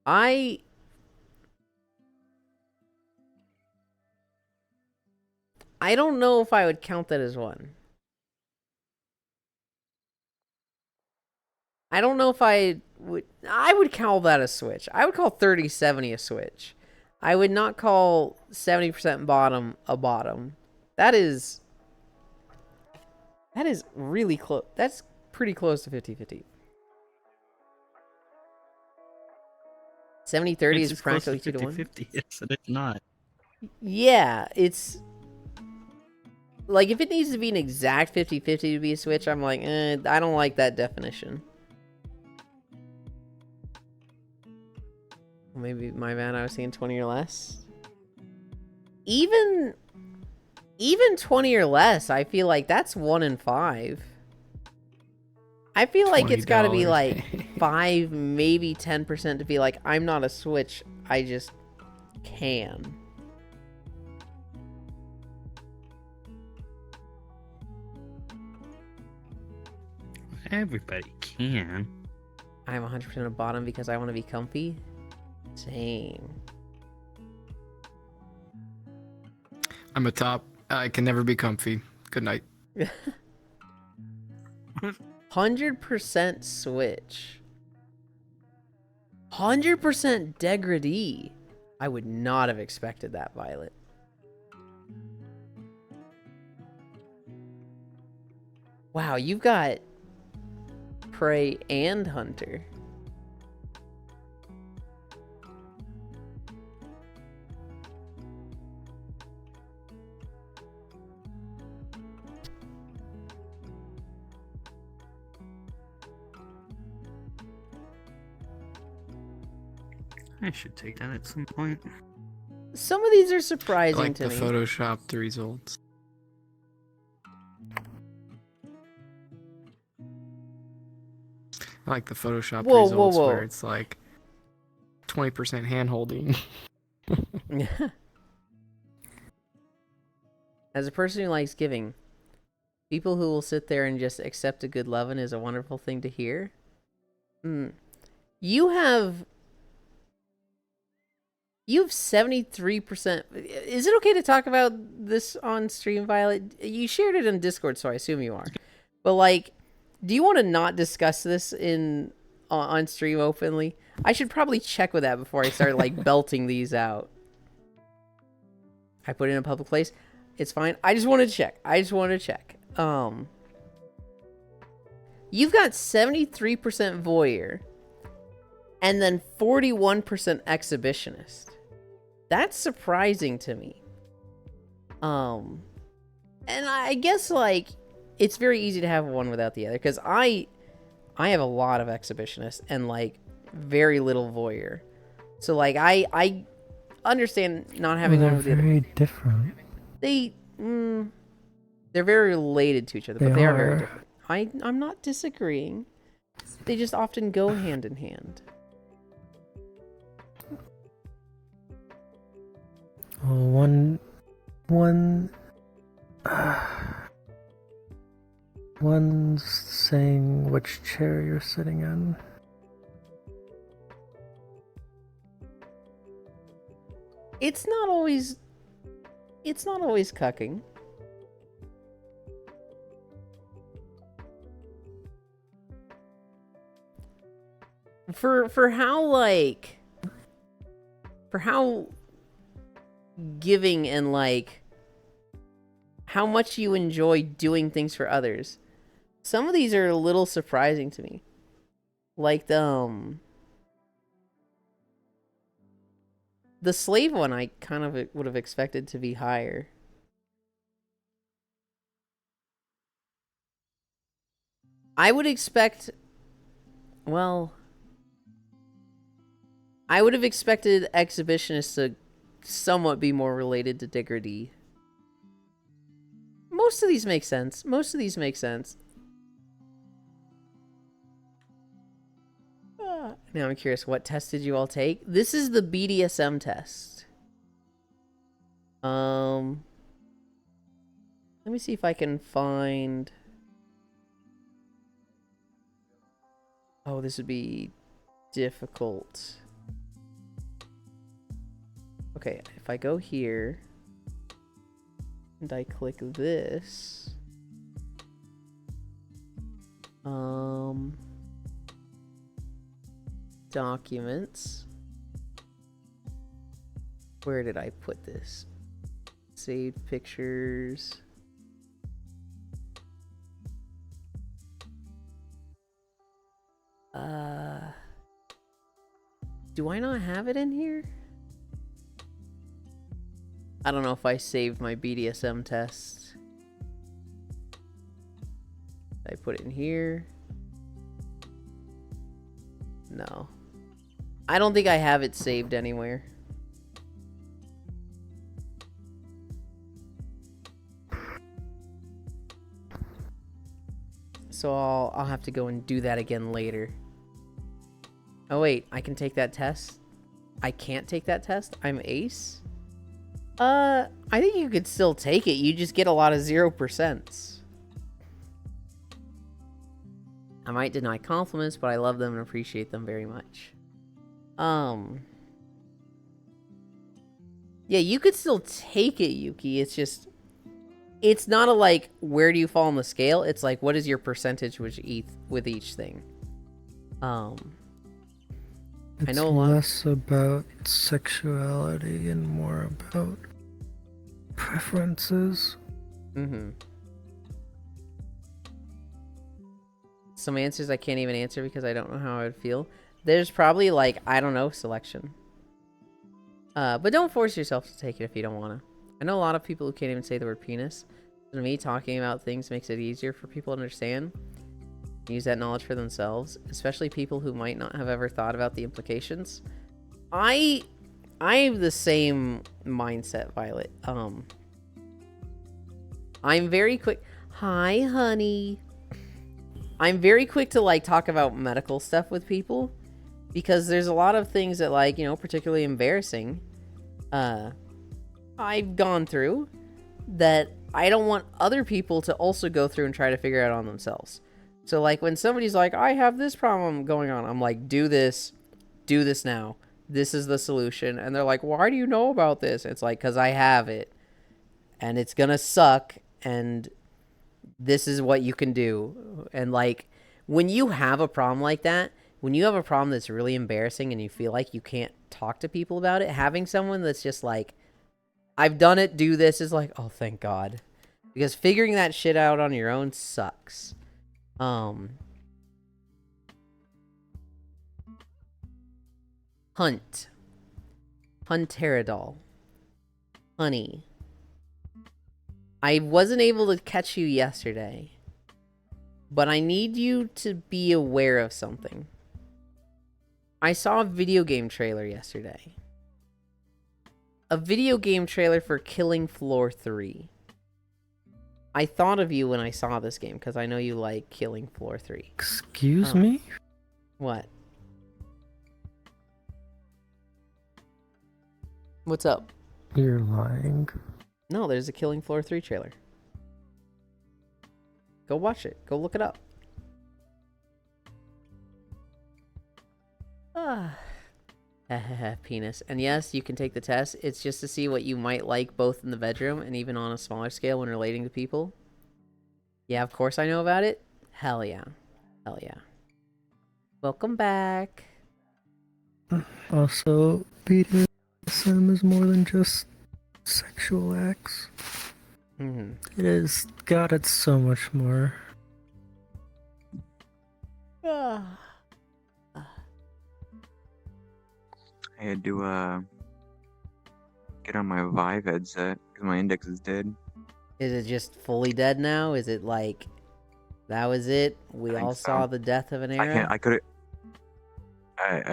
I don't know if I would count that as one. I don't know if I would call that a switch. I would call 30/70 a switch. I would not call 70% bottom a bottom. That is really close. That's pretty close to 50/50. 70/30 is It's close to practically 2 to 1. 50-50. Yes, and it's not. Yeah, it's like if it needs to be an exact 50/50 to be a switch, I'm like, I don't like that definition. Maybe my bad, I was thinking 20 or less. Even 20 or less, I feel like that's 1 in 5. I feel like it's got to be $20. like 5, maybe 10% to be like, I'm not a switch, I just can. Everybody can. I'm 100% a bottom because I want to be comfy. Same. I'm a top. I can never be comfy. Good night. 100% switch. 100% degradee. I would not have expected that, Violet. Wow, you've got prey and hunter. I should take that at some point. Some of these are I surprising like to the me. Photoshop the results. I like the Photoshop Whoa, whoa, results whoa. where it's like 20% hand holding. As a person who likes giving, people who will sit there and just accept a good loving is a wonderful thing to hear. You have 73%. Is it okay to talk about this on stream, Violet? You shared it in Discord, so I assume you are. But like, do you want to not discuss this on stream openly? I should probably check with that before I start like belting these out. I put it in a public place. It's fine. I just wanted to check. You've got 73% voyeur and then 41% exhibitionist. That's surprising to me. And I guess like it's very easy to have one without the other, because I have a lot of exhibitionist and like very little voyeur. So like I understand not having one with the other. They're very different. They're very related to each other, but they are very different. I'm not disagreeing. They just often go hand in hand. Well, one's saying which chair you're sitting in. It's not always cucking. For how giving and like how much you enjoy doing things for others. Some of these are a little surprising to me. Like the slave one, I kind of would have expected to be higher. I would have expected exhibitionists to somewhat be more related to Digger D. Most of these make sense. Now I'm curious, what test did you all take? This is the BDSM test. Let me see if I can find... Oh, this would be difficult. Okay, if I go here and I click this, documents. Where did I put this? Saved pictures. Do I not have it in here? I don't know if I saved my BDSM test. Did I put it in here? No. I don't think I have it saved anywhere. So I'll have to go and do that again later. Oh wait, I can take that test? I can't take that test? I'm ace? I think you could still take it. You just get a lot of 0%. I might deny compliments, but I love them and appreciate them very much. Yeah, you could still take it, Yuki. It's just... It's not a, like, where do you fall on the scale? It's like, what is your percentage with each thing? It's I know a lot. less about sexuality and more about preferences. Mm-hmm. Some answers I can't even answer because I don't know how I would feel. There's probably, like, I don't know, selection. But don't force yourself to take it if you don't want to. I know a lot of people who can't even say the word penis. To me, talking about things makes it easier for people to understand. Use that knowledge for themselves, especially people who might not have ever thought about the implications. I have the same mindset, Violet. I'm very quick. Hi, honey. I'm very quick to, like, talk about medical stuff with people because there's a lot of things that, like, you know, particularly embarrassing, I've gone through that I don't want other people to also go through and try to figure out on themselves. So like when somebody's like, I have this problem going on, I'm like, do this now. This is the solution. And they're like, why do you know about this? It's like, because I have it. And it's going to suck. And this is what you can do. And like, when you have a problem like that, when you have a problem that's really embarrassing and you feel like you can't talk to people about it, having someone that's just like, I've done it, do this, is like, oh, thank God. Because figuring that shit out on your own sucks. Hunt. Hunteradol. Honey. I wasn't able to catch you yesterday, but I need you to be aware of something. I saw a video game trailer yesterday. A video game trailer for Killing Floor 3. I thought of you when I saw this game because I know you like Killing Floor 3. Excuse me? What? What's up? You're lying. No, there's a Killing Floor 3 trailer. Go watch it. Go look it up. Penis. And yes, you can take the test. It's just to see what you might like both in the bedroom and even on a smaller scale when relating to people. Yeah, of course I know about it. Hell yeah. Hell yeah. Welcome back. Also, BDSM is more than just sexual acts. Mm-hmm. It is. God, it's so much more. I had to get on my Vive headset because my index is dead. Is it just fully dead now? Is it like that was it? We I all think saw so. the death of an era? I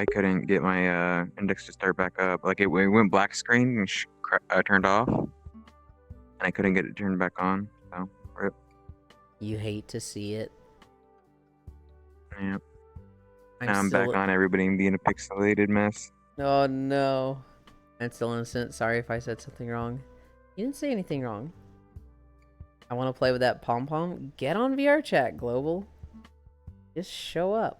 couldn't get my index to start back up. Like it went black screen and turned off, and I couldn't get it turned back on. So rip. You hate to see it. Yeah. Now I'm back on everybody being a pixelated mess. Oh no. I'm still innocent. Sorry if I said something wrong. You didn't say anything wrong. I want to play with that pom-pom. Get on VR chat, Global. Just show up.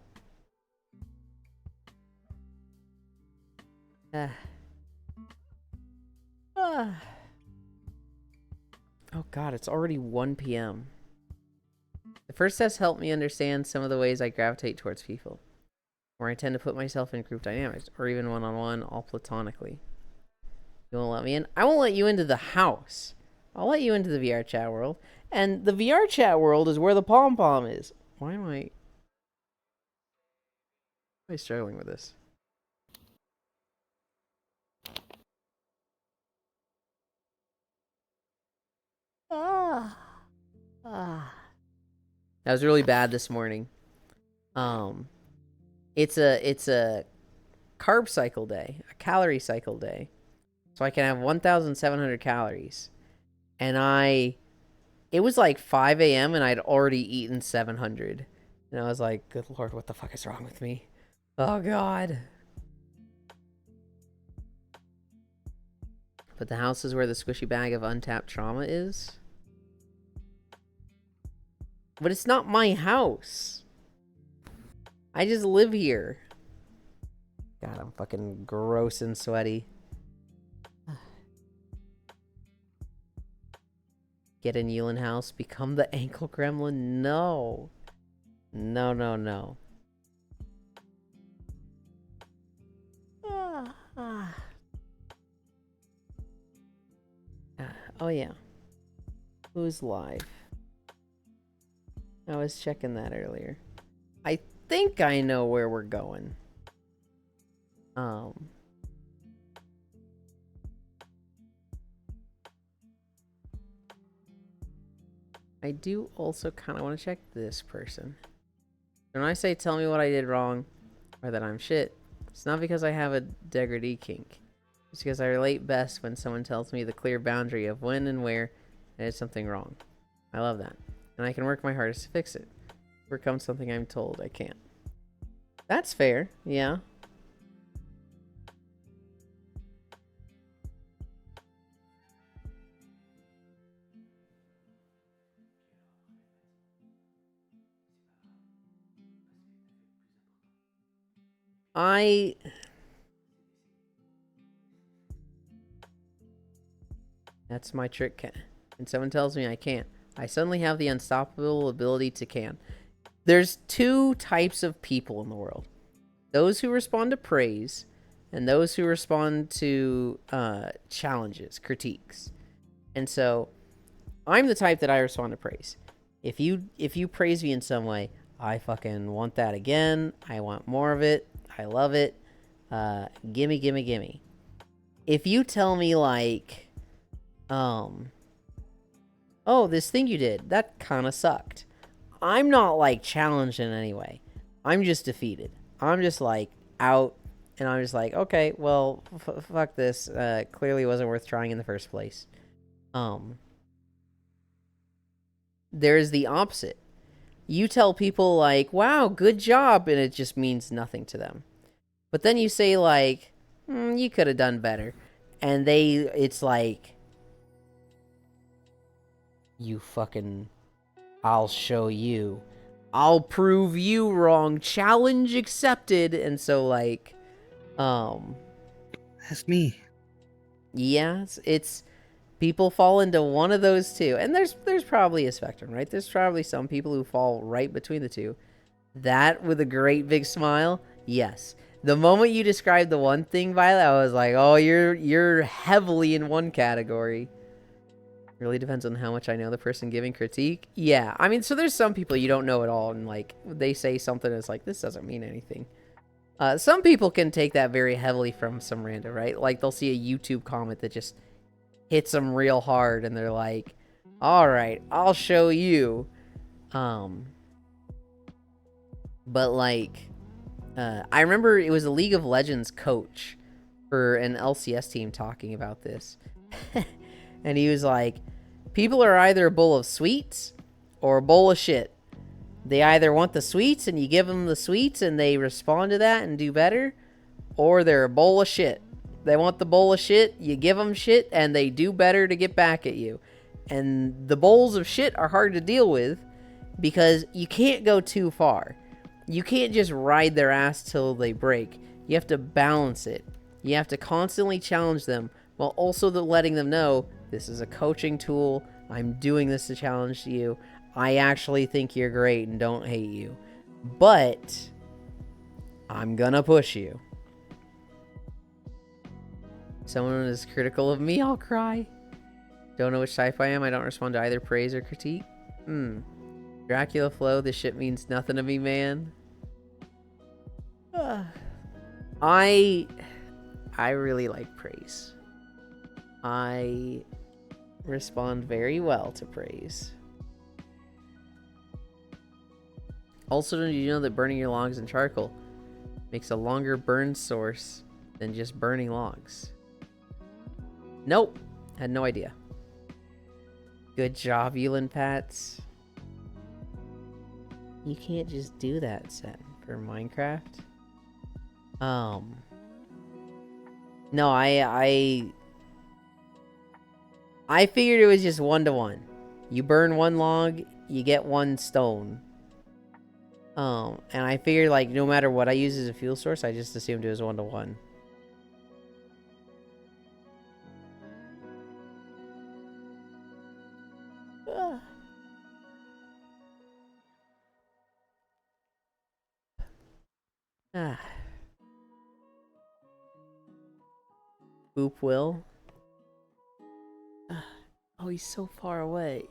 Oh god, it's already 1 p.m. The first test helped me understand some of the ways I gravitate towards people, where I tend to put myself in group dynamics, or even one-on-one, all platonically. You won't let me in? I won't let you into the house. I'll let you into the VR chat world. And the VR chat world is where the pom-pom is. Why am I struggling with this? That was really bad this morning. It's a carb cycle day, a calorie cycle day. So I can have 1,700 calories. And it was like 5 a.m. and I'd already eaten 700. And I was like, good Lord, what the fuck is wrong with me? Oh God. But the house is where the squishy bag of untapped trauma is. But it's not my house. I just live here. God, I'm fucking gross and sweaty. Get in Yulin house, become the ankle gremlin? No. No, no, no. Oh yeah. Who's live? I was checking that earlier. I think I know where we're going. I do also kind of want to check this person. When I say tell me what I did wrong or that I'm shit, it's not because I have a degradee kink. It's because I relate best when someone tells me the clear boundary of when and where I did something wrong. I love that. And I can work my hardest to fix it. Overcome something I'm told I can't. That's fair, yeah. That's my trick. And someone tells me I can't. I suddenly have the unstoppable ability to can. There's two types of people in the world. Those who respond to praise and those who respond to challenges, critiques. And so I'm the type that I respond to praise. If you praise me in some way, I fucking want that again. I want more of it. I love it. Gimme, gimme, gimme. If you tell me like, oh, this thing you did, that kind of sucked. I'm not like challenged in any way. I'm just defeated. I'm just like out, and I'm just like, okay, well, fuck this. Clearly wasn't worth trying in the first place. There's the opposite. You tell people like, wow, good job, and it just means nothing to them. But then you say like, you could have done better. And it's like, you fucking, I'll show you. I'll prove you wrong. Challenge accepted. And so like, That's me. yeah, it's people fall into one of those two. And there's probably a spectrum, right? There's probably some people who fall right between the two. That with a great big smile, yes. The moment you described the one thing, Violet, I was like, oh, you're heavily in one category. Really depends on how much I know the person giving critique. Yeah, I mean, so there's some people you don't know at all, and like they say something that's like, this doesn't mean anything. Some people can take that very heavily from some random, right? Like they'll see a YouTube comment that just hits them real hard, and they're like, all right, I'll show you. But like, I remember it was a League of Legends coach for an LCS team talking about this. And he was like, people are either a bowl of sweets or a bowl of shit. They either want the sweets and you give them the sweets and they respond to that and do better, or they're a bowl of shit. They want the bowl of shit, you give them shit, and they do better to get back at you. And the bowls of shit are hard to deal with because you can't go too far. You can't just ride their ass till they break. You have to balance it. You have to constantly challenge them while also letting them know, this is a coaching tool. I'm doing this to challenge you. I actually think you're great and don't hate you. But I'm gonna push you. Someone is critical of me, I'll cry. Don't know which type I am. I don't respond to either praise or critique. Dracula Flow, this shit means nothing to me, man. I really like praise. I respond very well to praise. Also, did you know that burning your logs in charcoal makes a longer burn source than just burning logs? Nope. Had no idea. Good job, Yulin Pats. You can't just do that, Sen, for Minecraft. No, I figured it was just 1-to-1. You burn one log, you get one stone. And I figured, like, no matter what I use as a fuel source, I just assumed it was 1-to-1. Boop will. Oh, he's so far away.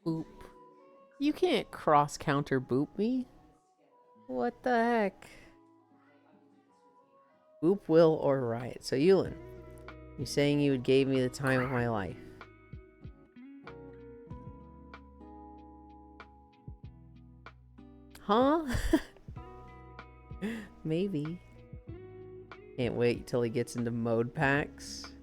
Boop. You can't cross-counter boop me. What the heck? Boop, will, or riot. So, Yulin, you're saying you gave me the time of my life. Huh? Maybe. Can't wait till he gets into mode packs.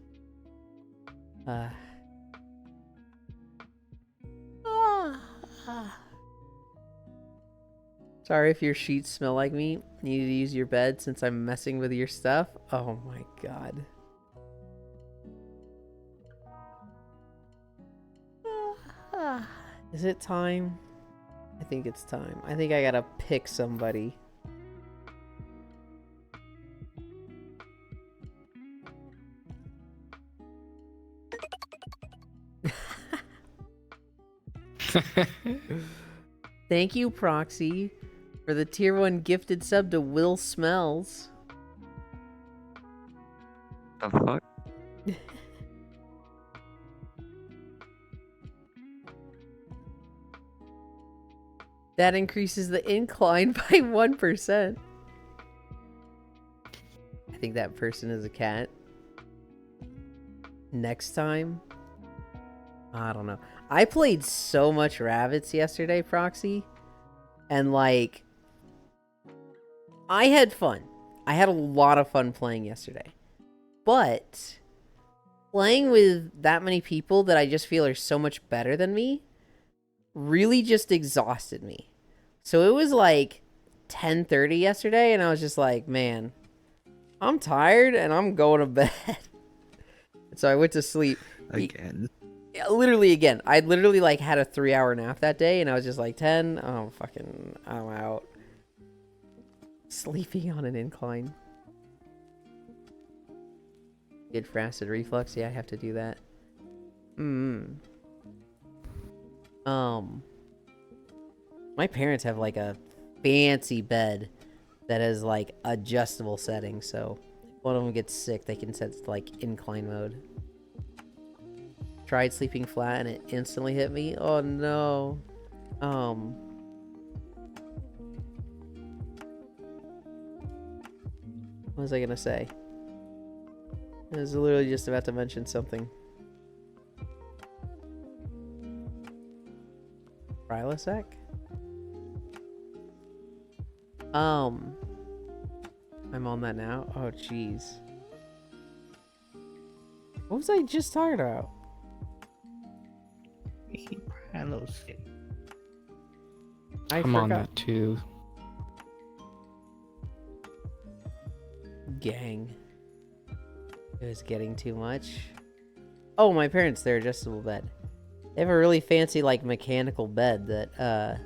Sorry if your sheets smell like me. Need to use your bed since I'm messing with your stuff. Oh my god. Is it time? I think it's time. I think I gotta pick somebody. Thank you, Proxy, for the tier 1 gifted sub to Will Smells. The fuck? That increases the incline by 1%. I think that person is a cat. Next time? I don't know. I played so much Rabbids yesterday, Proxy. And, like, I had fun. I had a lot of fun playing yesterday. But playing with that many people that I just feel are so much better than me really just exhausted me. So it was like 10:30 yesterday, and I was just like, man, I'm tired and I'm going to bed. So I went to sleep. Again. Yeah, literally again. I literally like had a 3-hour nap that day, and I was just like, 10, oh fucking, I'm out. Sleeping on an incline. Good for acid reflux. Yeah, I have to do that. My parents have like a fancy bed that has like adjustable settings, so if one of them gets sick, they can set it to like incline mode. Tried sleeping flat and it instantly hit me. Oh no. What was I gonna say? I was literally just about to mention something. Prilosec? I'm on that now? Oh, jeez. What was I just talking about? Prilosec. I'm on that too. Gang. It was getting too much. Oh, my parents, their adjustable bed. They have a really fancy, like, mechanical bed that,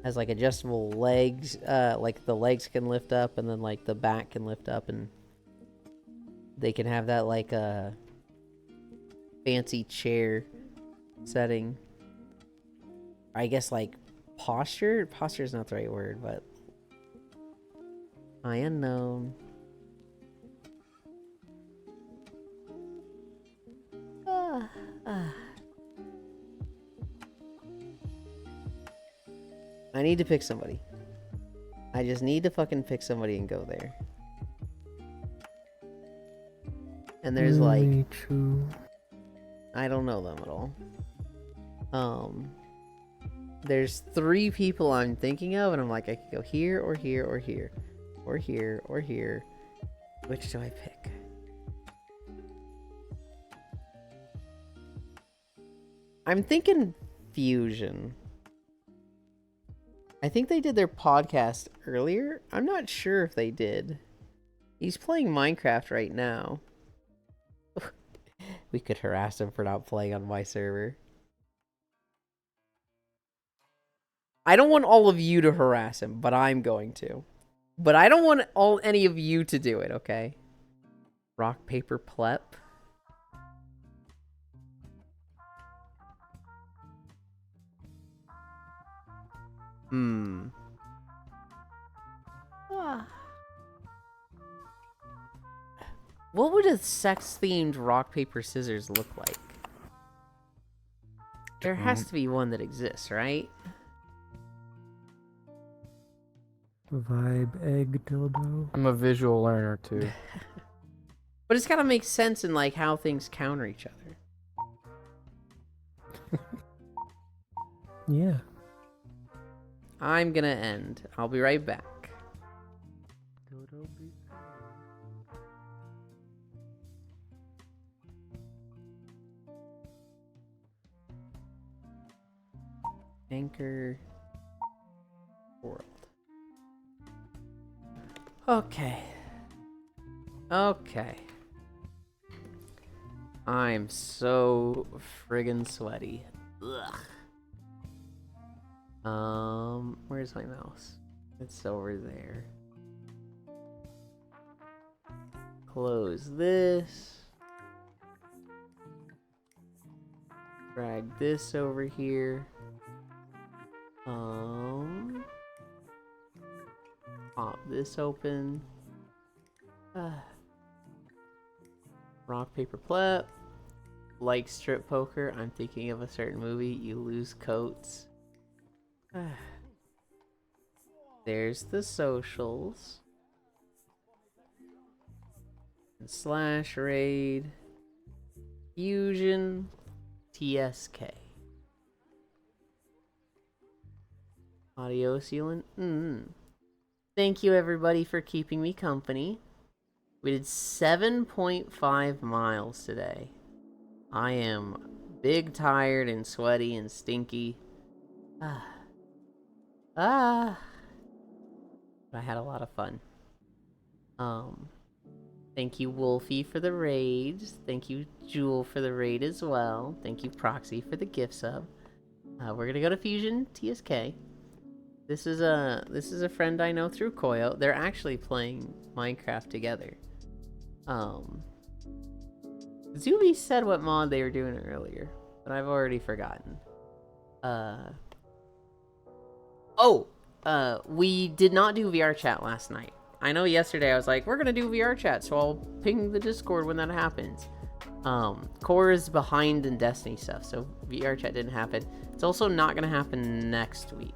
has, like, adjustable legs. Like, the legs can lift up, and then, like, the back can lift up, and they can have that, like, fancy chair setting. I guess, like, posture? Posture is not the right word, but I unknown. I need to pick somebody. I just need to fucking pick somebody and go there. And there's like, I don't know them at all. There's 3 people I'm thinking of, and I'm like, I could go here or here or here, or here or here. Which do I pick? I'm thinking Fusion. I think they did their podcast earlier. I'm not sure if they did. He's playing Minecraft right now. We could harass him for not playing on my server. I don't want all of you to harass him, but I'm going to. But I don't want any of you to do it, okay? Rock, paper, plep. What would a sex-themed rock, paper, scissors look like? There has to be one that exists, right? Vibe egg dildo. I'm a visual learner too. But it's gotta make sense in like how things counter each other. Yeah. I'm gonna end. I'll be right back. Anchor world. Okay. Okay. I'm so friggin' sweaty. Ugh. Where's my mouse? It's over there. Close this. Drag this over here. Pop this open. Rock, paper, plep. Like strip poker. I'm thinking of a certain movie. You lose coats. There's the socials. And slash raid. Fusion. TSK. Audio sealant. Thank you everybody for keeping me company. We did 7.5 miles today. I am big, tired, and sweaty and stinky. But I had a lot of fun. Thank you, Wolfie, for the raids. Thank you, Jewel, for the raid as well. Thank you, Proxy, for the gift sub. We're gonna go to Fusion TSK. This is a friend I know through Koyo. They're actually playing Minecraft together. Zuby said what mod they were doing earlier, but I've already forgotten. We did not do VR chat last night. I know yesterday I was like, we're gonna do VR chat, so I'll ping the Discord when that happens. Core is behind in Destiny stuff, so VR chat didn't happen. It's also not gonna happen next week.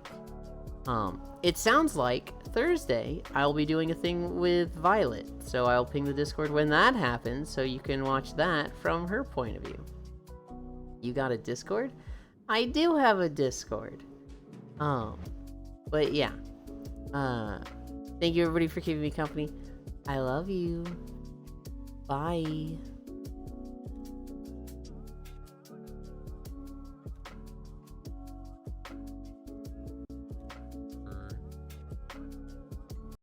It sounds like Thursday I'll be doing a thing with Violet, so I'll ping the Discord when that happens, so you can watch that from her point of view. You got a Discord? I do have a Discord. But yeah. Thank you everybody for keeping me company. I love you. Bye.